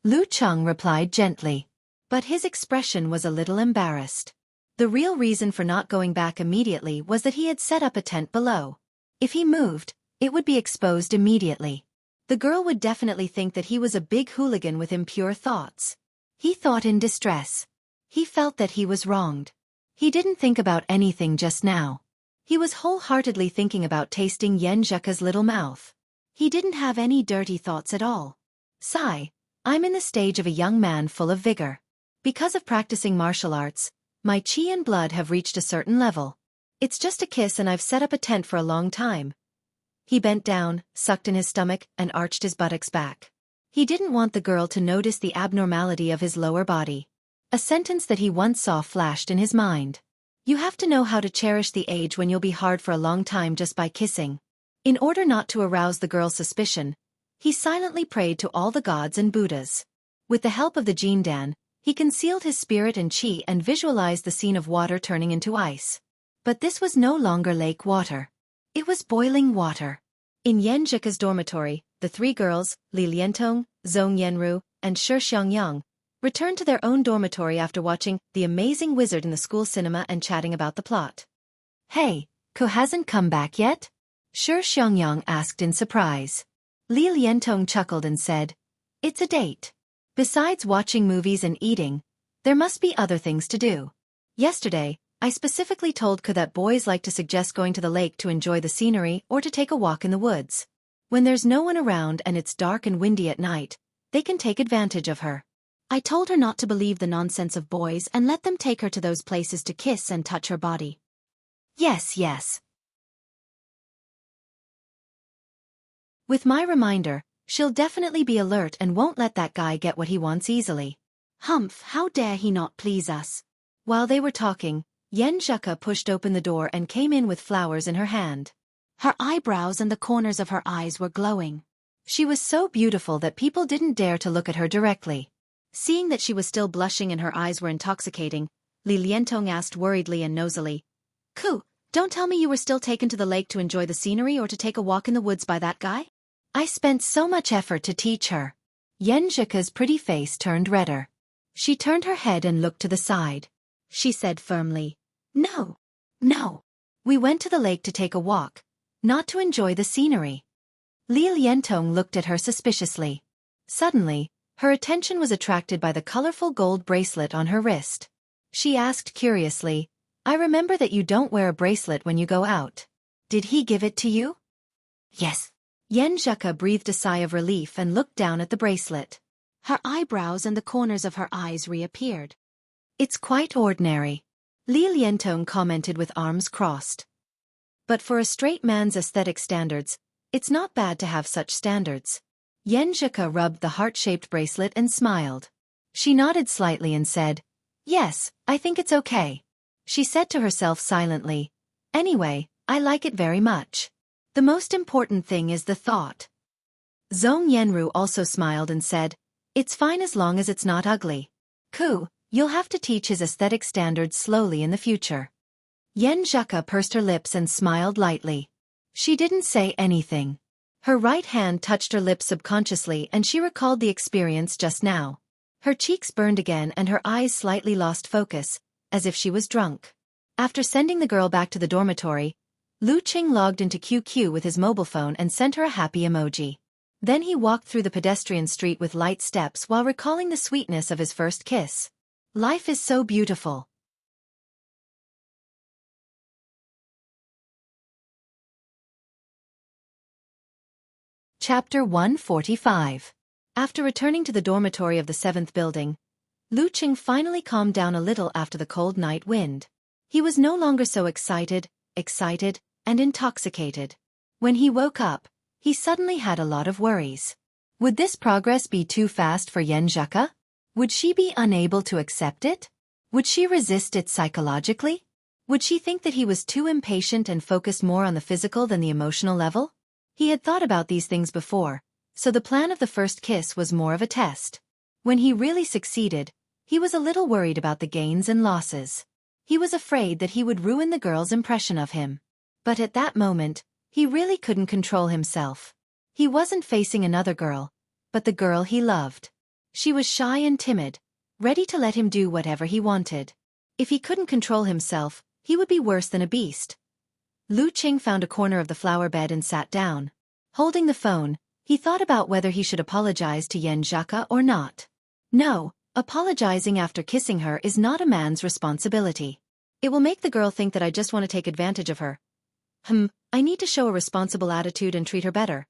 Lu Cheng replied gently. But his expression was a little embarrassed. The real reason for not going back immediately was that he had set up a tent below. If he moved, it would be exposed immediately. The girl would definitely think that he was a big hooligan with impure thoughts. He thought in distress. He felt that he was wronged. He didn't think about anything just now. He was wholeheartedly thinking about tasting Yan Zhika's little mouth. He didn't have any dirty thoughts at all. Sigh, I'm in the stage of a young man full of vigor. Because of practicing martial arts, my chi and blood have reached a certain level. It's just a kiss and I've set up a tent for a long time. He bent down, sucked in his stomach, and arched his buttocks back. He didn't want the girl to notice the abnormality of his lower body. A sentence that he once saw flashed in his mind. You have to know how to cherish the age when you'll be hard for a long time just by kissing. In order not to arouse the girl's suspicion, he silently prayed to all the gods and Buddhas. With the help of the Jindan, he concealed his spirit and chi and visualized the scene of water turning into ice. But this was no longer lake water. It was boiling water. In Yan Zhika's dormitory, the three girls, Li Liantong, Zhong Yanru, and Shi Xiangyang, returned to their own dormitory after watching The Amazing Wizard in the school cinema and chatting about the plot. Hey, Ko hasn't come back yet? Shi Xiangyang asked in surprise. Li Liantong chuckled and said, It's a date. Besides watching movies and eating, there must be other things to do. Yesterday, I specifically told Ko that boys like to suggest going to the lake to enjoy the scenery or to take a walk in the woods. When there's no one around and it's dark and windy at night, they can take advantage of her. I told her not to believe the nonsense of boys and let them take her to those places to kiss and touch her body. Yes. With my reminder, she'll definitely be alert and won't let that guy get what he wants easily. Humph, how dare he not please us? While they were talking, Yan Zhika pushed open the door and came in with flowers in her hand. Her eyebrows and the corners of her eyes were glowing. She was so beautiful that people didn't dare to look at her directly. Seeing that she was still blushing and her eyes were intoxicating, Li Liantong asked worriedly and nosily, Ku, don't tell me you were still taken to the lake to enjoy the scenery or to take a walk in the woods by that guy? I spent so much effort to teach her. Yan Zhika's pretty face turned redder. She turned her head and looked to the side. She said firmly, No. We went to the lake to take a walk, not to enjoy the scenery. Li Liantong looked at her suspiciously. Suddenly, her attention was attracted by the colorful gold bracelet on her wrist. She asked curiously, I remember that you don't wear a bracelet when you go out. Did he give it to you? Yes. Yan Zhika breathed a sigh of relief and looked down at the bracelet. Her eyebrows and the corners of her eyes reappeared. It's quite ordinary. Li Liantong commented with arms crossed. But for a straight man's aesthetic standards, it's not bad to have such standards. Yan Zhika rubbed the heart-shaped bracelet and smiled. She nodded slightly and said, Yes, I think it's okay. She said to herself silently, Anyway, I like it very much. The most important thing is the thought. Zhong Yanru also smiled and said, It's fine as long as it's not ugly. Ku, You'll have to teach his aesthetic standards slowly in the future. Yen Zhaka pursed her lips and smiled lightly. She didn't say anything. Her right hand touched her lips subconsciously and she recalled the experience just now. Her cheeks burned again and her eyes slightly lost focus, as if she was drunk. After sending the girl back to the dormitory, Lu Qing logged into QQ with his mobile phone and sent her a happy emoji. Then he walked through the pedestrian street with light steps while recalling the sweetness of his first kiss. Life is so beautiful. Chapter 145. After returning to the dormitory of the 7th building, Lu Qing finally calmed down a little after the cold night wind. He was no longer so excited, and intoxicated. When he woke up, he suddenly had a lot of worries. Would this progress be too fast for Yen Zhaka? Would she be unable to accept it? Would she resist it psychologically? Would she think that he was too impatient and focused more on the physical than the emotional level? He had thought about these things before, so the plan of the first kiss was more of a test. When he really succeeded, he was a little worried about the gains and losses. He was afraid that he would ruin the girl's impression of him. But at that moment, he really couldn't control himself. He wasn't facing another girl, but the girl he loved. She was shy and timid, ready to let him do whatever he wanted. If he couldn't control himself, he would be worse than a beast. Lu Qing found a corner of the flower bed and sat down. Holding the phone, he thought about whether he should apologize to Yen Zhaka or not. No, apologizing after kissing her is not a man's responsibility. It will make the girl think that I just want to take advantage of her. I need to show a responsible attitude and treat her better.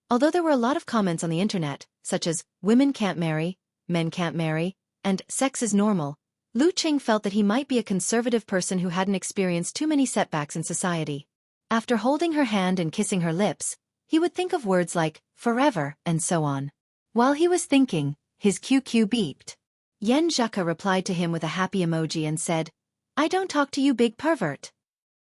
Although there were a lot of comments on the internet, such as, women can't marry, men can't marry, and sex is normal, Lu Qing felt that he might be a conservative person who hadn't experienced too many setbacks in society. After holding her hand and kissing her lips, he would think of words like, forever, and so on. While he was thinking, his QQ beeped. Yen Zhaka replied to him with a happy emoji and said, I don't talk to you, big pervert.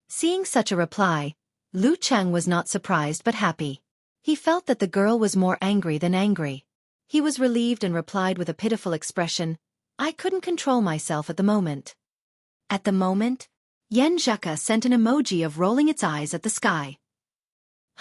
Seeing such a reply, Lu Cheng was not surprised but happy. He felt that the girl was more angry than angry. He was relieved and replied with a pitiful expression, I couldn't control myself at the moment. At the moment? Yen Zhaka sent an emoji of rolling its eyes at the sky.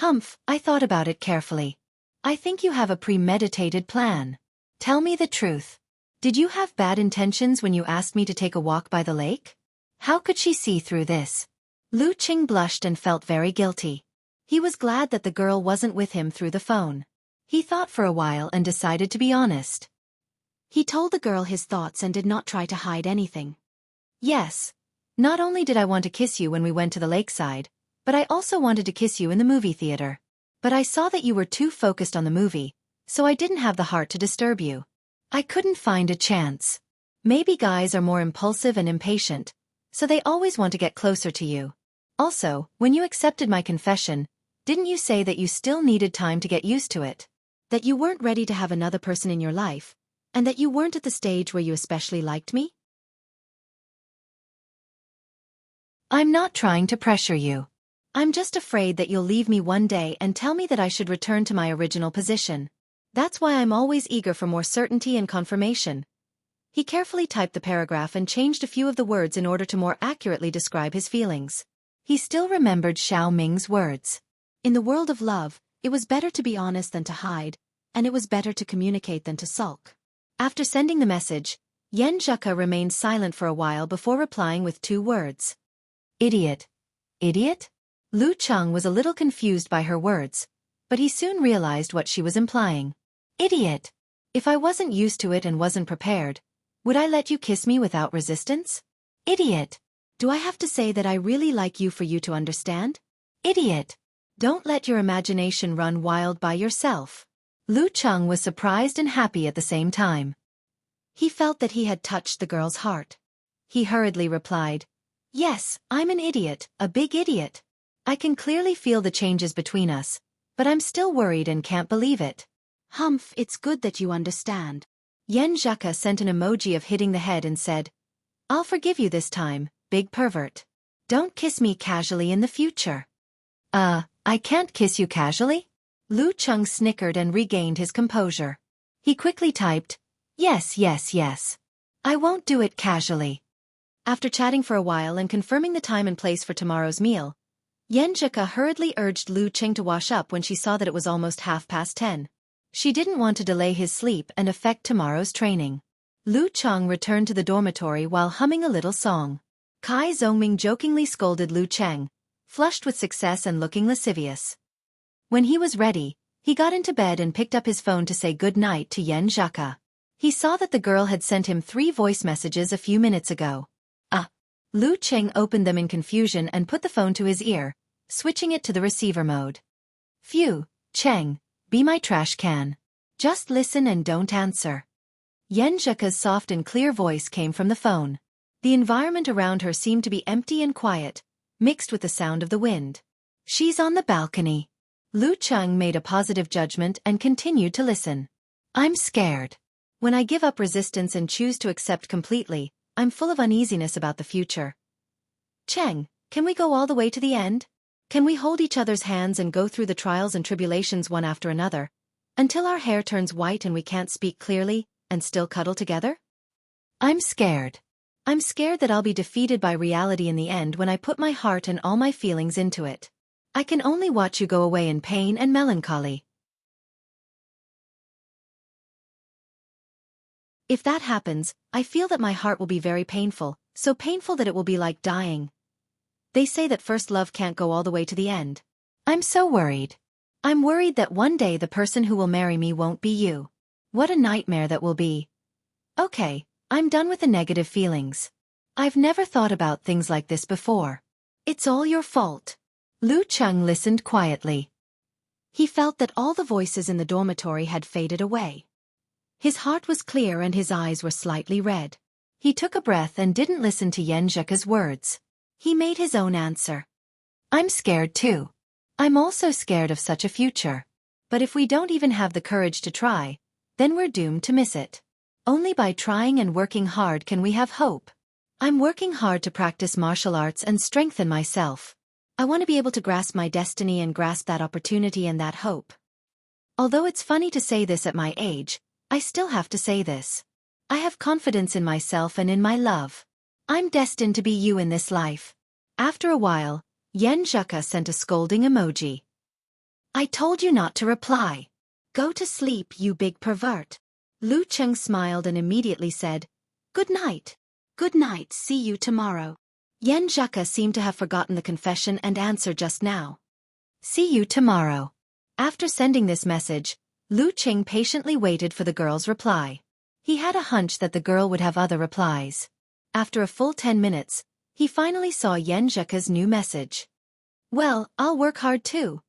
I thought about it carefully. I think you have a premeditated plan. Tell me the truth. Did you have bad intentions when you asked me to take a walk by the lake? How could she see through this? Lu Qing blushed and felt very guilty. He was glad that the girl wasn't with him through the phone. He thought for a while and decided to be honest. He told the girl his thoughts and did not try to hide anything. Yes. Not only did I want to kiss you when we went to the lakeside, but I also wanted to kiss you in the movie theater. But I saw that you were too focused on the movie, so I didn't have the heart to disturb you. I couldn't find a chance. Maybe guys are more impulsive and impatient, so they always want to get closer to you. Also, when you accepted my confession, didn't you say that you still needed time to get used to it? That you weren't ready to have another person in your life, and that you weren't at the stage where you especially liked me? I'm not trying to pressure you. I'm just afraid that you'll leave me one day and tell me that I should return to my original position. That's why I'm always eager for more certainty and confirmation. He carefully typed the paragraph and changed a few of the words in order to more accurately describe his feelings. He still remembered Xiao Ming's words. In the world of love, it was better to be honest than to hide, and it was better to communicate than to sulk. After sending the message, Yen Zhaka remained silent for a while before replying with 2 words. Idiot. Idiot? Lu Cheng was a little confused by her words, but he soon realized what she was implying. Idiot. If I wasn't used to it and wasn't prepared, would I let you kiss me without resistance? Idiot. Do I have to say that I really like you for you to understand? Idiot. Don't let your imagination run wild by yourself. Lu Cheng was surprised and happy at the same time. He felt that he had touched the girl's heart. He hurriedly replied, Yes, I'm an idiot, a big idiot. I can clearly feel the changes between us, but I'm still worried and can't believe it. It's good that you understand. Yen Zhaka sent an emoji of hitting the head and said, I'll forgive you this time, big pervert. Don't kiss me casually in the future. I can't kiss you casually? Lu Cheng snickered and regained his composure. He quickly typed, Yes. I won't do it casually. After chatting for a while and confirming the time and place for tomorrow's meal, Zheke hurriedly urged Lu Cheng to wash up when she saw that it was almost 10:30. She didn't want to delay his sleep and affect tomorrow's training. Lu Cheng returned to the dormitory while humming a little song. Kai Zhongming jokingly scolded Lu Cheng, flushed with success and looking lascivious. When he was ready, he got into bed and picked up his phone to say good night to Zheke. He saw that the girl had sent him 3 voice messages a few minutes ago. Lu Cheng opened them in confusion and put the phone to his ear, switching it to the receiver mode. Phew, Cheng, be my trash can. Just listen and don't answer. Zheke's soft and clear voice came from the phone. The environment around her seemed to be empty and quiet, mixed with the sound of the wind. She's on the balcony. Lu Cheng made a positive judgment and continued to listen. I'm scared. When I give up resistance and choose to accept completely, I'm full of uneasiness about the future. Cheng, can we go all the way to the end? Can we hold each other's hands and go through the trials and tribulations one after another, until our hair turns white and we can't speak clearly, and still cuddle together? I'm scared. I'm scared that I'll be defeated by reality in the end when I put my heart and all my feelings into it. I can only watch you go away in pain and melancholy. If that happens, I feel that my heart will be very painful, so painful that it will be like dying. They say that first love can't go all the way to the end. I'm so worried. I'm worried that one day the person who will marry me won't be you. What a nightmare that will be. Okay, I'm done with the negative feelings. I've never thought about things like this before. It's all your fault. Lu Cheng listened quietly. He felt that all the voices in the dormitory had faded away. His heart was clear and his eyes were slightly red. He took a breath and didn't listen to Zheke's words. He made his own answer. I'm scared too. I'm also scared of such a future. But if we don't even have the courage to try, then we're doomed to miss it. Only by trying and working hard can we have hope. I'm working hard to practice martial arts and strengthen myself. I want to be able to grasp my destiny and grasp that opportunity and that hope. Although it's funny to say this at my age, I still have to say this. I have confidence in myself and in my love. I'm destined to be you in this life. After a while, Zheke sent a scolding emoji. I told you not to reply. Go to sleep, you big pervert. Lu Cheng smiled and immediately said, Good night. Good night, see you tomorrow. Zheke seemed to have forgotten the confession and answered just now. See you tomorrow. After sending this message, Lu Cheng patiently waited for the girl's reply. He had a hunch that the girl would have other replies. After a full 10 minutes, he finally saw Zheke's new message. Well, I'll work hard too.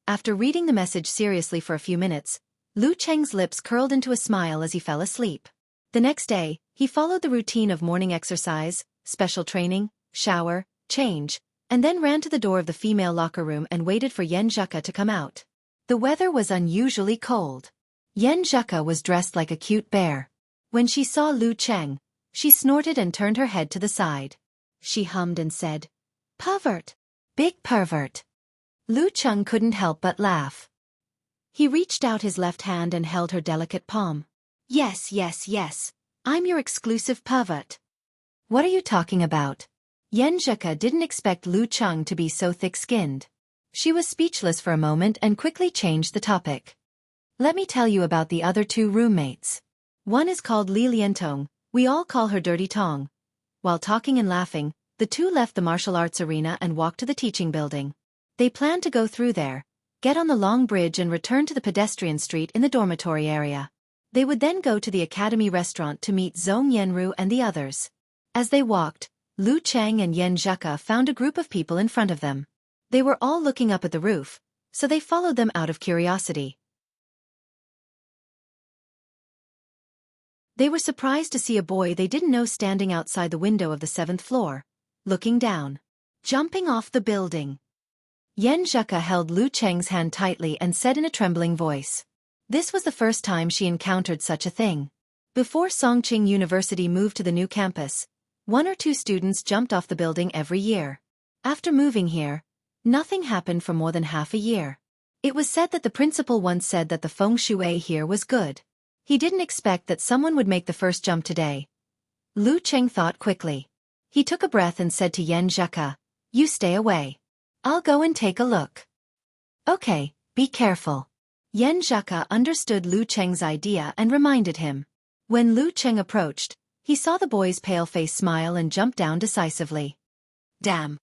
After reading the message seriously for a few minutes, Lu Cheng's lips curled into a smile as he fell asleep. The next day, he followed the routine of morning exercise, special training, shower, change, and then ran to the door of the female locker room and waited for Zheke to come out. The weather was unusually cold. Zheke was dressed like a cute bear. When she saw Lu Cheng, she snorted and turned her head to the side. She hummed and said, Pervert! Big pervert! Lu Cheng couldn't help but laugh. He reached out his left hand and held her delicate palm. Yes, yes, yes. I'm your exclusive pervert. What are you talking about? Zheke didn't expect Lu Cheng to be so thick-skinned. She was speechless for a moment and quickly changed the topic. Let me tell you about the other 2 roommates. One is called Li Liantong, we all call her Dirty Tong. While talking and laughing, the 2 left the martial arts arena and walked to the teaching building. They planned to go through there, get on the long bridge and return to the pedestrian street in the dormitory area. They would then go to the academy restaurant to meet Zhong Yanru and the others. As they walked, Lu Cheng and Zheke found a group of people in front of them. They were all looking up at the roof, so they followed them out of curiosity. They were surprised to see a boy they didn't know standing outside the window of the 7th floor, looking down. Jumping off the building. Zheke held Lu Cheng's hand tightly and said in a trembling voice. This was the first time she encountered such a thing. Before Songqing University moved to the new campus, 1 or 2 students jumped off the building every year. After moving here, nothing happened for more than half a year. It was said that the principal once said that the feng shui here was good. He didn't expect that someone would make the first jump today. Lu Cheng thought quickly. He took a breath and said to Yen Zheka, "You stay away. I'll go and take a look." "Okay, be careful." Yen Zheka understood Lu Cheng's idea and reminded him. When Lu Cheng approached, he saw the boy's pale face smile and jumped down decisively. "Damn."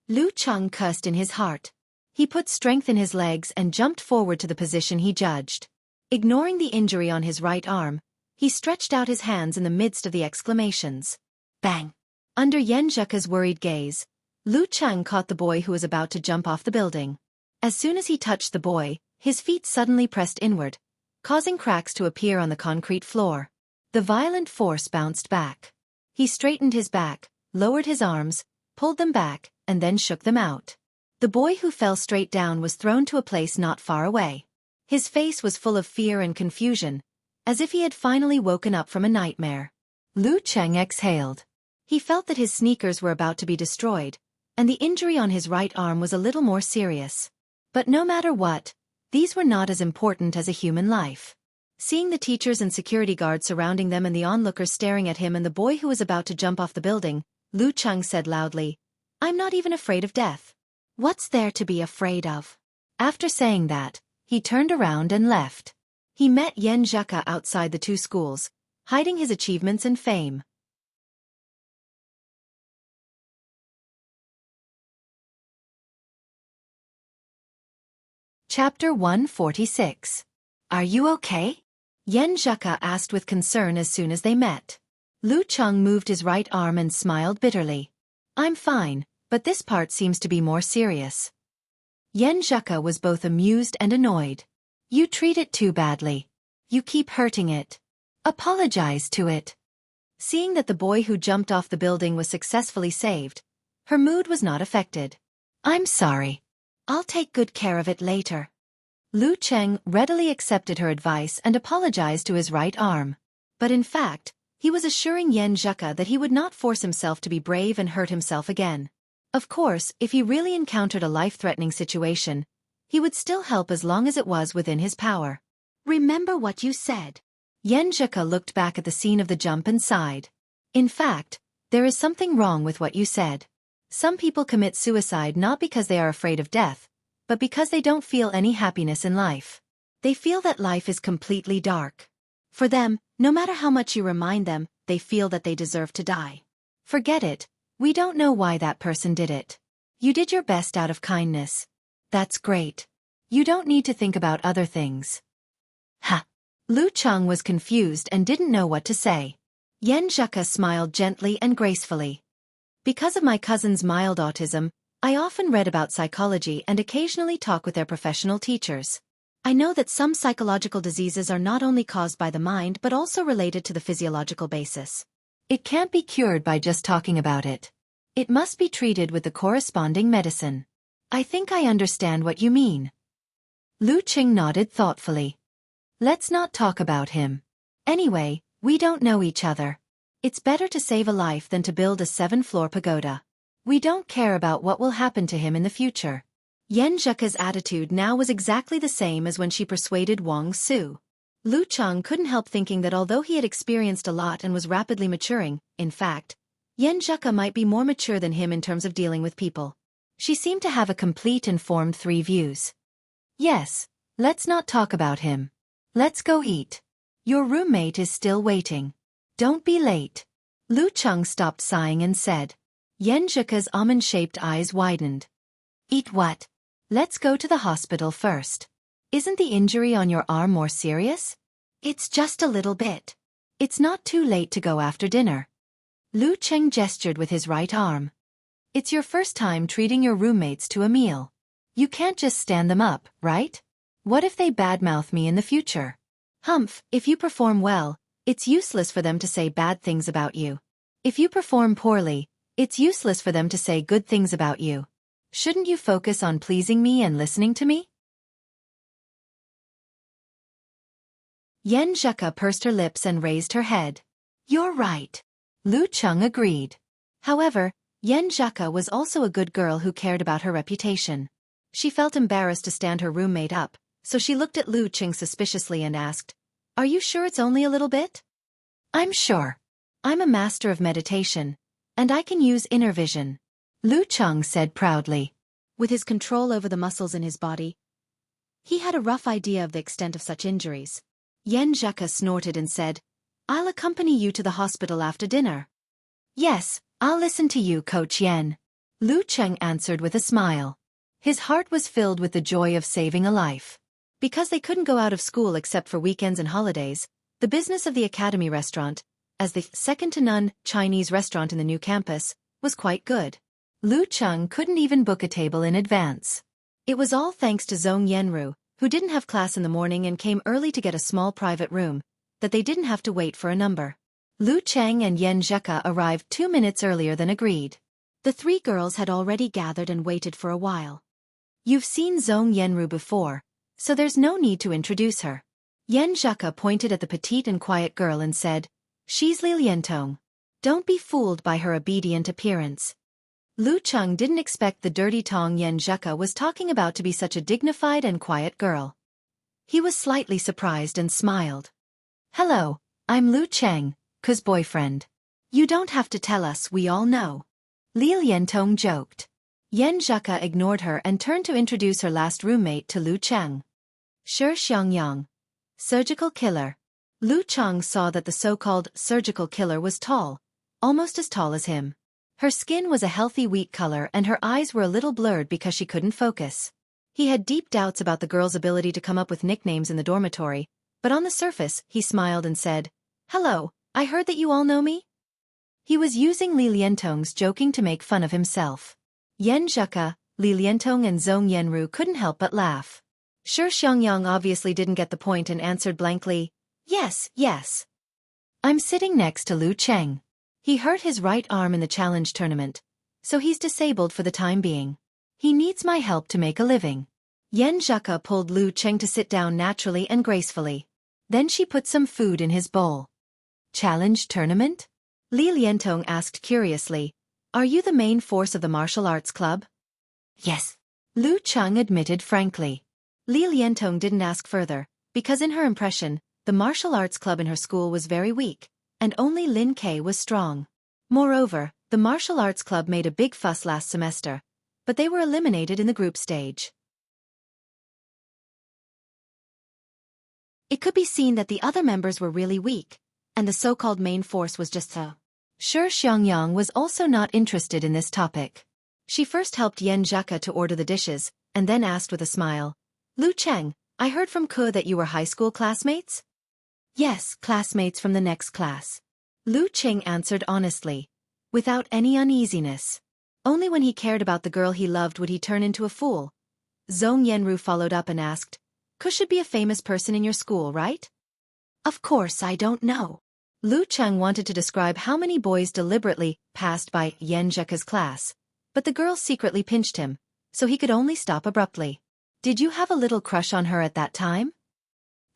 Lu Cheng cursed in his heart. He put strength in his legs and jumped forward to the position he judged. Ignoring the injury on his right arm, he stretched out his hands in the midst of the exclamations. Bang! Under Yen Zheka's worried gaze, Lu Cheng caught the boy who was about to jump off the building. As soon as he touched the boy, his feet suddenly pressed inward, causing cracks to appear on the concrete floor. The violent force bounced back. He straightened his back, lowered his arms, pulled them back, and then shook them out. The boy who fell straight down was thrown to a place not far away. His face was full of fear and confusion, as if he had finally woken up from a nightmare. Lu Cheng exhaled. He felt that his sneakers were about to be destroyed, and the injury on his right arm was a little more serious. But no matter what, these were not as important as a human life. Seeing the teachers and security guards surrounding them and the onlookers staring at him and the boy who was about to jump off the building, Lu Cheng said loudly, "I'm not even afraid of death. What's there to be afraid of?" After saying that, he turned around and left. He met Yen Zheka outside the two schools, hiding his achievements and fame. Chapter 146. Are you okay? Yen Zheka asked with concern as soon as they met. Lu Cheng moved his right arm and smiled bitterly. "I'm fine, but this part seems to be more serious." Yen Zheka was both amused and annoyed. "You treat it too badly. You keep hurting it. Apologize to it." Seeing that the boy who jumped off the building was successfully saved, her mood was not affected. "I'm sorry. I'll take good care of it later." Lu Cheng readily accepted her advice and apologized to his right arm. But in fact, he was assuring Yen Zheka that he would not force himself to be brave and hurt himself again. Of course, if he really encountered a life-threatening situation, he would still help as long as it was within his power. "Remember what you said." Yen Zheka looked back at the scene of the jump and sighed. "In fact, there is something wrong with what you said. Some people commit suicide not because they are afraid of death, but because they don't feel any happiness in life. They feel that life is completely dark. For them, no matter how much you remind them, they feel that they deserve to die. Forget it. We don't know why that person did it. You did your best out of kindness. That's great. You don't need to think about other things." Ha! Lu Cheng was confused and didn't know what to say. Yen Zheka smiled gently and gracefully. "Because of my cousin's mild autism, I often read about psychology and occasionally talk with their professional teachers. I know that some psychological diseases are not only caused by the mind but also related to the physiological basis. It can't be cured by just talking about it. It must be treated with the corresponding medicine. I think I understand what you mean." Lu Cheng nodded thoughtfully. "Let's not talk about him. Anyway, we don't know each other. It's better to save a life than to build a 7-floor pagoda. We don't care about what will happen to him in the future." Yen Zheka's attitude now was exactly the same as when she persuaded Wang Su. Lu Cheng couldn't help thinking that although he had experienced a lot and was rapidly maturing, in fact, Yen Zheka might be more mature than him in terms of dealing with people. She seemed to have a complete and formed 3 views. "Yes, let's not talk about him. Let's go eat. Your roommate is still waiting. Don't be late." Lu Cheng stopped sighing and said. Yen Zheka's almond-shaped eyes widened. "Eat what? Let's go to the hospital first. Isn't the injury on your arm more serious?" "It's just a little bit. It's not too late to go after dinner." Lu Cheng gestured with his right arm. "It's your first time treating your roommates to a meal. You can't just stand them up, right? What if they badmouth me in the future? Humph, if you perform well, it's useless for them to say bad things about you. If you perform poorly, it's useless for them to say good things about you. Shouldn't you focus on pleasing me and listening to me?" Yen Zheka pursed her lips and raised her head. "You're right." Lu Cheng agreed. However, Yen Zheka was also a good girl who cared about her reputation. She felt embarrassed to stand her roommate up, so she looked at Lu Cheng suspiciously and asked, "Are you sure it's only a little bit?" "I'm sure. I'm a master of meditation, and I can use inner vision, Lu Cheng said proudly. With his control over the muscles in his body, he had a rough idea of the extent of such injuries. Yen Zheka snorted and said, I'll accompany you to the hospital after dinner. Yes, I'll listen to you, Coach Yen, Lu Cheng answered with a smile. His heart was filled with the joy of saving a life. Because they couldn't go out of school except for weekends and holidays, the business of the Academy restaurant, as the second-to-none Chinese restaurant in the new campus, was quite good. Lu Cheng couldn't even book a table in advance. It was all thanks to Zhong Yenru, who didn't have class in the morning and came early to get a small private room, that they didn't have to wait for a number. Lu Cheng and Yen Zheka arrived 2 minutes earlier than agreed. The three girls had already gathered and waited for a while. You've seen Zhong Yenru before, so there's no need to introduce her. Yen Zheka pointed at the petite and quiet girl and said, She's Li Liantong. Don't be fooled by her obedient appearance. Lu Cheng didn't expect the dirty Tong Yen Zheka was talking about to be such a dignified and quiet girl. He was slightly surprised and smiled. Hello, I'm Lu Cheng, Ke's boyfriend. You don't have to tell us, we all know. Li Liantong joked. Yen Zheka ignored her and turned to introduce her last roommate to Lu Cheng. Shi Xiangyang, surgical killer. Lu Cheng saw that the so-called surgical killer was tall, almost as tall as him. Her skin was a healthy wheat color and her eyes were a little blurred because she couldn't focus. He had deep doubts about the girl's ability to come up with nicknames in the dormitory, but on the surface he smiled and said, Hello, I heard that you all know me? He was using Li Liantong's joking to make fun of himself. Yen Zheka, Li Liantong and Zhong Yenru couldn't help but laugh. Shi Xiangyang obviously didn't get the point and answered blankly, Yes, yes. I'm sitting next to Lu Cheng. He hurt his right arm in the challenge tournament, so he's disabled for the time being. He needs my help to make a living. Yen Zheka pulled Lu Cheng to sit down naturally and gracefully. Then she put some food in his bowl. Challenge tournament? Li Liantong asked curiously, Are you the main force of the martial arts club? Yes. Lu Cheng admitted frankly. Li Liantong didn't ask further, because in her impression, the martial arts club in her school was very weak, and only Lin Kei was strong. Moreover, the martial arts club made a big fuss last semester, but they were eliminated in the group stage. It could be seen that the other members were really weak, and the so-called main force was just so. Shi Xiangyang was also not interested in this topic. She first helped Yen Zheka to order the dishes, and then asked with a smile, Lu Cheng, I heard from Ke that you were high school classmates? Yes, classmates from the next class. Lu Cheng answered honestly, without any uneasiness. Only when he cared about the girl he loved would he turn into a fool. Zhong Yenru followed up and asked, Ke should be a famous person in your school, right? Of course I don't know. Lu Cheng wanted to describe how many boys deliberately passed by Yen Zheka's class, but the girl secretly pinched him, so he could only stop abruptly. Did you have a little crush on her at that time?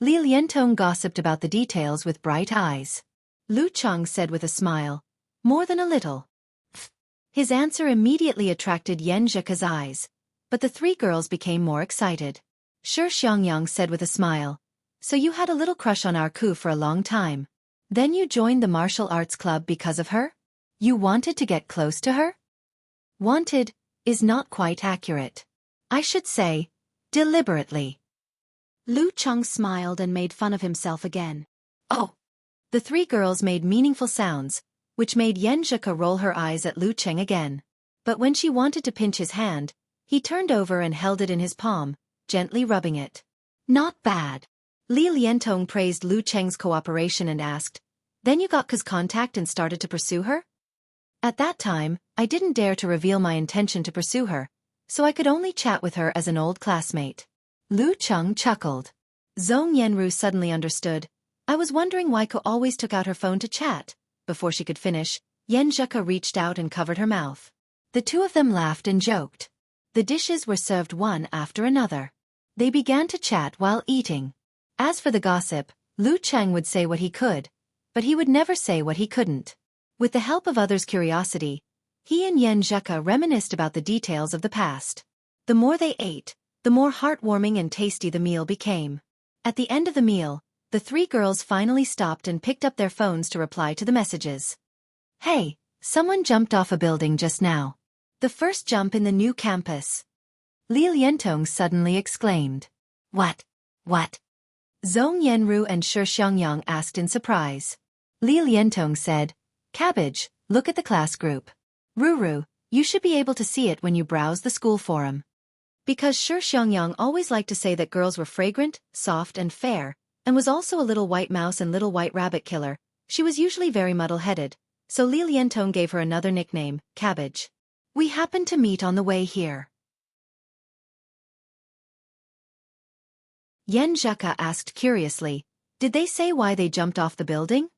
Li Liantong gossiped about the details with bright eyes. Lu Cheng said with a smile, More than a little. His answer immediately attracted Yen Zheka's eyes, but the three girls became more excited. Shi Xiangyang said with a smile, So you had a little crush on our Ke for a long time. Then you joined the martial arts club because of her? You wanted to get close to her? Wanted is not quite accurate. I should say, deliberately. Lu Cheng smiled and made fun of himself again. Oh! The three girls made meaningful sounds, which made Yen Zheka roll her eyes at Lu Cheng again. But when she wanted to pinch his hand, he turned over and held it in his palm, gently rubbing it. Not bad. Li Liantong praised Lu Cheng's cooperation and asked, Then you got Ke's contact and started to pursue her? At that time, I didn't dare to reveal my intention to pursue her, so I could only chat with her as an old classmate. Lu Cheng chuckled. Zhong Yenru suddenly understood. I was wondering why Ke always took out her phone to chat. Before she could finish, Yen Zheka reached out and covered her mouth. The two of them laughed and joked. The dishes were served one after another. They began to chat while eating. As for the gossip, Lu Cheng would say what he could, but he would never say what he couldn't. With the help of others' curiosity, he and Yen Zheka reminisced about the details of the past. The more they ate, the more heartwarming and tasty the meal became. At the end of the meal, The three girls finally stopped and picked up their phones to reply to the messages. Hey, someone jumped off a building just now. The first jump in the new campus. Li Liantong suddenly exclaimed. What? What? Zhong Yanru and Shi Xiangyang asked in surprise. Li Liantong said, Cabbage, look at the class group. Ruru, you should be able to see it when you browse the school forum. Because Shi Xiangyang always liked to say that girls were fragrant, soft and fair, and was also a little white mouse and little white rabbit killer, she was usually very muddle-headed, so Li Liantong gave her another nickname, Cabbage. We happened to meet on the way here. Yan Zheka asked curiously, did they say why they jumped off the building?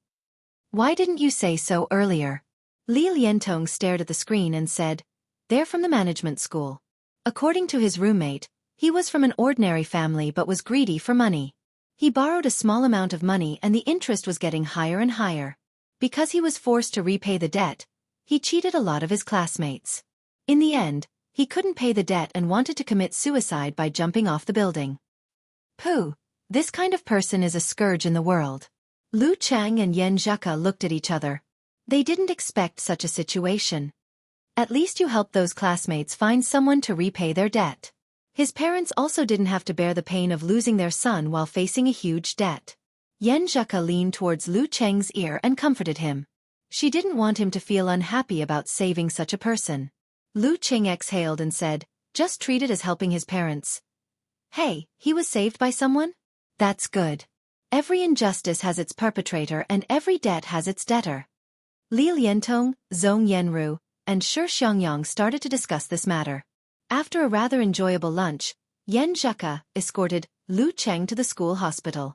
Why didn't you say so earlier? Li Liantong stared at the screen and said, they're from the management school. According to his roommate, he was from an ordinary family but was greedy for money. He borrowed a small amount of money and the interest was getting higher and higher. Because he was forced to repay the debt, he cheated a lot of his classmates. In the end, he couldn't pay the debt and wanted to commit suicide by jumping off the building. Pooh, this kind of person is a scourge in the world. Lu Chang and Yan Zheka looked at each other. They didn't expect such a situation. At least you helped those classmates find someone to repay their debt. His parents also didn't have to bear the pain of losing their son while facing a huge debt. Yan Zheka leaned towards Lu Cheng's ear and comforted him. She didn't want him to feel unhappy about saving such a person. Lu Cheng exhaled and said, just treat it as helping his parents. Hey, he was saved by someone? That's good. Every injustice has its perpetrator and every debt has its debtor. Li Liantong, Zhong Yanru, and Shi Xiangyang started to discuss this matter. After a rather enjoyable lunch, Yan Zheka escorted Lu Cheng to the school hospital.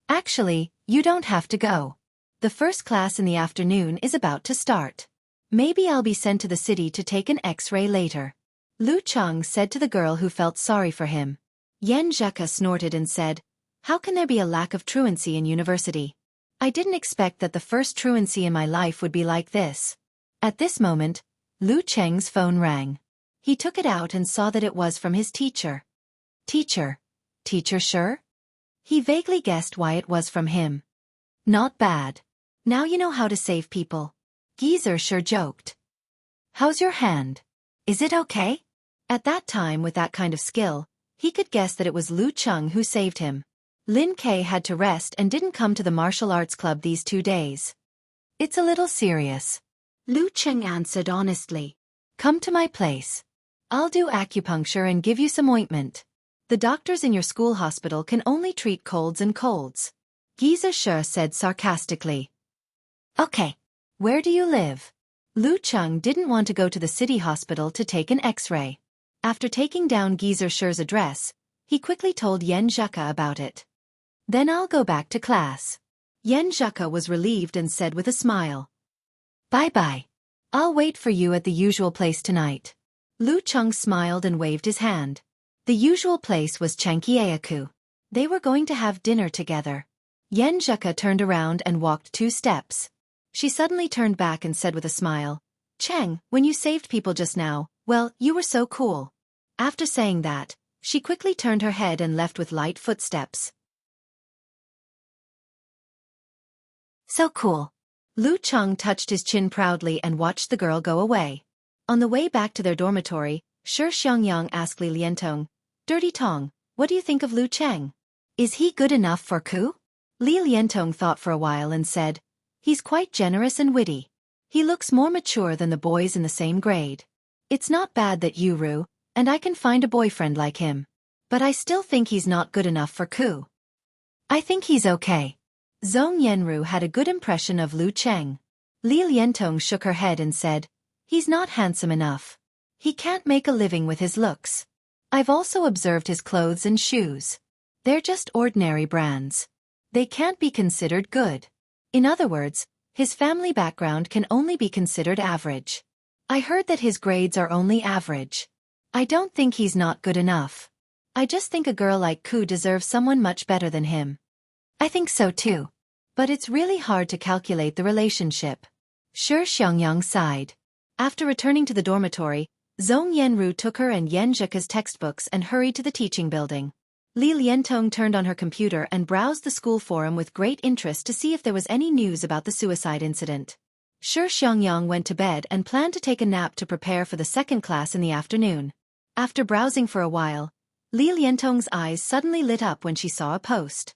Actually, you don't have to go. The first class in the afternoon is about to start. Maybe I'll be sent to the city to take an X-ray later. Lu Cheng said to the girl who felt sorry for him. Yan Zheka snorted and said, how can there be a lack of truancy in university? I didn't expect that the first truancy in my life would be like this. At this moment, Lu Cheng's phone rang. He took it out and saw that it was from his teacher. Teacher? Teacher sure? He vaguely guessed why it was from him. Not bad. Now you know how to save people. Geezer sure joked. How's your hand? Is it okay? At that time with that kind of skill, he could guess that it was Lu Cheng who saved him. Lin Kei had to rest and didn't come to the martial arts club these 2 days. It's a little serious. Lu Cheng answered honestly. Come to my place. I'll do acupuncture and give you some ointment. The doctors in your school hospital can only treat colds and colds. Geezer Shi said sarcastically. Okay. Where do you live? Lu Cheng didn't want to go to the city hospital to take an X-ray. After taking down Geezer Shi's address, he quickly told Yan Zheka about it. Then I'll go back to class. Yan Zheka was relieved and said with a smile. Bye-bye. I'll wait for you at the usual place tonight. Lu Cheng smiled and waved his hand. The usual place was Chankieyaku. They were going to have dinner together. Yan Zheka turned around and walked 2 steps. She suddenly turned back and said with a smile, Cheng, when you saved people just now, well, you were so cool. After saying that, she quickly turned her head and left with light footsteps. So cool. Lu Cheng touched his chin proudly and watched the girl go away. On the way back to their dormitory, Shi Xiangyang asked Li Liantong, Dirty Tong, what do you think of Lu Cheng? Is he good enough for Ku? Li Liantong thought for a while and said, he's quite generous and witty. He looks more mature than the boys in the same grade. It's not bad that you Ru, and I can find a boyfriend like him. But I still think he's not good enough for Ku. I think he's okay. Zhong Yanru had a good impression of Lu Cheng. Li Liantong shook her head and said, he's not handsome enough. He can't make a living with his looks. I've also observed his clothes and shoes. They're just ordinary brands. They can't be considered good. In other words, his family background can only be considered average. I heard that his grades are only average. I don't think he's not good enough. I just think a girl like Ku deserves someone much better than him. I think so too. But it's really hard to calculate the relationship. Shi Xiangyang sighed. After returning to the dormitory, Zhong Yanru took her and Yan Zheka's textbooks and hurried to the teaching building. Li Liantong turned on her computer and browsed the school forum with great interest to see if there was any news about the suicide incident. Shi Xiangyang went to bed and planned to take a nap to prepare for the second class in the afternoon. After browsing for a while, Li Liantong's eyes suddenly lit up when she saw a post.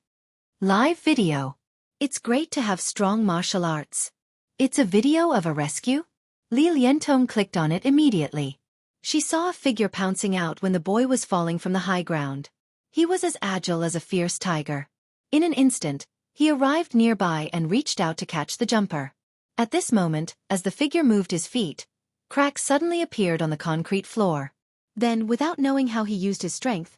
Live video. It's great to have strong martial arts. It's a video of a rescue? Li Liantong clicked on it immediately. She saw a figure pouncing out when the boy was falling from the high ground. He was as agile as a fierce tiger. In an instant, he arrived nearby and reached out to catch the jumper. At this moment, as the figure moved his feet, cracks suddenly appeared on the concrete floor. Then, without knowing how he used his strength,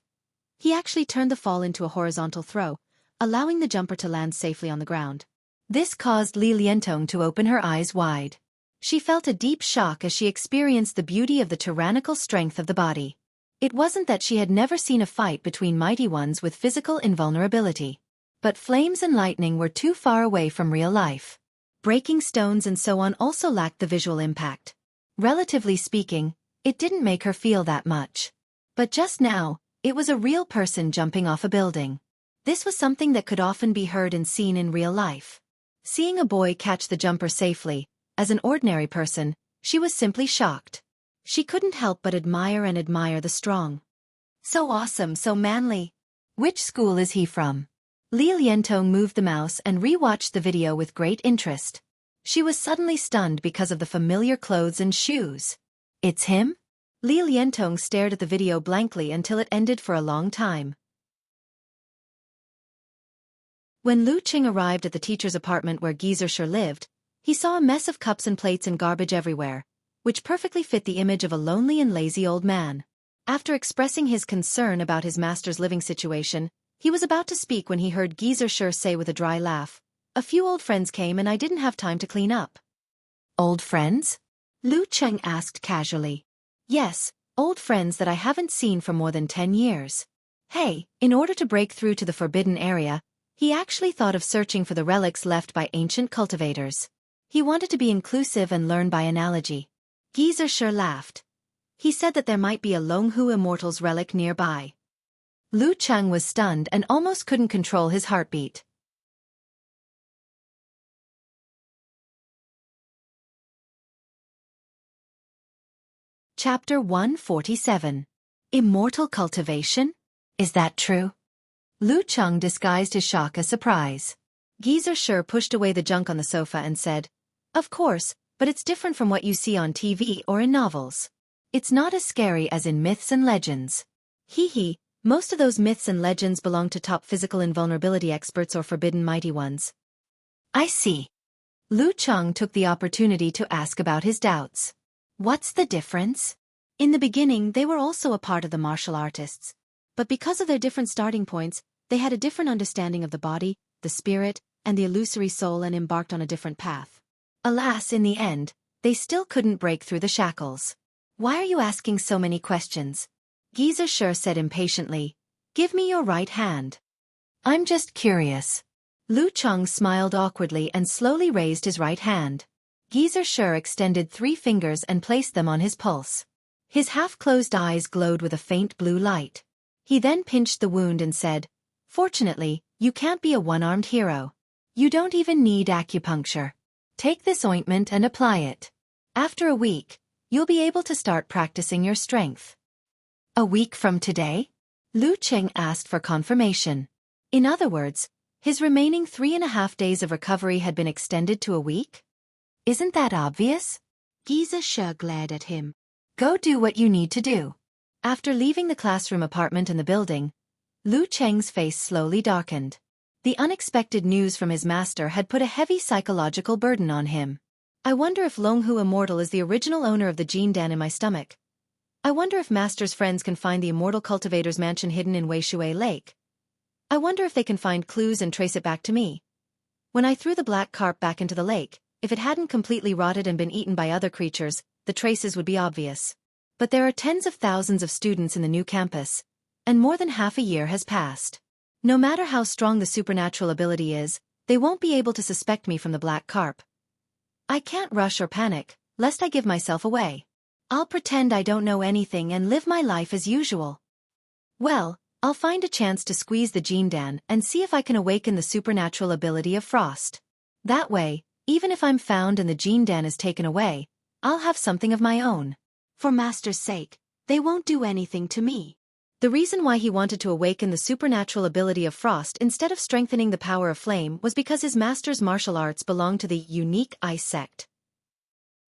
he actually turned the fall into a horizontal throw, allowing the jumper to land safely on the ground. This caused Li Liantong to open her eyes wide. She felt a deep shock as she experienced the beauty of the tyrannical strength of the body. It wasn't that she had never seen a fight between mighty ones with physical invulnerability. But flames and lightning were too far away from real life. Breaking stones and so on also lacked the visual impact. Relatively speaking, it didn't make her feel that much. But just now, it was a real person jumping off a building. This was something that could often be heard and seen in real life. Seeing a boy catch the jumper safely, as an ordinary person, she was simply shocked. She couldn't help but admire the strong. So awesome, so manly. Which school is he from? Li Liantong moved the mouse and rewatched the video with great interest. She was suddenly stunned because of the familiar clothes and shoes. It's him? Li Liantong stared at the video blankly until it ended for a long time. When Lu Qing arrived at the teacher's apartment where Geezer Shi lived, he saw a mess of cups and plates and garbage everywhere, which perfectly fit the image of a lonely and lazy old man. After expressing his concern about his master's living situation, he was about to speak when he heard Geezer Shi say with a dry laugh, "A few old friends came and I didn't have time to clean up." Old friends? Lu Qing asked casually. Yes, old friends that I haven't seen for more than 10 years. Hey, in order to break through to the forbidden area, he actually thought of searching for the relics left by ancient cultivators. He wanted to be inclusive and learn by analogy. Geezer Shi laughed. He said that there might be a Longhu Immortal's relic nearby. Lu Qing was stunned and almost couldn't control his heartbeat. Chapter 147. Immortal cultivation? Is that true? Lu Qing disguised his shock as surprise. Geezer Shi pushed away the junk on the sofa and said, "Of course, but it's different from what you see on TV or in novels. It's not as scary as in myths and legends. Hee, most of those myths and legends belong to top physical invulnerability experts or forbidden mighty ones." I see. Lu Qing took the opportunity to ask about his doubts. What's the difference? In the beginning, they were also a part of the martial artists. But because of their different starting points, they had a different understanding of the body, the spirit, and the illusory soul and embarked on a different path. Alas, in the end, they still couldn't break through the shackles. Why are you asking so many questions? Geezer Shi said impatiently. Give me your right hand. I'm just curious. Lu Qing smiled awkwardly and slowly raised his right hand. Geezer Shi extended 3 fingers and placed them on his pulse. His half-closed eyes glowed with a faint blue light. He then pinched the wound and said, "Fortunately, you can't be a one-armed hero. You don't even need acupuncture. Take this ointment and apply it. After a week, you'll be able to start practicing your strength." A week from today? Lu Qing asked for confirmation. In other words, his remaining 3.5 days of recovery had been extended to a week? Isn't that obvious? Geezer Shi glared at him. Go do what you need to do. After leaving the classroom apartment and the building, Lu Qing's face slowly darkened. The unexpected news from his master had put a heavy psychological burden on him. I wonder if Longhu Immortal is the original owner of the Jin Dan in my stomach. I wonder if Master's friends can find the Immortal Cultivator's mansion hidden in Weishui Lake. I wonder if they can find clues and trace it back to me. When I threw the black carp back into the lake, if it hadn't completely rotted and been eaten by other creatures, the traces would be obvious. But there are tens of thousands of students in the new campus, and more than half a year has passed. No matter how strong the supernatural ability is, they won't be able to suspect me from the black carp. I can't rush or panic, lest I give myself away. I'll pretend I don't know anything and live my life as usual. Well, I'll find a chance to squeeze the Jindan and see if I can awaken the supernatural ability of frost. That way, even if I'm found and the Jindan is taken away, I'll have something of my own. For Master's sake, they won't do anything to me. The reason why he wanted to awaken the supernatural ability of frost instead of strengthening the power of flame was because his master's martial arts belonged to the unique ice sect.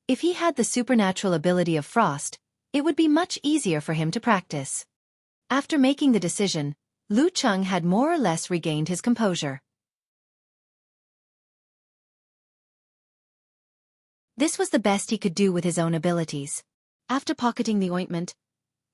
If he had the supernatural ability of frost, it would be much easier for him to practice. After making the decision, Lu Cheng had more or less regained his composure. This was the best he could do with his own abilities. After pocketing the ointment,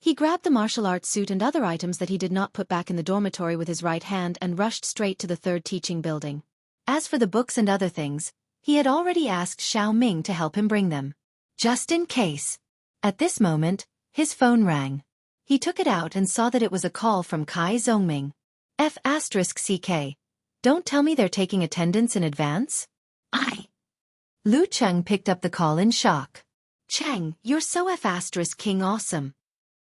he grabbed the martial arts suit and other items that he did not put back in the dormitory with his right hand and rushed straight to the third teaching building. As for the books and other things, he had already asked Xiao Ming to help him bring them, just in case. At this moment, his phone rang. He took it out and saw that it was a call from Kai Zongming. F***CK. Don't tell me they're taking attendance in advance? Lu Cheng picked up the call in shock. Cheng, you're so F***king awesome.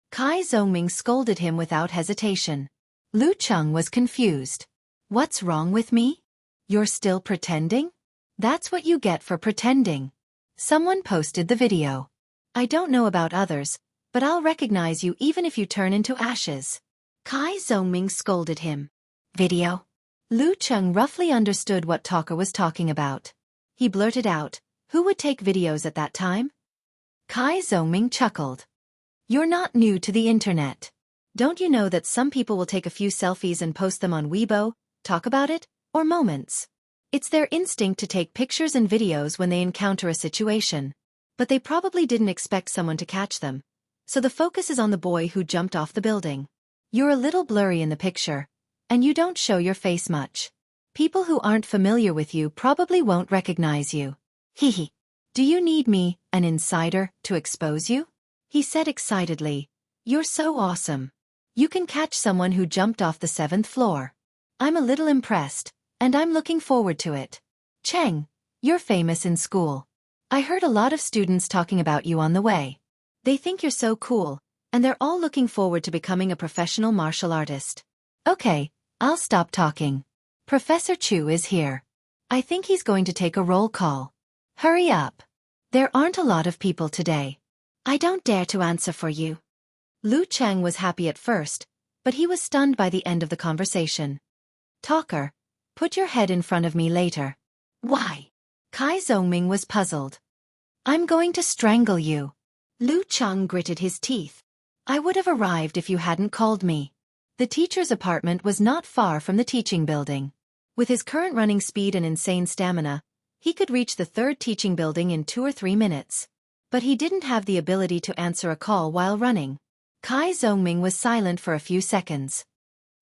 Kai Zongming scolded him without hesitation. Lu Cheng was confused. What's wrong with me? You're still pretending? That's what you get for pretending. Someone posted the video. I don't know about others, but I'll recognize you even if you turn into ashes. Kai Zongming scolded him. Video? Lu Cheng roughly understood what Talker was talking about. He blurted out, who would take videos at that time? Kai Zongming chuckled. You're not new to the internet. Don't you know that some people will take a few selfies and post them on Weibo, talk about it, or Moments? It's their instinct to take pictures and videos when they encounter a situation. But they probably didn't expect someone to catch them. So the focus is on the boy who jumped off the building. You're a little blurry in the picture, and you don't show your face much. People who aren't familiar with you probably won't recognize you. Hehe. Do you need me, an insider, to expose you? He said excitedly. You're so awesome. You can catch someone who jumped off the 7th floor. I'm a little impressed, and I'm looking forward to it. Cheng, you're famous in school. I heard a lot of students talking about you on the way. They think you're so cool, and they're all looking forward to becoming a professional martial artist. Okay, I'll stop talking. Professor Chu is here. I think he's going to take a roll call. Hurry up. There aren't a lot of people today. I don't dare to answer for you. Lu Cheng was happy at first, but he was stunned by the end of the conversation. Talker, put your head in front of me later. Why? Kai Zongming was puzzled. I'm going to strangle you. Lu Cheng gritted his teeth. I would have arrived if you hadn't called me. The teacher's apartment was not far from the teaching building. With his current running speed and insane stamina, he could reach the third teaching building in 2 or 3 minutes. But he didn't have the ability to answer a call while running. Kai Zongming was silent for a few seconds.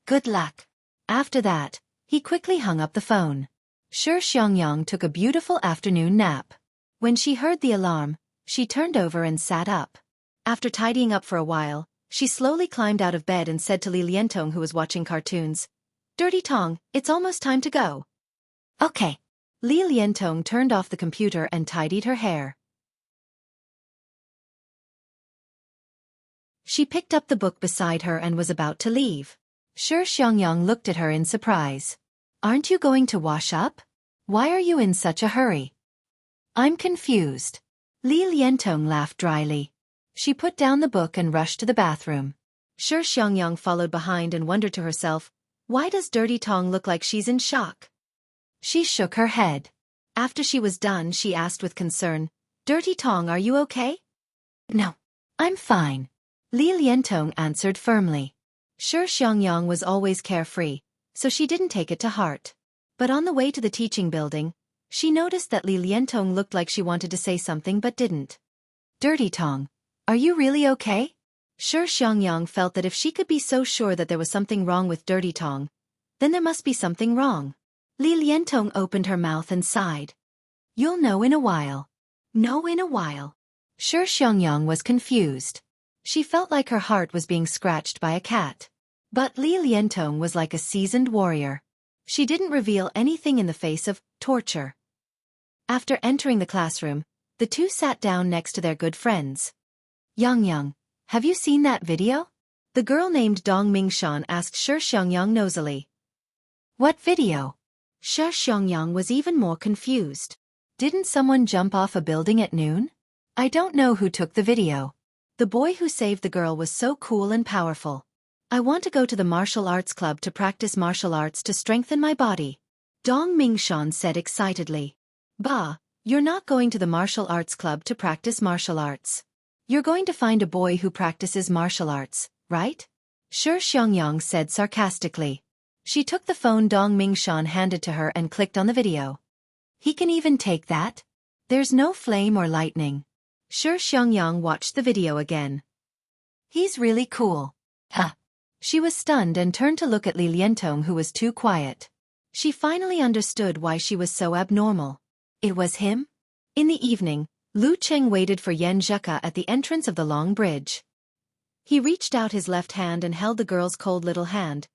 Good luck. After that, he quickly hung up the phone. Shi Xiangyang took a beautiful afternoon nap. When she heard the alarm, she turned over and sat up. After tidying up for a while, she slowly climbed out of bed and said to Li Liantong, who was watching cartoons, Dirty Tong, it's almost time to go. Okay. Li Liantong turned off the computer and tidied her hair. She picked up the book beside her and was about to leave. Shi Xiangyang looked at her in surprise. Aren't you going to wash up? Why are you in such a hurry? I'm confused. Li Liantong laughed dryly. She put down the book and rushed to the bathroom. Shi Xiangyang followed behind and wondered to herself, why does Dirty Tong look like she's in shock? She shook her head. After she was done, she asked with concern, Dirty Tong, are you okay? No. I'm fine. Li Liantong answered firmly. Shi Xiangyang was always carefree, so she didn't take it to heart. But on the way to the teaching building, she noticed that Li Liantong looked like she wanted to say something but didn't. Dirty Tong, are you really okay? Shi Xiangyang felt that if she could be so sure that there was something wrong with Dirty Tong, then there must be something wrong. Li Liantong opened her mouth and sighed. You'll know in a while. Know in a while. Shi Xiangyang was confused. She felt like her heart was being scratched by a cat. But Li Liantong was like a seasoned warrior. She didn't reveal anything in the face of torture. After entering the classroom, the two sat down next to their good friends. Yang, have you seen that video? The girl named Dong Mingshan asked Shi Xiangyang nosily. What video? Shi Xiangyang was even more confused. Didn't someone jump off a building at noon? I don't know who took the video. The boy who saved the girl was so cool and powerful. I want to go to the martial arts club to practice martial arts to strengthen my body. Dong Mingshan said excitedly. Bah, you're not going to the martial arts club to practice martial arts. You're going to find a boy who practices martial arts, right? Shi Xiangyang said sarcastically. She took the phone Dong Mingshan handed to her and clicked on the video. He can even take that? There's no flame or lightning. Shi Xiangyang watched the video again. He's really cool. Huh. She was stunned and turned to look at Li Liantong, who was too quiet. She finally understood why she was so abnormal. It was him? In the evening, Lu Cheng waited for Yan Zheka at the entrance of the long bridge. He reached out his left hand and held the girl's cold little hand,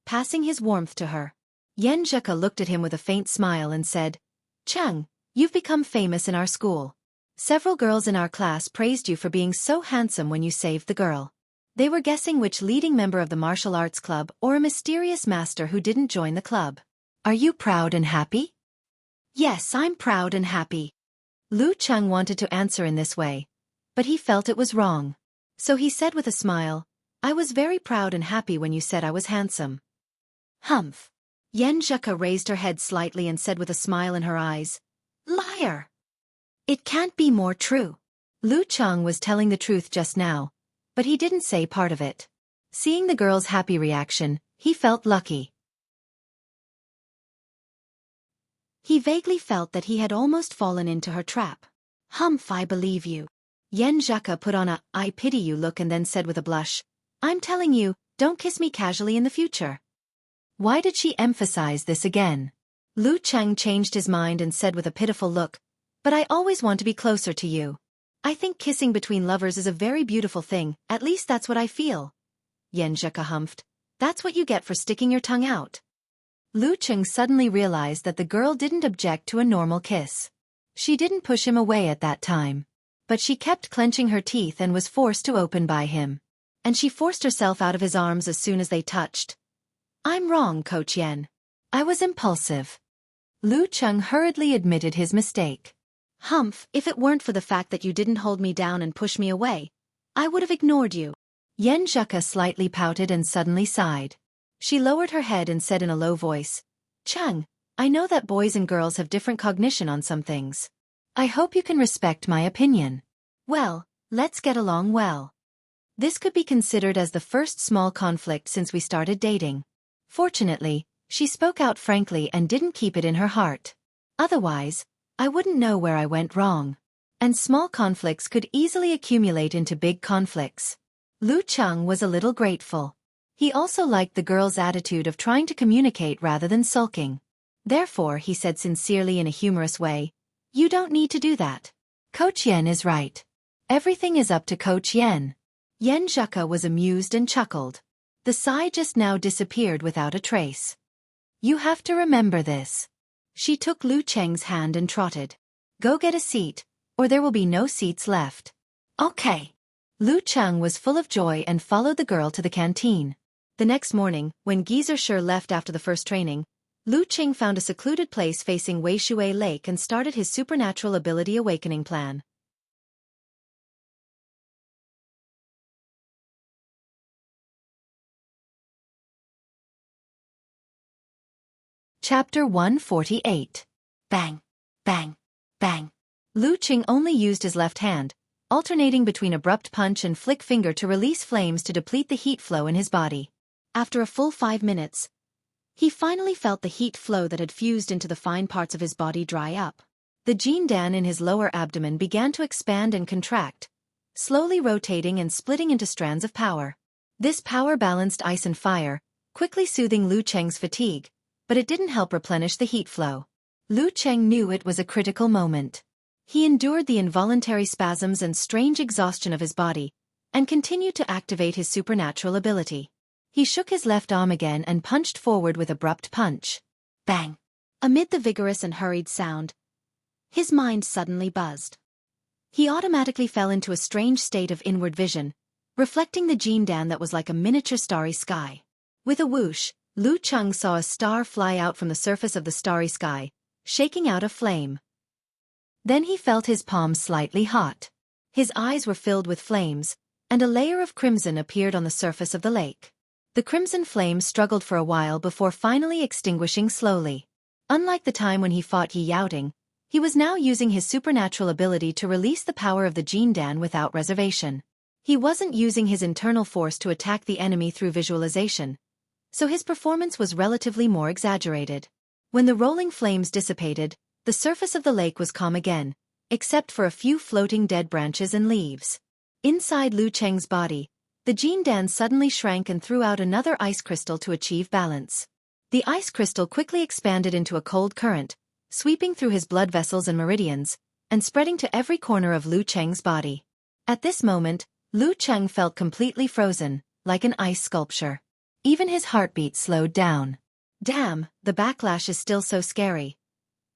passing his warmth to her. Yan Zheka looked at him with a faint smile and said, Cheng, you've become famous in our school. Several girls in our class praised you for being so handsome when you saved the girl. They were guessing which leading member of the martial arts club or a mysterious master who didn't join the club. Are you proud and happy? Yes, I'm proud and happy. Lu Cheng wanted to answer in this way, but he felt it was wrong. So he said with a smile, I was very proud and happy when you said I was handsome. Humph. Yan Zheka raised her head slightly and said with a smile in her eyes, Liar! It can't be more true. Lu Cheng was telling the truth just now, but he didn't say part of it. Seeing the girl's happy reaction, he felt lucky. He vaguely felt that he had almost fallen into her trap. Humph, I believe you. Yan Zheka put on a I pity you look and then said with a blush, I'm telling you, don't kiss me casually in the future. Why did she emphasize this again? Lu Cheng changed his mind and said with a pitiful look, but I always want to be closer to you. I think kissing between lovers is a very beautiful thing, at least that's what I feel. Yan Zheka humphed. That's what you get for sticking your tongue out. Lu Cheng suddenly realized that the girl didn't object to a normal kiss. She didn't push him away at that time. But she kept clenching her teeth and was forced to open by him. And she forced herself out of his arms as soon as they touched. I'm wrong, Coach Yan. I was impulsive. Lu Cheng hurriedly admitted his mistake. Humph, if it weren't for the fact that you didn't hold me down and push me away, I would have ignored you. Yan Zheka slightly pouted and suddenly sighed. She lowered her head and said in a low voice, Cheng, I know that boys and girls have different cognition on some things. I hope you can respect my opinion. Well, let's get along well. This could be considered as the first small conflict since we started dating. Fortunately, she spoke out frankly and didn't keep it in her heart. Otherwise, I wouldn't know where I went wrong. And small conflicts could easily accumulate into big conflicts. Lu Cheng was a little grateful. He also liked the girl's attitude of trying to communicate rather than sulking. Therefore, he said sincerely in a humorous way, You don't need to do that. Coach Yan is right. Everything is up to Coach Yan. Yan Zheka was amused and chuckled. The sigh just now disappeared without a trace. You have to remember this. She took Lu Cheng's hand and trotted. Go get a seat, or there will be no seats left. Okay. Lu Cheng was full of joy and followed the girl to the canteen. The next morning, when Geezer Shi left after the first training, Lu Cheng found a secluded place facing Weishui Lake and started his supernatural ability awakening plan. Chapter 148. Bang, bang, bang. Lu Cheng only used his left hand, alternating between abrupt punch and flick finger to release flames to deplete the heat flow in his body. After a full 5 minutes, he finally felt the heat flow that had fused into the fine parts of his body dry up. The Jindan in his lower abdomen began to expand and contract, slowly rotating and splitting into strands of power. This power balanced ice and fire, quickly soothing Lu Cheng's fatigue, but it didn't help replenish the heat flow. Lu Cheng knew it was a critical moment. He endured the involuntary spasms and strange exhaustion of his body, and continued to activate his supernatural ability. He shook his left arm again and punched forward with abrupt punch. Bang! Amid the vigorous and hurried sound, his mind suddenly buzzed. He automatically fell into a strange state of inward vision, reflecting the Jindan that was like a miniature starry sky. With a whoosh, Lu Cheng saw a star fly out from the surface of the starry sky, shaking out a flame. Then he felt his palms slightly hot. His eyes were filled with flames, and a layer of crimson appeared on the surface of the lake. The crimson flame struggled for a while before finally extinguishing slowly. Unlike the time when he fought Yi Yaoting, he was now using his supernatural ability to release the power of the Jindan without reservation. He wasn't using his internal force to attack the enemy through visualization, so his performance was relatively more exaggerated. When the rolling flames dissipated, the surface of the lake was calm again, except for a few floating dead branches and leaves. Inside Lu Cheng's body, the Jindan suddenly shrank and threw out another ice crystal to achieve balance. The ice crystal quickly expanded into a cold current, sweeping through his blood vessels and meridians, and spreading to every corner of Lu Cheng's body. At this moment, Lu Cheng felt completely frozen, like an ice sculpture. Even his heartbeat slowed down. Damn, the backlash is still so scary,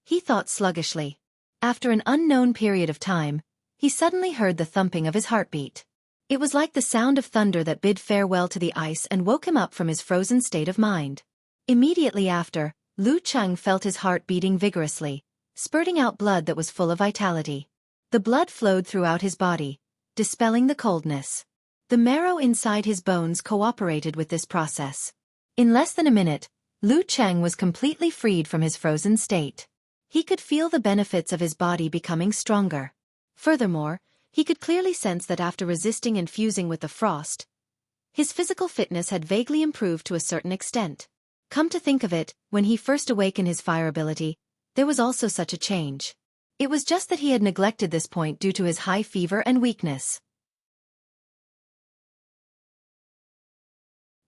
he thought sluggishly. After an unknown period of time, he suddenly heard the thumping of his heartbeat. It was like the sound of thunder that bid farewell to the ice and woke him up from his frozen state of mind. Immediately after, Lu Cheng felt his heart beating vigorously, spurting out blood that was full of vitality. The blood flowed throughout his body, dispelling the coldness. The marrow inside his bones cooperated with this process. In less than a minute, Lu Cheng was completely freed from his frozen state. He could feel the benefits of his body becoming stronger. Furthermore, he could clearly sense that after resisting and fusing with the frost, his physical fitness had vaguely improved to a certain extent. Come to think of it, when he first awakened his fire ability, there was also such a change. It was just that he had neglected this point due to his high fever and weakness.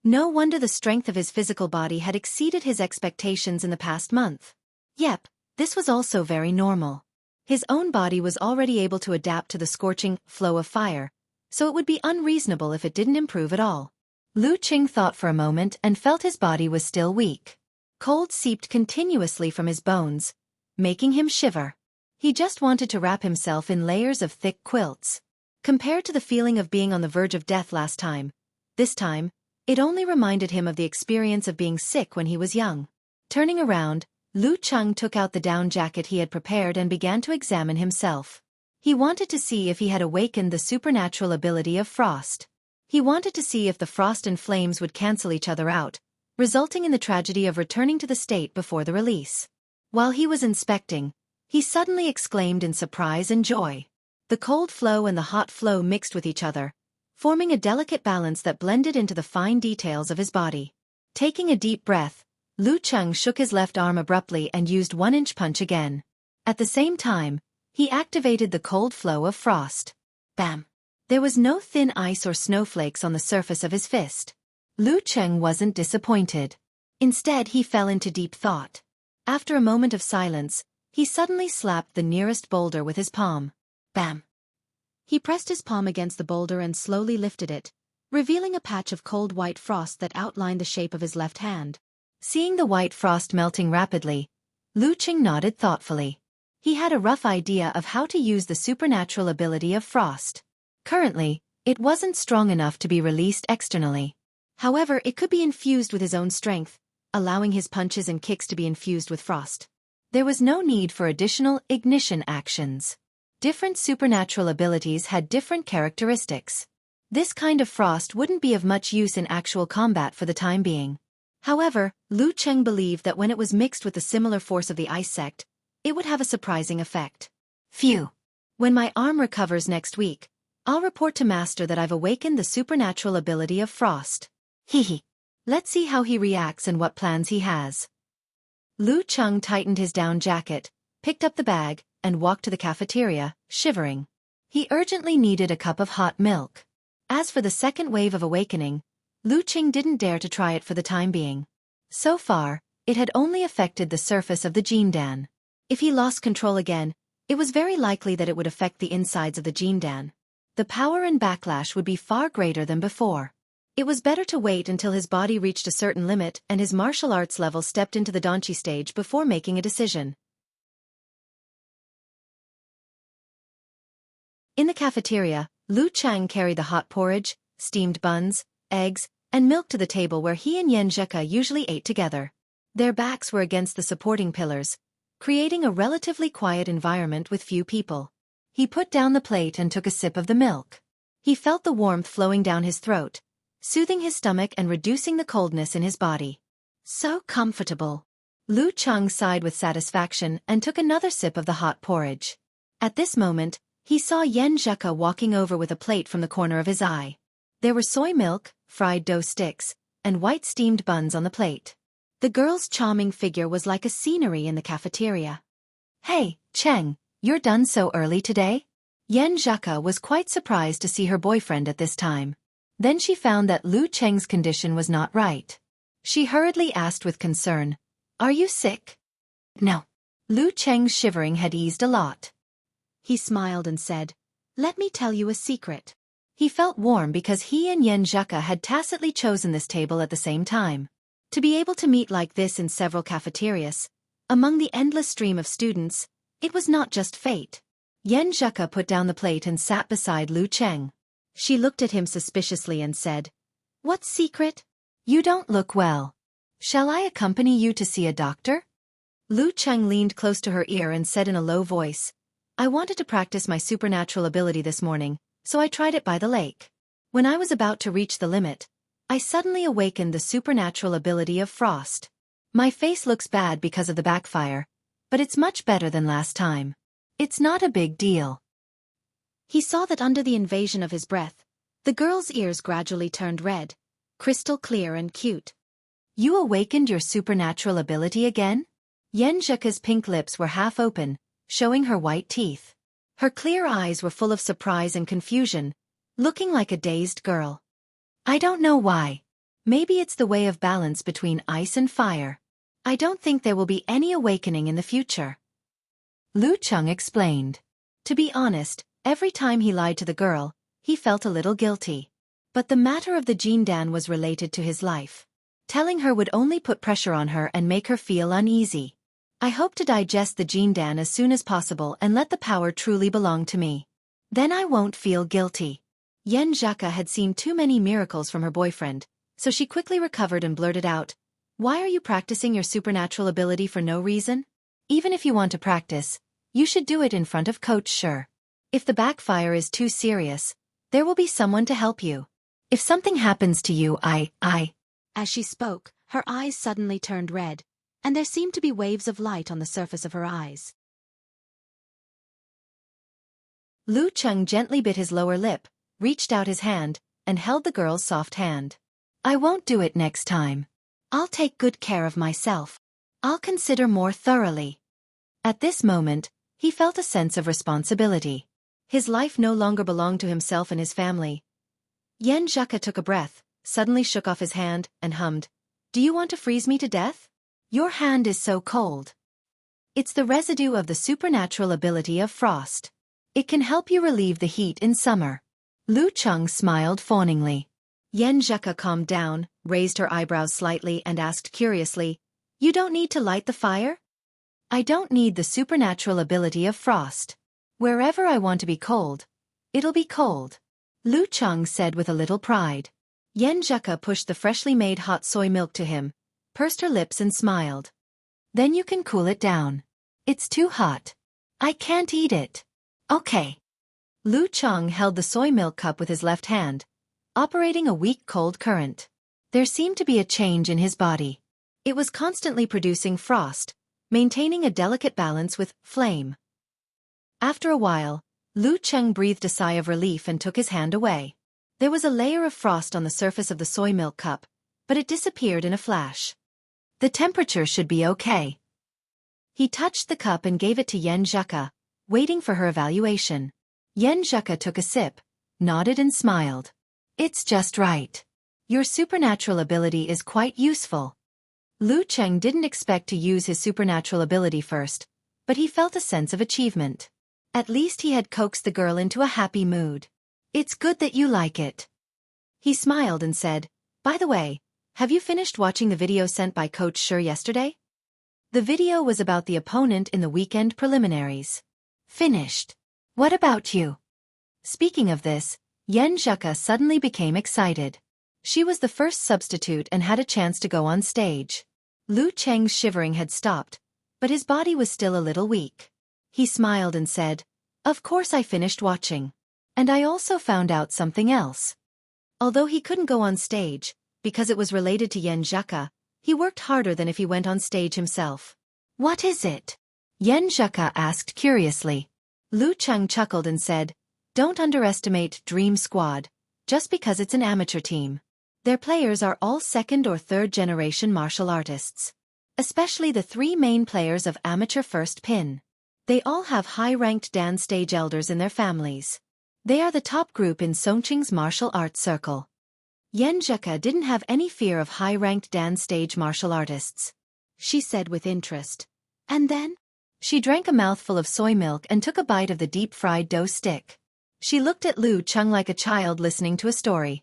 No wonder the strength of his physical body had exceeded his expectations in the past month. Yep, this was also very normal. His own body was already able to adapt to the scorching flow of fire, so it would be unreasonable if it didn't improve at all. Lu Cheng thought for a moment and felt his body was still weak. Cold seeped continuously from his bones, making him shiver. He just wanted to wrap himself in layers of thick quilts. Compared to the feeling of being on the verge of death last time, this time, it only reminded him of the experience of being sick when he was young. Turning around, Lu Cheng took out the down jacket he had prepared and began to examine himself. He wanted to see if he had awakened the supernatural ability of frost. He wanted to see if the frost and flames would cancel each other out, resulting in the tragedy of returning to the state before the release. While he was inspecting, he suddenly exclaimed in surprise and joy. The cold flow and the hot flow mixed with each other, forming a delicate balance that blended into the fine details of his body. Taking a deep breath, Lu Cheng shook his left arm abruptly and used 1-inch punch again. At the same time, he activated the cold flow of frost. Bam! There was no thin ice or snowflakes on the surface of his fist. Lu Cheng wasn't disappointed. Instead, he fell into deep thought. After a moment of silence, he suddenly slapped the nearest boulder with his palm. Bam! He pressed his palm against the boulder and slowly lifted it, revealing a patch of cold white frost that outlined the shape of his left hand. Seeing the white frost melting rapidly, Lu Cheng nodded thoughtfully. He had a rough idea of how to use the supernatural ability of frost. Currently, it wasn't strong enough to be released externally. However, it could be infused with his own strength, allowing his punches and kicks to be infused with frost. There was no need for additional ignition actions. Different supernatural abilities had different characteristics. This kind of frost wouldn't be of much use in actual combat for the time being. However, Lu Cheng believed that when it was mixed with the similar force of the ice sect, it would have a surprising effect. Phew! When my arm recovers next week, I'll report to Master that I've awakened the supernatural ability of frost. Hehe. Let's see how he reacts and what plans he has. Lu Cheng tightened his down jacket, picked up the bag, and walked to the cafeteria, shivering. He urgently needed a cup of hot milk. As for the second wave of awakening, Lu Cheng didn't dare to try it for the time being. So far, it had only affected the surface of the Jindan. If he lost control again, it was very likely that it would affect the insides of the Jindan. The power and backlash would be far greater than before. It was better to wait until his body reached a certain limit and his martial arts level stepped into the Danchi stage before making a decision. In the cafeteria, Lu Cheng carried the hot porridge, steamed buns, eggs, and milk to the table where he and Yen Zheka usually ate together. Their backs were against the supporting pillars, creating a relatively quiet environment with few people. He put down the plate and took a sip of the milk. He felt the warmth flowing down his throat, soothing his stomach and reducing the coldness in his body. So comfortable. Lu Cheng sighed with satisfaction and took another sip of the hot porridge. At this moment, he saw Yen Zheka walking over with a plate from the corner of his eye. There were soy milk, fried dough sticks, and white steamed buns on the plate. The girl's charming figure was like a scenery in the cafeteria. "Hey, Cheng, you're done so early today?" Yen Zheka was quite surprised to see her boyfriend at this time. Then she found that Lu Cheng's condition was not right. She hurriedly asked with concern, "Are you sick?" "No." Lu Cheng's shivering had eased a lot. He smiled and said, "Let me tell you a secret." He felt warm because he and Yen Zheka had tacitly chosen this table at the same time. To be able to meet like this in several cafeterias, among the endless stream of students, it was not just fate. Yen Zheka put down the plate and sat beside Lu Cheng. She looked at him suspiciously and said, "What secret? You don't look well. Shall I accompany you to see a doctor?" Lu Cheng leaned close to her ear and said in a low voice, "I wanted to practice my supernatural ability this morning, so I tried it by the lake. When I was about to reach the limit, I suddenly awakened the supernatural ability of frost. My face looks bad because of the backfire, but it's much better than last time. It's not a big deal." He saw that under the invasion of his breath, the girl's ears gradually turned red, crystal clear and cute. "You awakened your supernatural ability again?" Yen Zheka's pink lips were half open, showing her white teeth. Her clear eyes were full of surprise and confusion, looking like a dazed girl. "I don't know why. Maybe it's the way of balance between ice and fire. I don't think there will be any awakening in the future." Lu Cheng explained. To be honest, every time he lied to the girl, he felt a little guilty. But the matter of the Jindan was related to his life. Telling her would only put pressure on her and make her feel uneasy. "I hope to digest the Jindan as soon as possible and let the power truly belong to me. Then I won't feel guilty." Yen Zheka had seen too many miracles from her boyfriend, so she quickly recovered and blurted out, "Why are you practicing your supernatural ability for no reason? Even if you want to practice, you should do it in front of Coach Sure. If the backfire is too serious, there will be someone to help you. If something happens to you, I... As she spoke, her eyes suddenly turned red, and there seemed to be waves of light on the surface of her eyes. Lu Cheng gently bit his lower lip, reached out his hand, and held the girl's soft hand. "I won't do it next time. I'll take good care of myself. I'll consider more thoroughly." At this moment, he felt a sense of responsibility. His life no longer belonged to himself and his family. Yen Zheka took a breath, suddenly shook off his hand, and hummed, "Do you want to freeze me to death? Your hand is so cold." It's the residue of the supernatural ability of frost. It can help you relieve the heat in summer. Lu Cheng smiled fawningly. Yen Zheka calmed down, raised her eyebrows slightly and asked curiously, "You don't need to light the fire?" "I don't need the supernatural ability of frost. Wherever I want to be cold, it'll be cold," Lu Cheng said with a little pride. Yen Zheka pushed the freshly made hot soy milk to him, pursed her lips and smiled. "Then you can cool it down. It's too hot. I can't eat it." "Okay." Lu Cheng held the soy milk cup with his left hand, operating a weak cold current. There seemed to be a change in his body. It was constantly producing frost, maintaining a delicate balance with flame. After a while, Lu Cheng breathed a sigh of relief and took his hand away. There was a layer of frost on the surface of the soy milk cup, but it disappeared in a flash. "The temperature should be okay." He touched the cup and gave it to Yen Zheka, waiting for her evaluation. Yen Zheka took a sip, nodded and smiled. "It's just right. Your supernatural ability is quite useful." Lu Cheng didn't expect to use his supernatural ability first, but he felt a sense of achievement. At least he had coaxed the girl into a happy mood. "It's good that you like it." He smiled and said, "By the way, have you finished watching the video sent by Coach Sure yesterday?" The video was about the opponent in the weekend preliminaries. "Finished. What about you?" Speaking of this, Yan Zheka suddenly became excited. She was the first substitute and had a chance to go on stage. Lu Cheng's shivering had stopped, but his body was still a little weak. He smiled and said, "Of course I finished watching. And I also found out something else." Although he couldn't go on stage, because it was related to Yan Zheka, he worked harder than if he went on stage himself. "What is it?" Yan Zheka asked curiously. Lu Cheng chuckled and said, "Don't underestimate Dream Squad, just because it's an amateur team. Their players are all second or third generation martial artists. Especially the three main players of amateur first pin. They all have high-ranked dance stage elders in their families. They are the top group in Songqing's martial arts circle." Yan Zheka didn't have any fear of high-ranked dance stage martial artists. She said with interest. "And then?" She drank a mouthful of soy milk and took a bite of the deep-fried dough stick. She looked at Lu Cheng like a child listening to a story.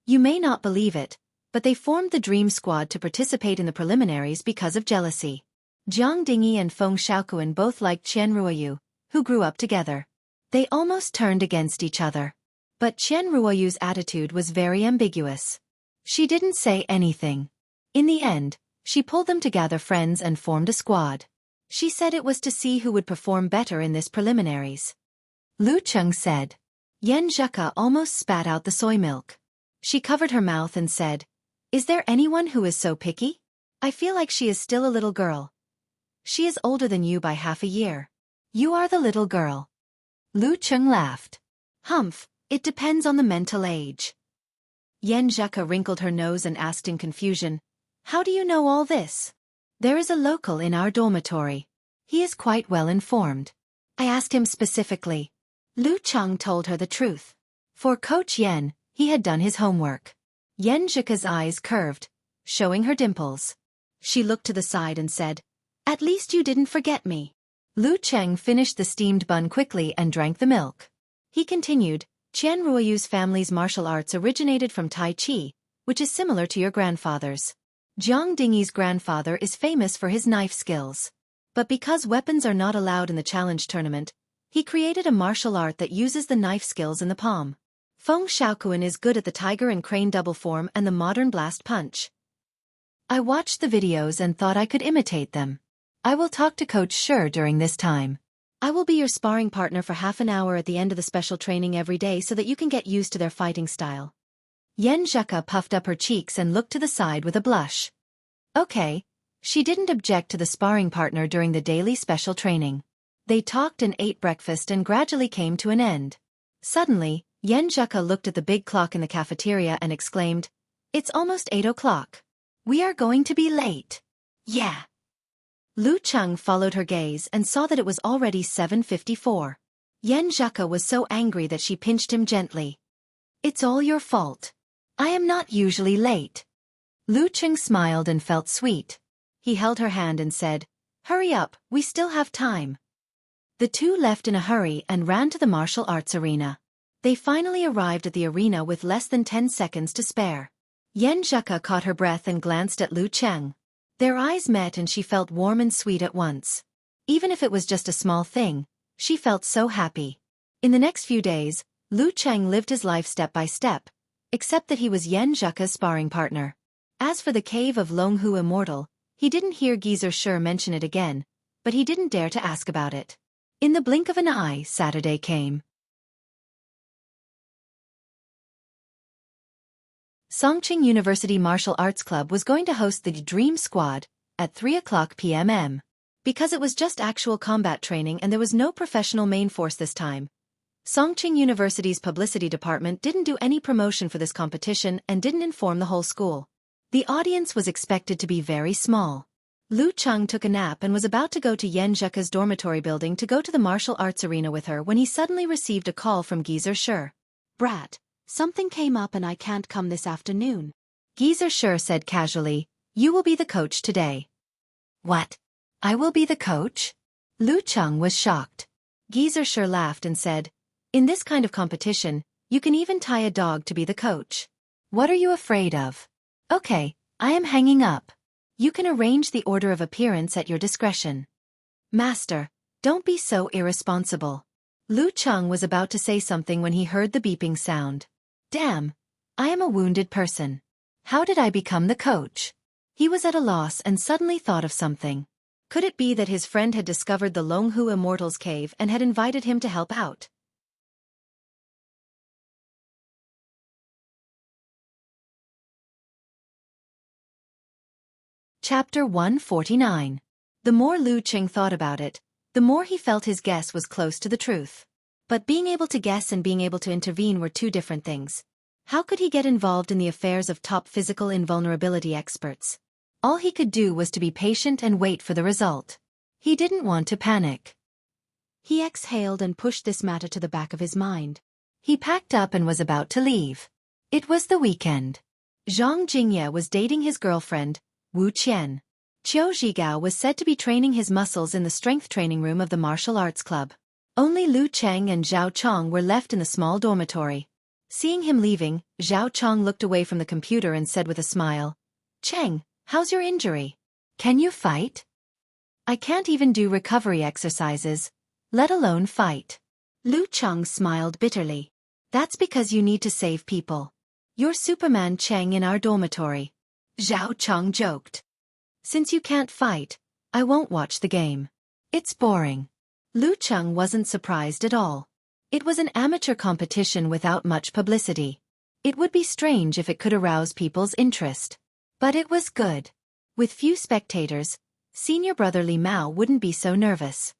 You may not believe it, but they formed the Dream Squad to participate in the preliminaries because of jealousy. Jiang Dingyi and Feng Xiaoquan both liked Qian Ruoyu, who grew up together. They almost turned against each other. But Qian Ruoyu's attitude was very ambiguous. She didn't say anything. In the end, she pulled them to gather friends and formed a squad. She said it was to see who would perform better in this preliminaries. Lu Cheng said. Yan Zheka almost spat out the soy milk. She covered her mouth and said, "Is there anyone who is so picky? I feel like she is still a little girl. She is older than you by half a year. You are the little girl." Lu Cheng laughed. "Humph, it depends on the mental age." Yan Zheka wrinkled her nose and asked in confusion, "How do you know all this?" "There is a local in our dormitory. He is quite well informed. I asked him specifically." Lu Cheng told her the truth. For Coach Yan, he had done his homework. Yan Zheka's eyes curved, showing her dimples. She looked to the side and said, "At least you didn't forget me." Lu Cheng finished the steamed bun quickly and drank the milk. He continued, "Qian Ruoyu's family's martial arts originated from Tai Chi, which is similar to your grandfather's. Jiang Dingyi's grandfather is famous for his knife skills. But because weapons are not allowed in the challenge tournament, he created a martial art that uses the knife skills in the palm. Feng Xiaoquan is good at the tiger and crane double form and the modern blast punch. I watched the videos and thought I could imitate them. I will talk to Coach Shi during this time. I will be your sparring partner for half an hour at the end of the special training every day so that you can get used to their fighting style." Yan Zheka puffed up her cheeks and looked to the side with a blush. Okay. She didn't object to the sparring partner during the daily special training. They talked and ate breakfast and gradually came to an end. Suddenly, Yan Zheka looked at the big clock in the cafeteria and exclaimed, "It's almost 8 o'clock. We are going to be late." "Yeah." Lu Cheng followed her gaze and saw that it was already 7:54. Yan Zheka was so angry that she pinched him gently. "It's all your fault. I am not usually late." Lu Cheng smiled and felt sweet. He held her hand and said, "Hurry up, we still have time." The two left in a hurry and ran to the martial arts arena. They finally arrived at the arena with less than 10 seconds to spare. Yan Zheka caught her breath and glanced at Lu Cheng. Their eyes met and she felt warm and sweet at once. Even if it was just a small thing, she felt so happy. In the next few days, Lu Cheng lived his life step by step, except that he was Yan Zheka's sparring partner. As for the cave of Longhu Immortal, he didn't hear Geezer Shi mention it again, but he didn't dare to ask about it. In the blink of an eye, Saturday came. Songqing University Martial Arts Club was going to host the Dream Squad at 3:00 p.m. Because it was just actual combat training and there was no professional main force this time. Songqing University's publicity department didn't do any promotion for this competition and didn't inform the whole school. The audience was expected to be very small. Lu Cheng took a nap and was about to go to Yan Zheka's dormitory building to go to the martial arts arena with her when he suddenly received a call from Geezer Shi. "Brat, something came up and I can't come this afternoon." Geezer Shi said casually, "You will be the coach today." "What? I will be the coach?" Lu Cheng was shocked. Geezer Shi laughed and said, "In this kind of competition, you can even tie a dog to be the coach. What are you afraid of?" "Okay, I am hanging up. You can arrange the order of appearance at your discretion." "Master, don't be so irresponsible. Lu Cheng was about to say something when he heard the beeping sound. Damn! I am a wounded person. How did I become the coach? He was at a loss and suddenly thought of something. Could it be that his friend had discovered the Longhu Immortal's cave and had invited him to help out? Chapter 149. The more Lu Cheng thought about it, the more he felt his guess was close to the truth. But being able to guess and being able to intervene were two different things. How could he get involved in the affairs of top physical invulnerability experts? All he could do was to be patient and wait for the result. He didn't want to panic. He exhaled and pushed this matter to the back of his mind. He packed up and was about to leave. It was the weekend. Zhang Jingye was dating his girlfriend, Wu Qian. Qiu Zhigao was said to be training his muscles in the strength training room of the martial arts club. Only Lu Cheng and Zhao Chong were left in the small dormitory. Seeing him leaving, Zhao Chong looked away from the computer and said with a smile, "Cheng, how's your injury? Can you fight?" "I can't even do recovery exercises, let alone fight." Lu Cheng smiled bitterly. "That's because you need to save people. You're Superman Cheng in our dormitory." Zhao Chong joked. "Since you can't fight, I won't watch the game. It's boring." Lu Cheng wasn't surprised at all. It was an amateur competition without much publicity. It would be strange if it could arouse people's interest. But it was good. With few spectators, senior brother Li Mao wouldn't be so nervous.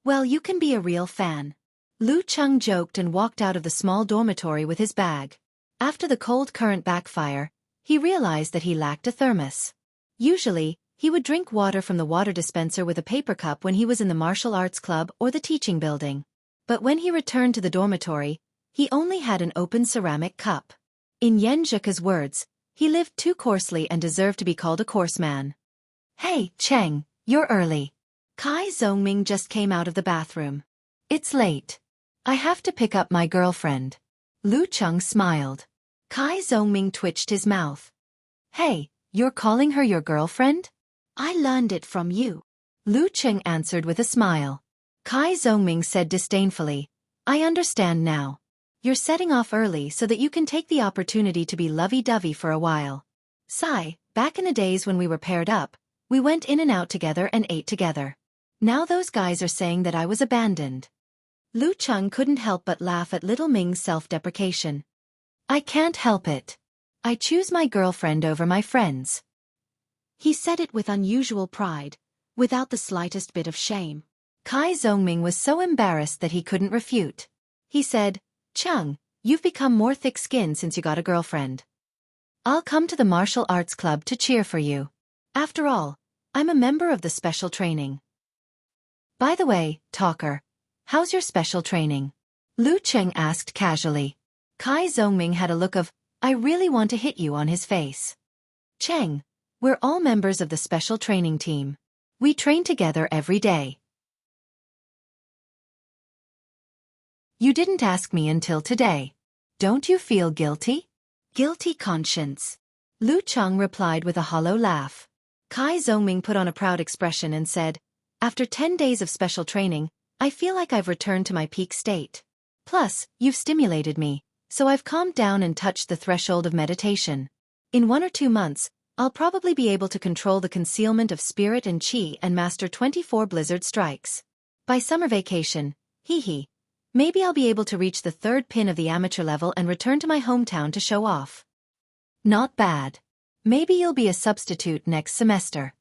"Well, you can be a real fan." Lu Cheng joked and walked out of the small dormitory with his bag. After the cold current backfire, he realized that he lacked a thermos. Usually, he would drink water from the water dispenser with a paper cup when he was in the martial arts club or the teaching building. But when he returned to the dormitory, he only had an open ceramic cup. In Yan Zhika's words, he lived too coarsely and deserved to be called a coarse man. "Hey, Cheng, you're early." Kai Zhongming just came out of the bathroom. "It's late. I have to pick up my girlfriend." Lu Cheng smiled. Kai Zhongming twitched his mouth. "Hey, you're calling her your girlfriend?" "I learned it from you." Lu Cheng answered with a smile. Kai Zhongming said disdainfully, "I understand now. You're setting off early so that you can take the opportunity to be lovey-dovey for a while. Sigh, back in the days when we were paired up, we went in and out together and ate together. Now those guys are saying that I was abandoned." Lu Cheng couldn't help but laugh at little Ming's self-deprecation. "I can't help it. I choose my girlfriend over my friends." He said it with unusual pride, without the slightest bit of shame. Kai Zhongming was so embarrassed that he couldn't refute. He said, "Cheng, you've become more thick-skinned since you got a girlfriend. I'll come to the martial arts club to cheer for you. After all, I'm a member of the special training." "By the way, talker, how's your special training?" Lu Cheng asked casually. Kai Zhongming had a look of, "I really want to hit you" on his face. "Cheng, we're all members of the special training team. We train together every day." "You didn't ask me until today. Don't you feel guilty?" "Guilty conscience." Lu Cheng replied with a hollow laugh. Kai Zhongming put on a proud expression and said, "After 10 days of special training, I feel like I've returned to my peak state. Plus, you've stimulated me, so I've calmed down and touched the threshold of meditation. In 1 or 2 months, I'll probably be able to control the concealment of spirit and chi and master 24 blizzard strikes. By summer vacation, hee, maybe I'll be able to reach the 3rd pin of the amateur level and return to my hometown to show off." "Not bad. Maybe you'll be a substitute next semester."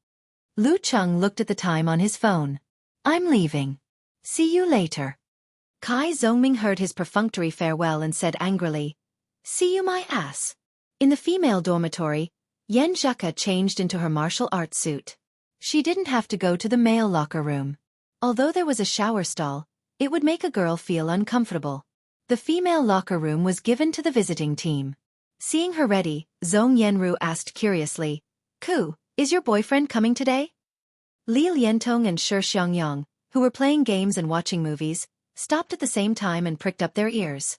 Lu Cheng looked at the time on his phone. "I'm leaving. See you later." Kai Zhongming heard his perfunctory farewell and said angrily, "See you my ass." In the female dormitory, Yan Zhika changed into her martial arts suit. She didn't have to go to the male locker room. Although there was a shower stall, it would make a girl feel uncomfortable. The female locker room was given to the visiting team. Seeing her ready, Zhong Yenru asked curiously, "Ku, is your boyfriend coming today?" Li Liantong and Shi Xiangyang, who were playing games and watching movies, stopped at the same time and pricked up their ears.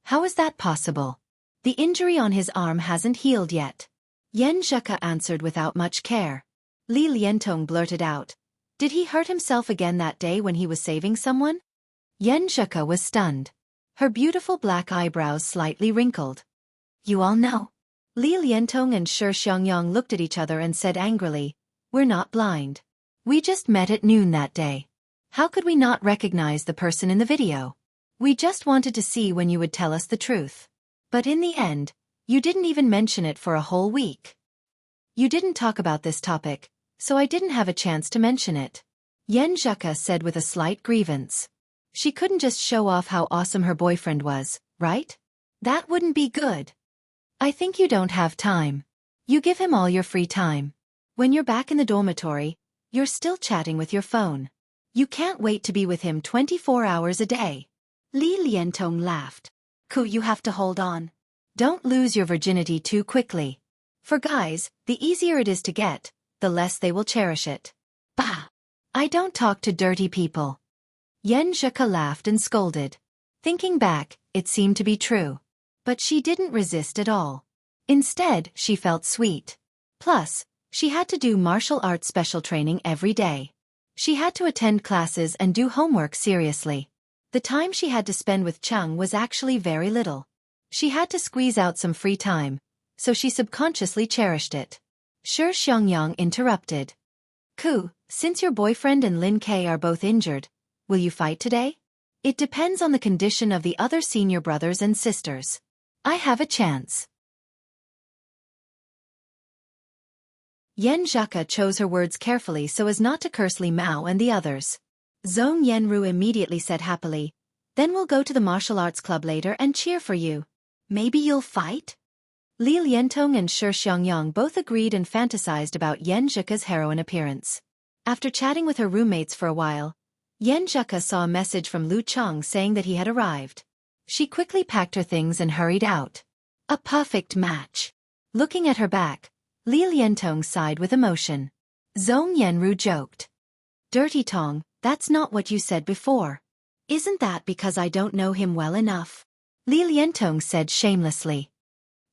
"How is that possible? The injury on his arm hasn't healed yet." Yan Zhika answered without much care. Li Liantong blurted out, "Did he hurt himself again that day when he was saving someone?" Yan Zheke was stunned. Her beautiful black eyebrows slightly wrinkled. You all know. Li Liantong and Shi Xiangyang looked at each other and said angrily, we're not blind. We just met at noon that day. How could we not recognize the person in the video? We just wanted to see when you would tell us the truth. But in the end, you didn't even mention it for a whole week. You didn't talk about this topic, so I didn't have a chance to mention it. Yan Zheke said with a slight grievance. She couldn't just show off how awesome her boyfriend was, right? That wouldn't be good. I think you don't have time. You give him all your free time. When you're back in the dormitory, you're still chatting with your phone. You can't wait to be with him 24 hours a day. Li Liantong laughed. Ku, you have to hold on. Don't lose your virginity too quickly. For guys, the easier it is to get, the less they will cherish it. Bah! I don't talk to dirty people. Yan Zheke laughed and scolded. Thinking back, it seemed to be true. But she didn't resist at all. Instead, she felt sweet. Plus, she had to do martial arts special training every day. She had to attend classes and do homework seriously. The time she had to spend with Chang was actually very little. She had to squeeze out some free time, so she subconsciously cherished it. Shi Xiangyang interrupted. Ku, since your boyfriend and Lin Ke are both injured, will you fight today? It depends on the condition of the other senior brothers and sisters. I have a chance. Yan Zheke chose her words carefully so as not to curse Li Mao and the others. Zhong Yanru immediately said happily, then we'll go to the martial arts club later and cheer for you. Maybe you'll fight? Li Liantong and Shi Xiangyang both agreed and fantasized about Yan Zheke's heroine appearance. After chatting with her roommates for a while, Yan Zheke saw a message from Lu Chang saying that he had arrived. She quickly packed her things and hurried out. A perfect match. Looking at her back, Li Liantong sighed with emotion. Zhong Yanru joked. Dirty Tong, that's not what you said before. Isn't that because I don't know him well enough? Li Liantong said shamelessly.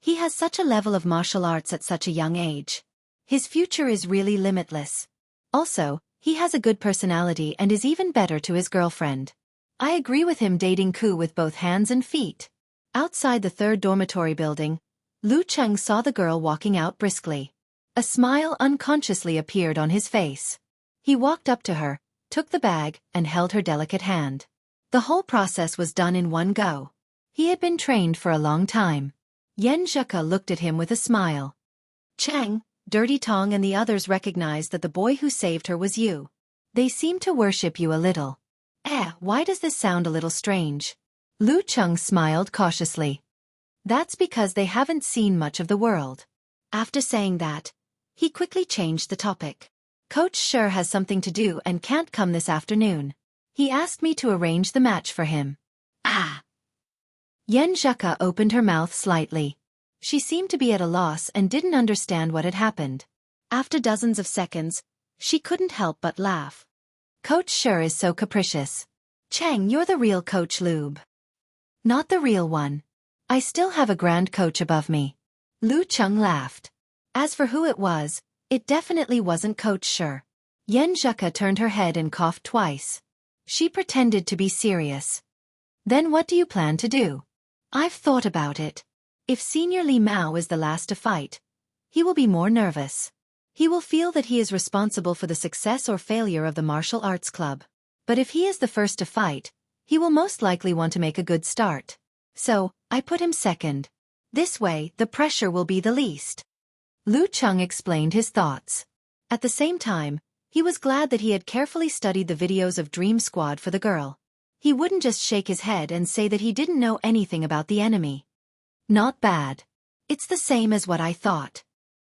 He has such a level of martial arts at such a young age. His future is really limitless. Also, he has a good personality and is even better to his girlfriend. I agree with him dating Ku with both hands and feet. Outside the third dormitory building, Lu Cheng saw the girl walking out briskly. A smile unconsciously appeared on his face. He walked up to her, took the bag, and held her delicate hand. The whole process was done in one go. He had been trained for a long time. Yan Zheke looked at him with a smile. Cheng, Dirty Tong and the others recognized that the boy who saved her was you. They seem to worship you a little. Why does this sound a little strange? Lu Cheng smiled cautiously. That's because they haven't seen much of the world. After saying that, he quickly changed the topic. Coach Shi has something to do and can't come this afternoon. He asked me to arrange the match for him. Yan Zheke opened her mouth slightly. She seemed to be at a loss and didn't understand what had happened. After dozens of seconds, she couldn't help but laugh. Coach Shi is so capricious. Cheng, you're the real Coach Lube. Not the real one. I still have a grand coach above me. Lu Cheng laughed. As for who it was, it definitely wasn't Coach Shi. Yan Zheke turned her head and coughed twice. She pretended to be serious. Then what do you plan to do? I've thought about it. If Senior Li Mao is the last to fight, he will be more nervous. He will feel that he is responsible for the success or failure of the martial arts club. But if he is the first to fight, he will most likely want to make a good start. So, I put him second. This way, the pressure will be the least. Lu Cheng explained his thoughts. At the same time, he was glad that he had carefully studied the videos of Dream Squad for the girl. He wouldn't just shake his head and say that he didn't know anything about the enemy. Not bad. It's the same as what I thought.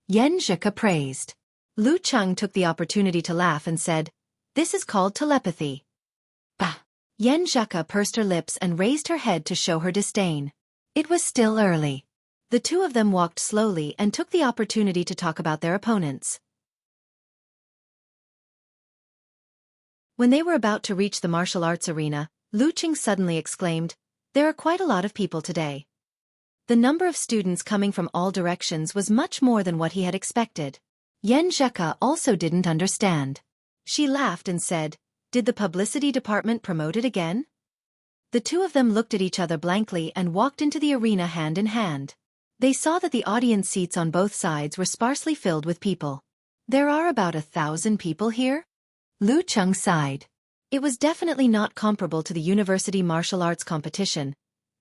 Yan Zheke praised. Lu Cheng took the opportunity to laugh and said, "This is called telepathy." Bah! Yan Zheke pursed her lips and raised her head to show her disdain. It was still early. The two of them walked slowly and took the opportunity to talk about their opponents. When they were about to reach the martial arts arena, Lu Cheng suddenly exclaimed, "There are quite a lot of people today." The number of students coming from all directions was much more than what he had expected. Yan Zheke also didn't understand. She laughed and said, "Did the publicity department promote it again?" The two of them looked at each other blankly and walked into the arena hand in hand. They saw that the audience seats on both sides were sparsely filled with people. There are about 1,000 people here? Lu Cheng sighed. It was definitely not comparable to the university martial arts competition,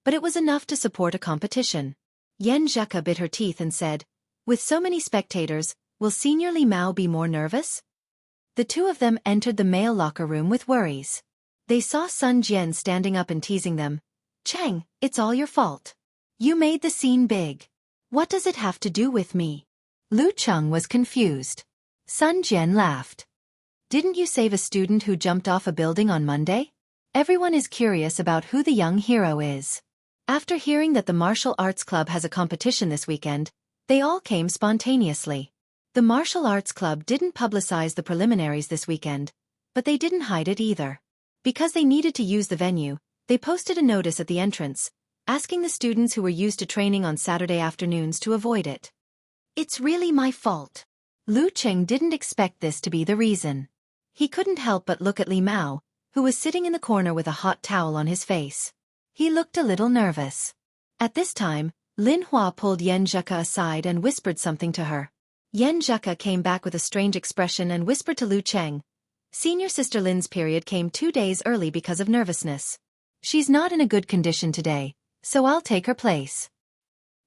but it was enough to support a competition. Yan Zheka bit her teeth and said, "With so many spectators, will Senior Li Mao be more nervous?" The two of them entered the male locker room with worries. They saw Sun Jian standing up and teasing them. "Cheng, it's all your fault. You made the scene big. What does it have to do with me?" Lu Cheng was confused. Sun Jian laughed. "Didn't you save a student who jumped off a building on Monday? Everyone is curious about who the young hero is." After hearing that the martial arts club has a competition this weekend, they all came spontaneously. The martial arts club didn't publicize the preliminaries this weekend, but they didn't hide it either. Because they needed to use the venue, they posted a notice at the entrance, asking the students who were used to training on Saturday afternoons to avoid it. "It's really my fault." Lu Cheng didn't expect this to be the reason. He couldn't help but look at Li Mao, who was sitting in the corner with a hot towel on his face. He looked a little nervous. At this time, Lin Hua pulled Yan Zheka aside and whispered something to her. Yan Zheka came back with a strange expression and whispered to Lu Cheng, "Senior Sister Lin's period came 2 days early because of nervousness. She's not in a good condition today, so I'll take her place."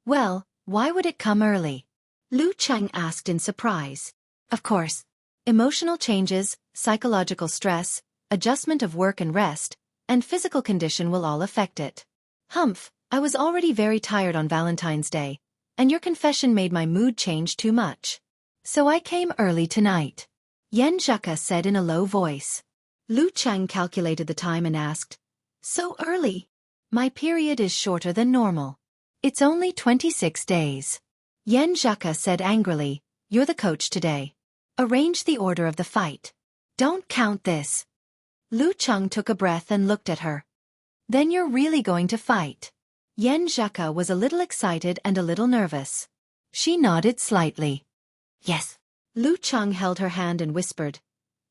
"Well, why would it come early?" Lu Cheng asked in surprise. "Of course. Emotional changes, psychological stress, adjustment of work and rest, and physical condition will all affect it. Humph, I was already very tired on Valentine's Day, and your confession made my mood change too much. So I came early tonight," Yan Zheka said in a low voice. Lu Cheng calculated the time and asked, "So early? My period is shorter than normal. It's only 26 days. Yan Zheka said angrily, "You're the coach today. Arrange the order of the fight. Don't count this." Lu Cheng took a breath and looked at her. "Then you're really going to fight?" Yan Zheka was a little excited and a little nervous. She nodded slightly. "Yes." Lu Cheng held her hand and whispered,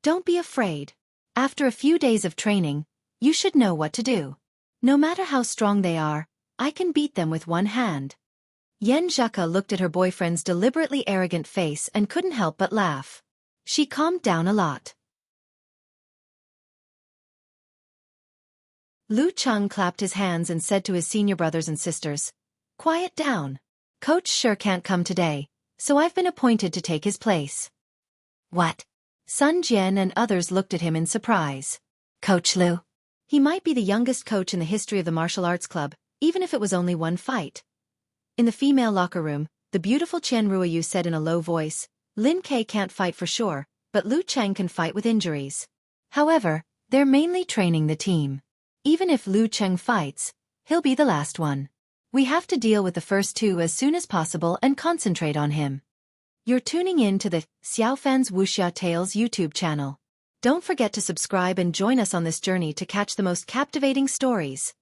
"Don't be afraid. After a few days of training, you should know what to do. No matter how strong they are, I can beat them with one hand." Yan Zheka looked at her boyfriend's deliberately arrogant face and couldn't help but laugh. She calmed down a lot. Lu Cheng clapped his hands and said to his senior brothers and sisters, "Quiet down. Coach sure can't come today, so I've been appointed to take his place." "What?" Sun Jian and others looked at him in surprise. "Coach Lu? He might be the youngest coach in the history of the martial arts club, even if it was only one fight." In the female locker room, the beautiful Qian Ruoyu said in a low voice, "Lin Ke can't fight for sure, but Lu Cheng can fight with injuries. However, they're mainly training the team. Even if Lu Cheng fights, he'll be the last one. We have to deal with the first two as soon as possible and concentrate on him." You're tuning in to the Xiaofan's Wuxia Tales YouTube channel. Don't forget to subscribe and join us on this journey to catch the most captivating stories.